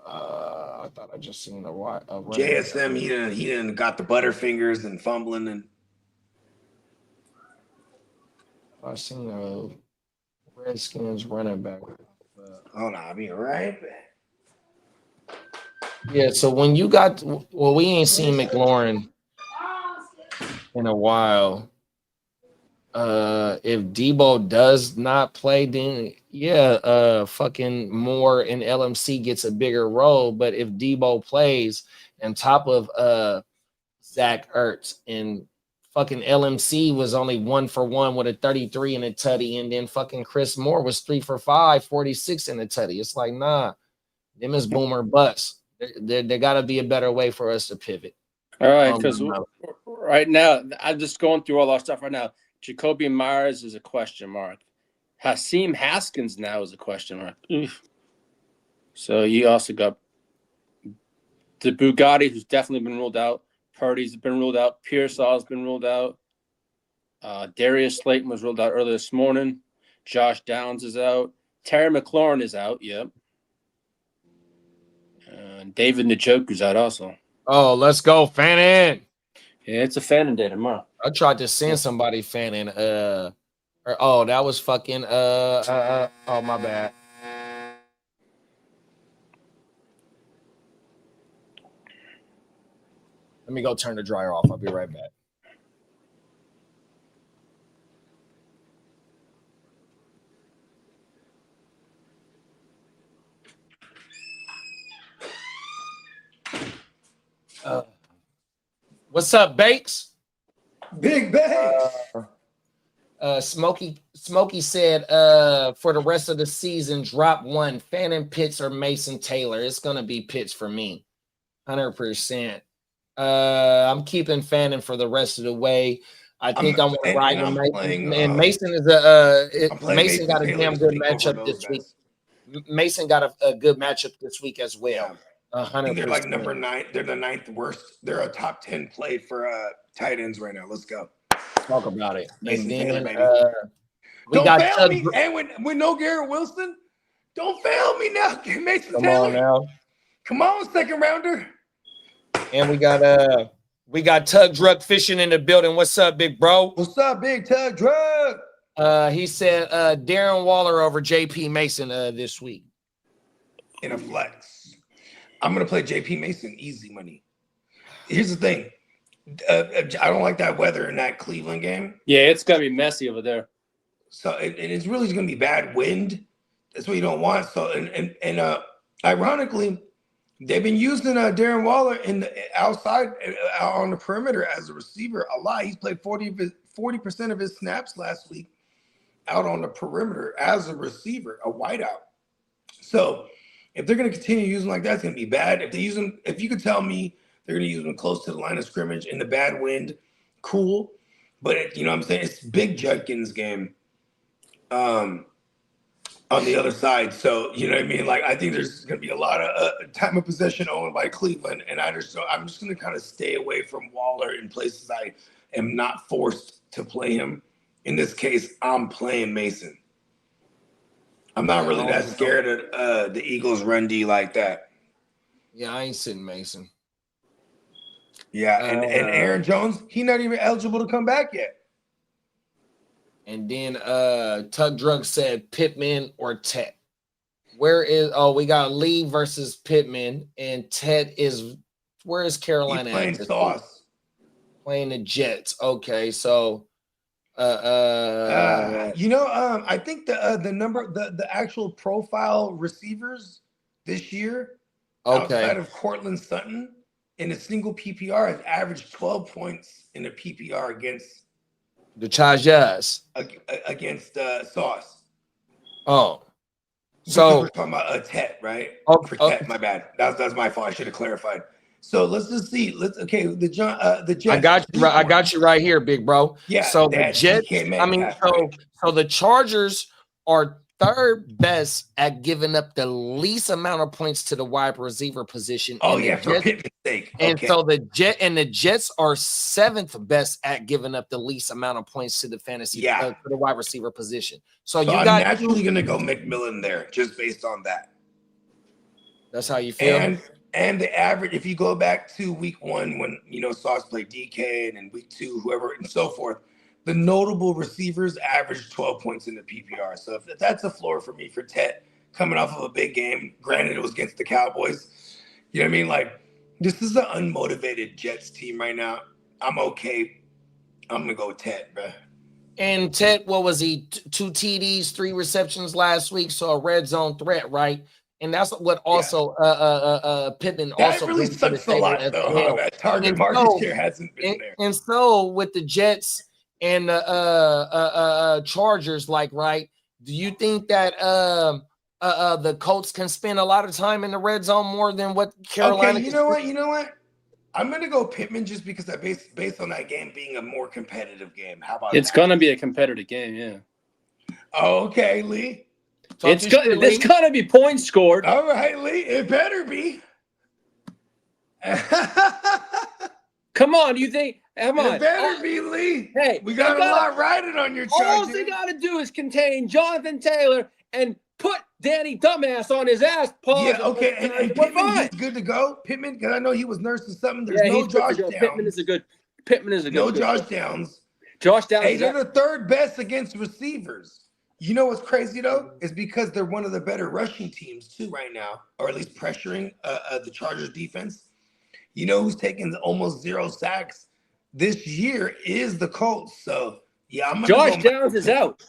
I thought I just seen a JSM. He didn't got the butterfingers and fumbling and. I seen a Redskins running back. Hold on, I'll be right back. Yeah, so when you got we ain't seen McLaurin in a while. If Debo does not play, then fucking Moore and LMC gets a bigger role. But if Debo plays on top of Zach Ertz, and fucking LMC was only 1 for 1 with a 33 and a tutty, and then fucking Chris Moore was 3 for 5, 46 and a tutty. It's like, nah, them is boomer bust. There got to be a better way for us to pivot. All right, because right now I'm just going through all our stuff right now. Jacoby Myers is a question mark. Hakeem Haskins now is a question mark. Oof. So you also got the Bugatti, who's definitely been ruled out. Purdy's been ruled out. Pearsall's been ruled out. Darius Slayton was ruled out earlier this morning. Josh Downs is out. Terry McLaurin is out. Yep. David Njoku's out also. Oh, let's go, Fannin. Yeah, it's a Fannin day tomorrow. I tried to send somebody Fannin Oh, that was fucking oh my bad. Let me go turn the dryer off. I'll be right back. What's up, Bakes? Big Bakes. Smokey said for the rest of the season, drop one. Fannin, Pitts, or Mason Taylor. It's gonna be Pitts for me. 100%. I'm keeping Fannin for the rest of the way. I think I'm gonna ride with Mason. And Mason is Mason got a damn good matchup this week. Mason got a good matchup this week as well. 100%. They're like number 9. They're the 9th worst. They're a top 10 play for tight ends right now. Let's go. Talk about it. Mason And then Taylor, we don't got fail me. And with no Garrett Wilson, don't fail me now. Mason Taylor. On now. Come on, second rounder. And we got Tug Drug Fishing in the building. What's up, big bro? What's up, big Tug Drug? He said Darren Waller over JP Mason this week. In a flex. I'm gonna play JP Mason easy money. Here's the thing. I don't like that weather in that Cleveland game. Yeah, it's gonna be messy over there. So it's really gonna be bad wind. That's what you don't want. So and ironically, they've been using Darren Waller in the outside on the perimeter as a receiver a lot. He's played 40% of his snaps last week out on the perimeter as a receiver, a wideout. So if they're going to continue using like that, it's going to be bad. If they use them, if you could tell me they're going to use them close to the line of scrimmage in the bad wind, cool. But you know what I'm saying? It's Big Judkins' game on the other side. So, you know what I mean? Like, I think there's going to be a lot of time of possession owned by Cleveland. And I'm just going to kind of stay away from Waller in places I am not forced to play him. In this case, I'm playing Mason. I'm not really that scared of the Eagles' run D like that. Yeah, I ain't sitting Mason. Yeah, and Aaron Jones, he's not even eligible to come back yet. And then Tug Drug said Pittman or Tet. We got Lee versus Pittman, and Tet where is Carolina? He's playing Sauce. Playing the Jets. Okay, so I think the actual profile receivers this year outside of Cortland Sutton in a single PPR has averaged 12 points in a PPR against the Chargers against Sauce. Oh, so we're talking about a Tet, right? For Tet, my bad. That's my fault. I should have clarified. So let's just see. the Jets. I got you right here, big bro. Yeah. So the Jets. So the Chargers are third best at giving up the least amount of points to the wide receiver position. Oh yeah, for Pittman's sake. And so the Jets are seventh best at giving up the least amount of points to the fantasy to the wide receiver position. So you I'm got naturally gonna go McMillan there just based on that. That's how you feel. And the average, if you go back to week 1 when Sauce played DK, and then week 2, whoever and so forth, the notable receivers averaged 12 points in the PPR. So if that's a floor for me for Tet coming off of a big game, granted it was against the Cowboys. You know what I mean? Like, this is an unmotivated Jets team right now. I'm okay. I'm gonna go with Tet, bro. And Tet, what was he? 2 TDs, 3 receptions last week, so a red zone threat, right? And that's what also Pittman that also really sucks a lot though. Well. That target market share hasn't been there. And so with the Jets and Chargers, right? Do you think that the Colts can spend a lot of time in the red zone more than what Carolina? Okay, you know what? I'm gonna go Pittman just because based on that game being a more competitive game. How about it's gonna be a competitive game, yeah. Okay, Lee. It's gonna be points scored. All right, Lee. It better be. Come on, you think? Come on. It better be, Lee. Hey, we got a lot riding on your chart. All they gotta do is contain Jonathan Taylor and put Danny Dumbass on his ass. Paul. Yeah, okay. And Pittman is good to go. Pittman, because I know he was nursing something. There's no Josh Downs. Pittman is a good. No Josh Downs. Josh Downs. Hey, they're the third best against receivers. You know what's crazy though? Is because they're one of the better rushing teams too right now, or at least pressuring the Chargers defense. You know who's taking almost 0 sacks this year is the Colts. So yeah, I'm gonna Josh Downs is out.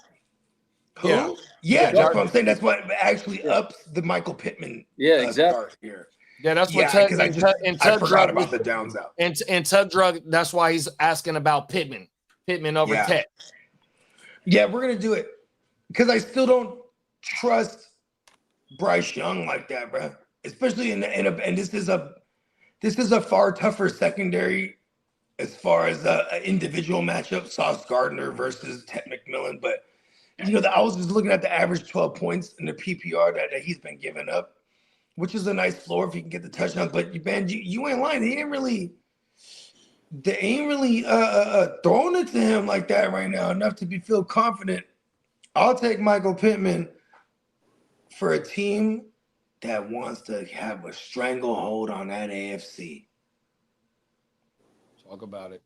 Who? Yeah, that's what I'm saying. That's what actually ups the Michael Pittman start here. Yeah, that's what Tug. I forgot about the Downs out. And Tug Drug. That's why he's asking about Pittman over Tech. Yeah, we're gonna do it because I still don't trust Bryce Young like that, bro. Especially and this is a far tougher secondary as far as an individual matchup. Sauce Gardner versus Ted McMillan, but I was just looking at the average 12 points in the PPR that he's been giving up, which is a nice floor if you can get the touchdown. But man, you ain't lying. They ain't really throwing it to him like that right now enough to feel confident. I'll take Michael Pittman for a team that wants to have a stranglehold on that AFC. Talk about it.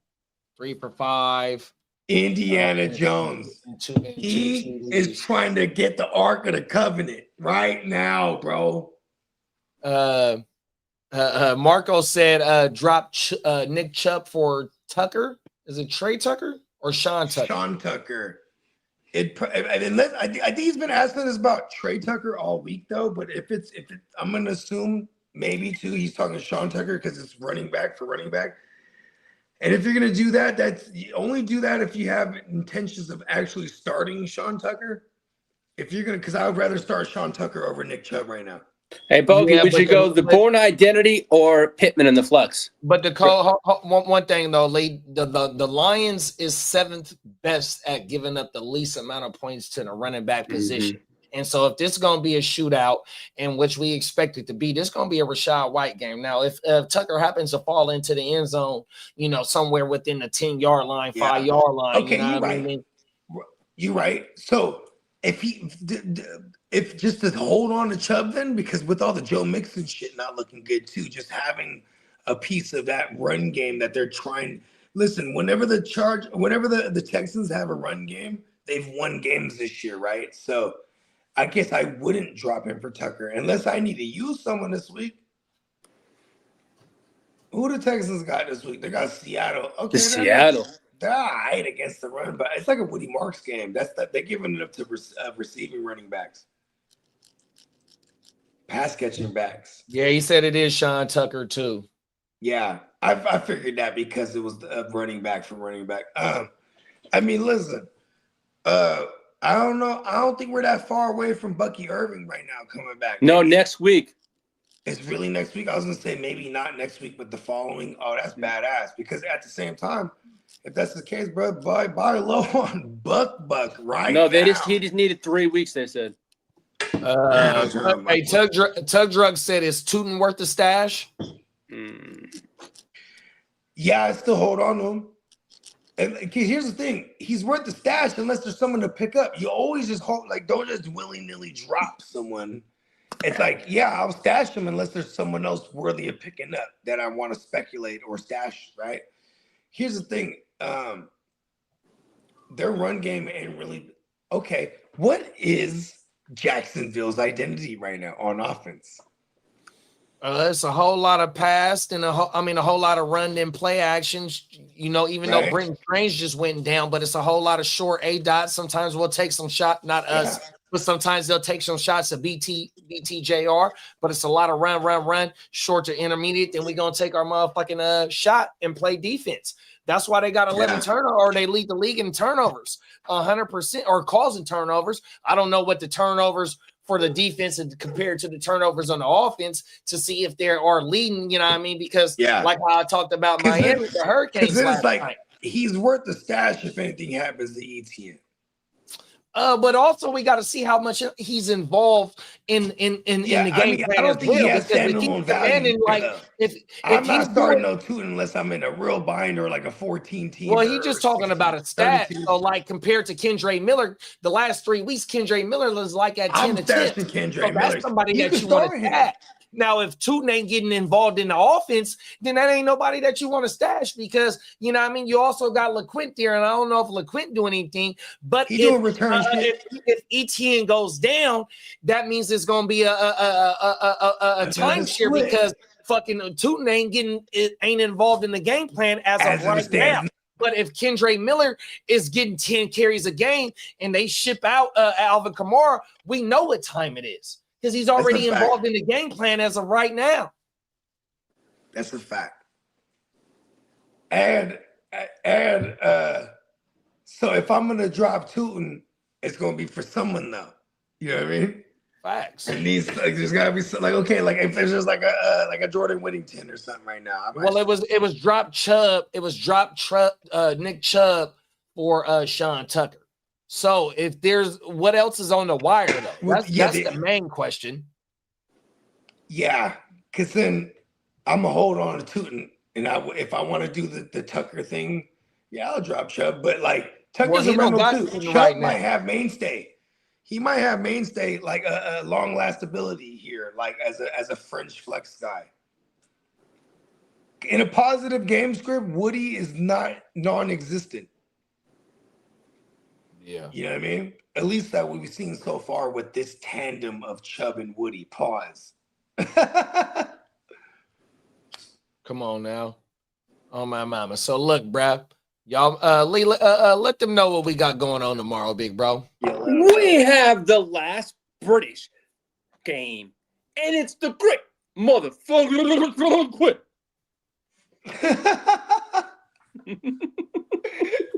3 for 5. Indiana Jones. He is trying to get the Ark of the Covenant right now, bro. Marco said drop Nick Chubb for Tucker. Is it Trey Tucker or Sean Tucker? Sean Tucker. I think he's been asking us about Trey Tucker all week though. But if I'm gonna assume maybe too he's talking Sean Tucker because it's running back for running back. And if you're gonna do that, you only do that if you have intentions of actually starting Sean Tucker. If you're gonna, because I would rather start Sean Tucker over Nick Chubb right now. Hey, Bogey, would you go the Bourne Identity or Pittman in the flex? But one thing though, Lee, the Lions is 7th best at giving up the least amount of points to the running back position. And so if this is going to be a shootout, in which we expect it to be, this is going to be a Rashad White game. Now, if Tucker happens to fall into the end zone, somewhere within the 10-yard line, 5-yard line. Okay, you're right. You're right. So if just to hold on to Chubb then, because with all the Joe Mixon shit not looking good too, just having a piece of that run game that they're trying. Listen, whenever the Texans have a run game, they've won games this year, right? So I guess I wouldn't drop him for Tucker unless I need to use someone this week. Who the Texans got this week? They got Seattle. Okay, Seattle. They're all right against the run, but it's like a Woody Marks game. They're giving it up to receiving running backs, pass catching backs. Yeah, he said it is Sean Tucker too. Yeah, I figured that because it was a running back from running back. I mean, listen, I don't know. I don't think we're that far away from Bucky Irving right now coming back. No, next week. It's really next week. I was gonna say maybe not next week, but the following. Oh, that's badass. Because at the same time, if that's the case, bro, buy low on Buck right No, now. he just needed 3 weeks, they said. Hey, Tug Drug said, is Tootin worth the stash? Yeah, I still hold on to him. And here's the thing, he's worth the stash unless there's someone to pick up. You always just hope, don't just willy-nilly drop someone. It's like, yeah, I'll stash him unless there's someone else worthy of picking up that I want to speculate or stash, right? Here's the thing, their run game ain't really okay. What is Jacksonville's identity right now on offense? It's a whole lot of pass and a whole lot of run and play actions. Even though Brenton Strange just went down, but it's a whole lot of short A dots. Sometimes we'll take some shot, not us, but sometimes they'll take some shots at BTJR. But it's a lot of run, short to intermediate. Then we're gonna take our motherfucking shot and play defense. That's why they got 11 turnovers, or they lead the league in turnovers, 100%, or causing turnovers. I don't know what the turnovers for the defense and compared to the turnovers on the offense to see if they are leading, because like how I talked about Miami, the Hurricanes last night. He's worth the stash if anything happens to ETN. But also we got to see how much he's involved in the game plan. I don't think he has standalone value. I'm not starting no Tootin unless I'm in a real bind or like a 14 team. Well, he's just talking about a stat. So compared to Kendre Miller, the last 3 weeks, Kendre Miller was like at 10 to 10. Kendre Miller. That's somebody that you want to add. Now, if Tootin ain't getting involved in the offense, then that ain't nobody that you want to stash because, you know what I mean? You also got LaQuint there, and I don't know if LaQuint doing anything, but He doing return shit. If Etienne goes down, that means it's going to be a timeshare because fucking Tootin ain't involved in the game plan as of right now. But if Kendre Miller is getting 10 carries a game and they ship out Alvin Kamara, we know what time it is because he's already involved in the game plan as of right now. That's a fact. And so if I'm gonna drop Tootin, it's gonna be for someone though. You know what I mean? Facts. It needs there's gotta be like okay, like if there's just like a Jordan Whittington or something right now. Well, it was drop Chubb. It was drop Nick Chubb for Sean Tucker. So if there's what else is on the wire though? That's the main question. Yeah, because then I'm gonna hold on to Tootin, and if I want to do the Tucker thing, yeah, I'll drop Chubb. But like Tucker's a rental too. Chubb might have mainstay. He might have mainstay like a long lastability here, like as a French flex guy. In a positive game script, Woody is not non-existent. Yeah. You know what I mean? At least that we've seen so far with this tandem of Chubb and Woody. Pause. Come on now. Oh my mama. So look, bruh. Y'all Lee, let them know what we got going on tomorrow, big bro. We have the last British game, and it's the great motherfucker quit.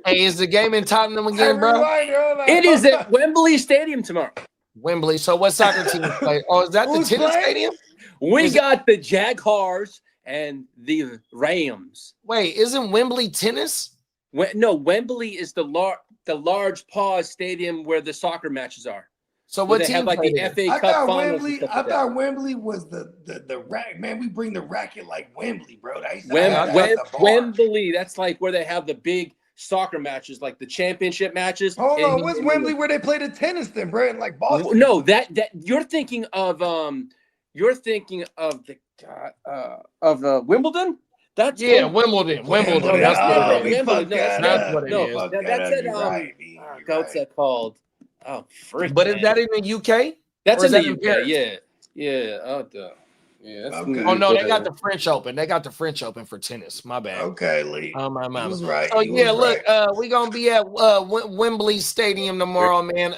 Hey, is the game in Tottenham again, bro? It is at Wembley Stadium tomorrow. Wembley. So what soccer team play? Oh, is that the tennis stadium? We got the Jaguars and the Rams. Wait, isn't Wembley tennis? No, Wembley is the large pause stadium where the soccer matches are. So what team have like the FA Cup finals? I thought Wembley was the rack. Man, we bring the racket like Wembley, bro. Wembley. That's like where they have the big soccer matches, like the championship matches. Hold on, what's Wembley where they play the tennis then, bro? In like Boston? No, that you're thinking of Wimbledon. That's Wimbledon. Wimbledon. That's what it is. That's what it is. That's it. What's that called? Oh, freak! But is that in the UK? That's in the UK. Yeah. Oh, duh. Yeah. Okay. Oh no, they got the French Open. They got the French Open for tennis. My bad. Okay, Lee. Oh my mama. He was right. Oh yeah, look, we gonna be at Wembley Stadium tomorrow, man.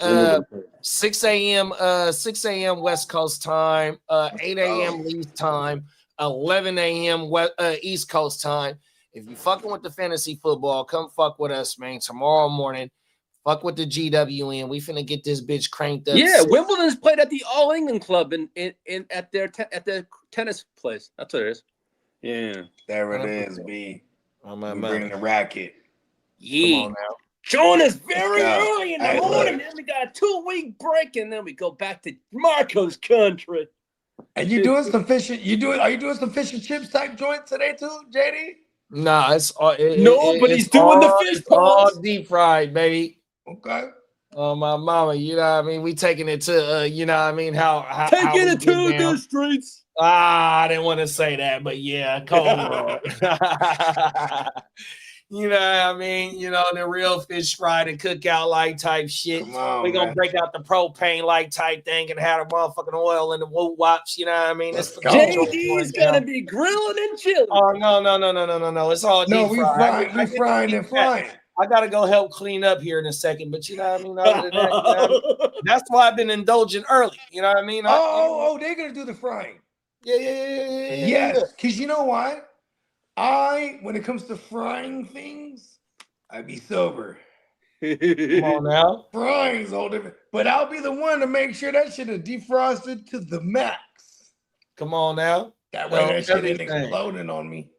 6 a.m. West Coast time, 8 a.m. Leeds time, 11 a.m. East Coast time. If you fucking with the fantasy football, come fuck with us, man. Tomorrow morning. Fuck with the GWN. We finna get this bitch cranked up. Yeah, Wimbledon's played at the All England Club at their tennis place. That's what it is. Yeah, there it is, B. Oh my man, bringing the racket. Yeah, come on now. Join us very early in the morning. Then we got a 2-week break, and then we go back to Marco's country. And you doing some fishing? Are you doing some fish and chips type joint today too, JD? Nah, it's nobody's doing the fish all balls. Deep fried, baby. Okay. Oh my mama, you know what I mean? We taking it to you know what I mean? How taking it to the streets. I didn't want to say that, but yeah, cold. You know what I mean? You know, the real fish fry, the cookout light type shit. We're gonna break out the propane light type thing and have the motherfucking oil in the woo wops, you know what I mean? JD's gonna be grilling and chilling. Oh no. It's all deep fried. We frying and flying. I gotta go help clean up here in a second, but you know what I mean? Other than that, you know what I mean? That's why I've been indulging early. You know what I mean? They're gonna do the frying. Yeah. Yes, because you know why? When it comes to frying things, I be sober. Come on now. Frying's all different. But I'll be the one to make sure that shit is defrosted to the max. Come on now. That way that shit ain't exploding on me.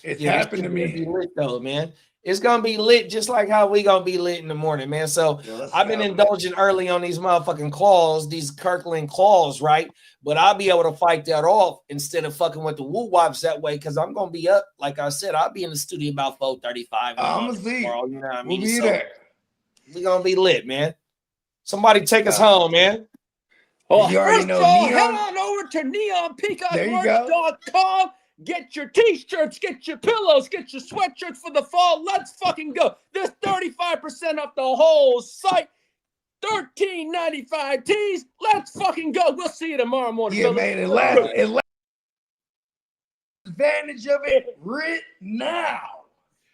It's happened to me. Be lit though, man. It's gonna be lit just like how we gonna be lit in the morning, man. So I've been indulging early on these motherfucking claws, these Kirkland claws, right? But I'll be able to fight that off instead of fucking with the woo wops that way, because I'm gonna be up. Like I said, I'll be in the studio about 4:35. I'm gonna see. Tomorrow, you know what I mean? We'll be there. We gonna be lit, man. Somebody take us home, man. Oh, You already first know of all, Neon. head on over to There you go. neonpeacockmerch.com. Get your t-shirts, get your pillows, get your sweatshirts for the fall. Let's fucking go. There's 35% off the whole site. $13.95 tees. Let's fucking go. We'll see you tomorrow morning. Yeah, fellas. man. It lasts advantage of it right now.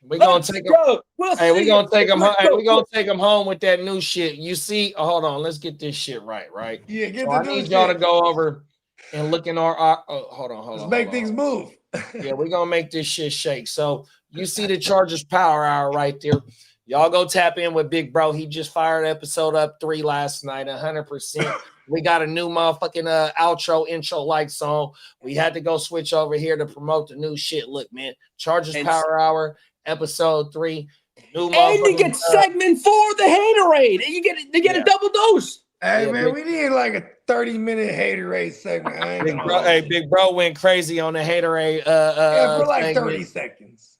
We're gonna take them. We'll Hey, we're see gonna you. take them. Let's Hey, go. we're gonna take them home with that new shit. You see? Hold on. Let's get this shit right. Yeah, get So the I new need y'all to shit. go over and look in our. Hold on. Let's make things move. Yeah, we're gonna make this shit shake. So you see the Chargers Power Hour right there. Y'all go tap in with Big Bro. He just fired episode up 3 last night, 100%. We got a new motherfucking outro, intro like song. We had to go switch over here to promote the new shit. Look, man, Chargers Power Hour, episode 3. New And you get segment 4, the haterade. And you get a double dose. Hey, Yeah, man, we need like a 30-minute haterade segment. I ain't gonna lie. Big Bro went crazy on the haterade. Yeah, for like segment. 30 seconds.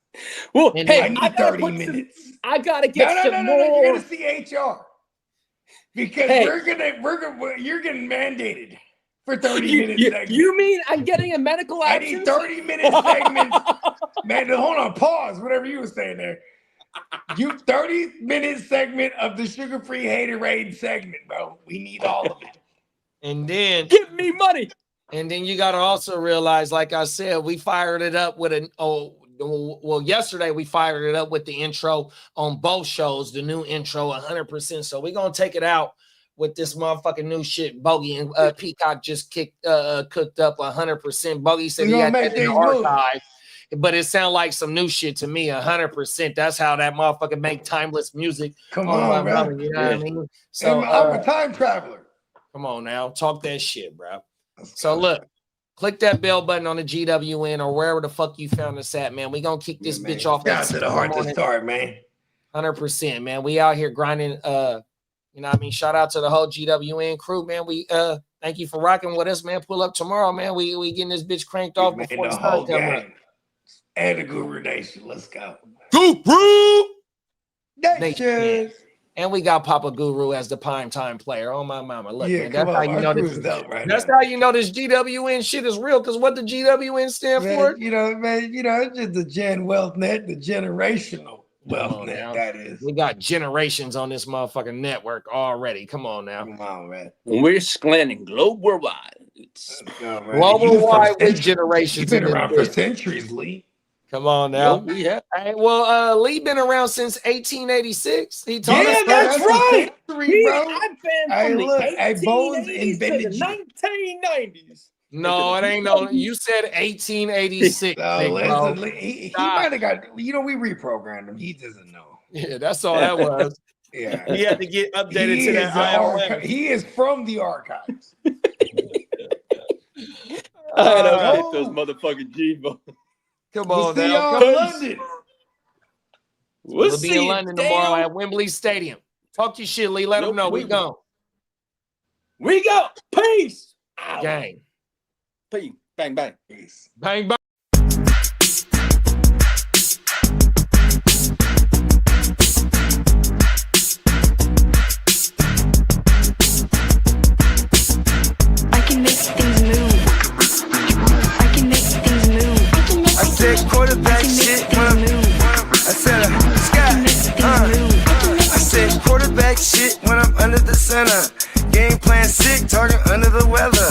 Well, And hey, I need I gotta 30 minutes. I gotta get some No. more. You're gonna see HR because Hey. you're getting mandated for 30 minutes. segments. You mean I'm getting a medical I absence? need 30-minute segments. Man, hold on, pause. Whatever you were saying there. You 30-minute segment of the sugar-free haterade segment, bro. We need all of it. And then give me money. And then you got to also realize, like I said, we fired it up with yesterday we fired it up with the intro on both shows, the new intro 100%. So we're going to take it out with this motherfucking new shit. Bogey and Peacock just cooked up 100%. Bogey said he had that in the archive, but it sounded like some new shit to me 100%. That's how that motherfucker make timeless music. Come on, bro. Brother, you know what I mean? So I'm a time traveler. come on now, talk that shit, bro. So look, click that bell button on the GWN or wherever the fuck you found us at, man. We gonna kick this bitch off. Down to the heart to start, man. 100%, man. We out here grinding. You know what I mean? Shout out to the whole GWN crew, man. We thank you for rocking with us, man. Pull up tomorrow, man. We getting this bitch cranked off before the whole sun come up. gang. And the Guru Nation. Let's go. Guru Nation. And we got Papa Guru as the prime time player. Oh my mama. Look, Yeah, man, that's come how on, you our know crew's this. dope right That's now. how you know this GWN shit is real. Because what the GWN stand for? Man, it's just the Gen Wealth Net, the generational wealth net, now. that is. We got generations on this motherfucking network already. Come on now. Come on, man. We're slanting global wide. Global wide with generations. You've been in this around for bitch. centuries, Lee. Come on now. Yo, we have. Hey, well, Lee been around since 1886. He taught us that's right. I've been Hey, from look, the hey, Bones 1880s invented to you. the 1990s. No, it ain't no. You said 1886. No, big bro. listen, he might have got, we reprogrammed him. He doesn't know. Yeah, that's all that was. Yeah. He had to get updated He to is that the IOM. he is from the archives. I had to take those motherfucking G-Bo. Come We'll on see now. y'all in London. We'll be in London tomorrow at Wembley Stadium. Talk your shit, Lee. Let them know we gone. We go. Peace. Gang. Peace. Bang, bang. Peace. Bang, bang. I can make things move. I can make things move. I said quarterback shit when I said I said quarterback shit when I'm under the center. Game plan sick, talking under the weather.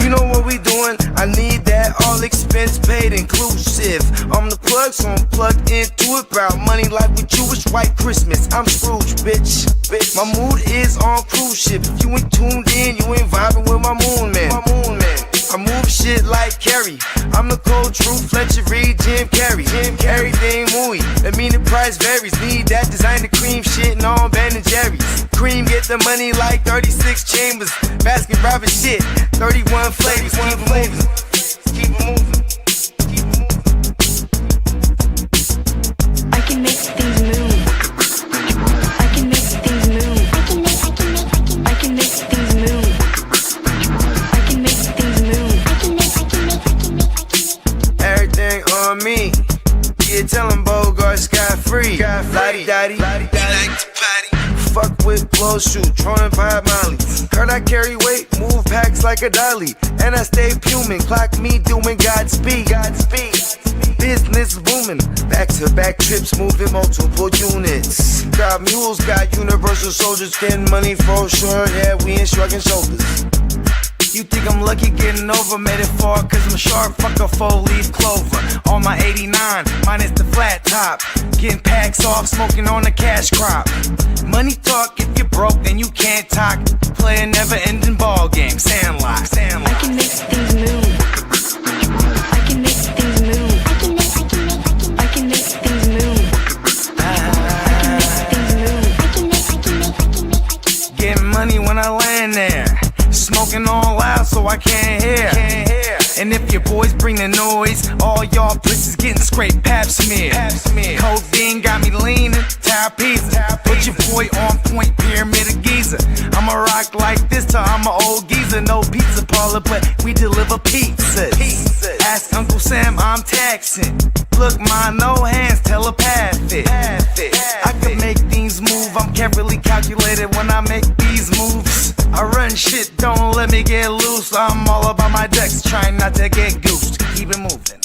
You know what we doing? I need that all expense paid inclusive. I'm the plug, so I'm plugged into it. About money like with Jewish white Christmas. I'm Scrooge, bitch. My mood is on cruise ship. If you ain't tuned in, you ain't vibing with my moon man. I move shit like Kerry. I'm the cold true Fletcher Reed, Jim Carrey. Everything movie, that mean the price varies. Need that designer cream shit and all Ben and Jerry's. Cream get the money like 36 chambers. Baskin Robbins shit, 31 flavors. Keep it moving. I can make things move. I can make things move. I can make things move. I can make things move. Everything on me. Yeah, tell him Bogart Sky free. Lottie Dottie. He like to party. Fuck with blow shoot, throwing 5 Molly. Heard I carry weight, move packs like a dolly, and I stay fuming. Clock me doing Godspeed. Business booming, back-to-back trips, moving multiple units. Got mules, got universal soldiers, getting money for sure. Yeah, we ain't shrugging shoulders. You think I'm lucky getting over, made it far, cause I'm sharp, fuck a 4-leaf clover. On my 89, minus the flat top. Getting packs off, smoking on the cash crop. Money talk, if you're broke, then you can't talk. Play a never-ending ball game, Sandlot. I can make things move. I can make things move. I can make things move. I can make things move. Getting money when I land there. Smoking all loud so I can't hear. And if your boys bring the noise, all y'all pussies getting scraped pap smear. Codeine got me leaning, pizza. Put your boy on point, pyramid of Giza. I'ma rock like this till I'm an old geezer. No pizza parlor, but we deliver pizzas. Ask Uncle Sam, I'm taxing. Look, my no hands telepathic. I can make things move, I'm carefully calculated when I make these moves. I run shit, don't let me get loose. I'm all about my decks, trying not to get goosed. Keep it moving.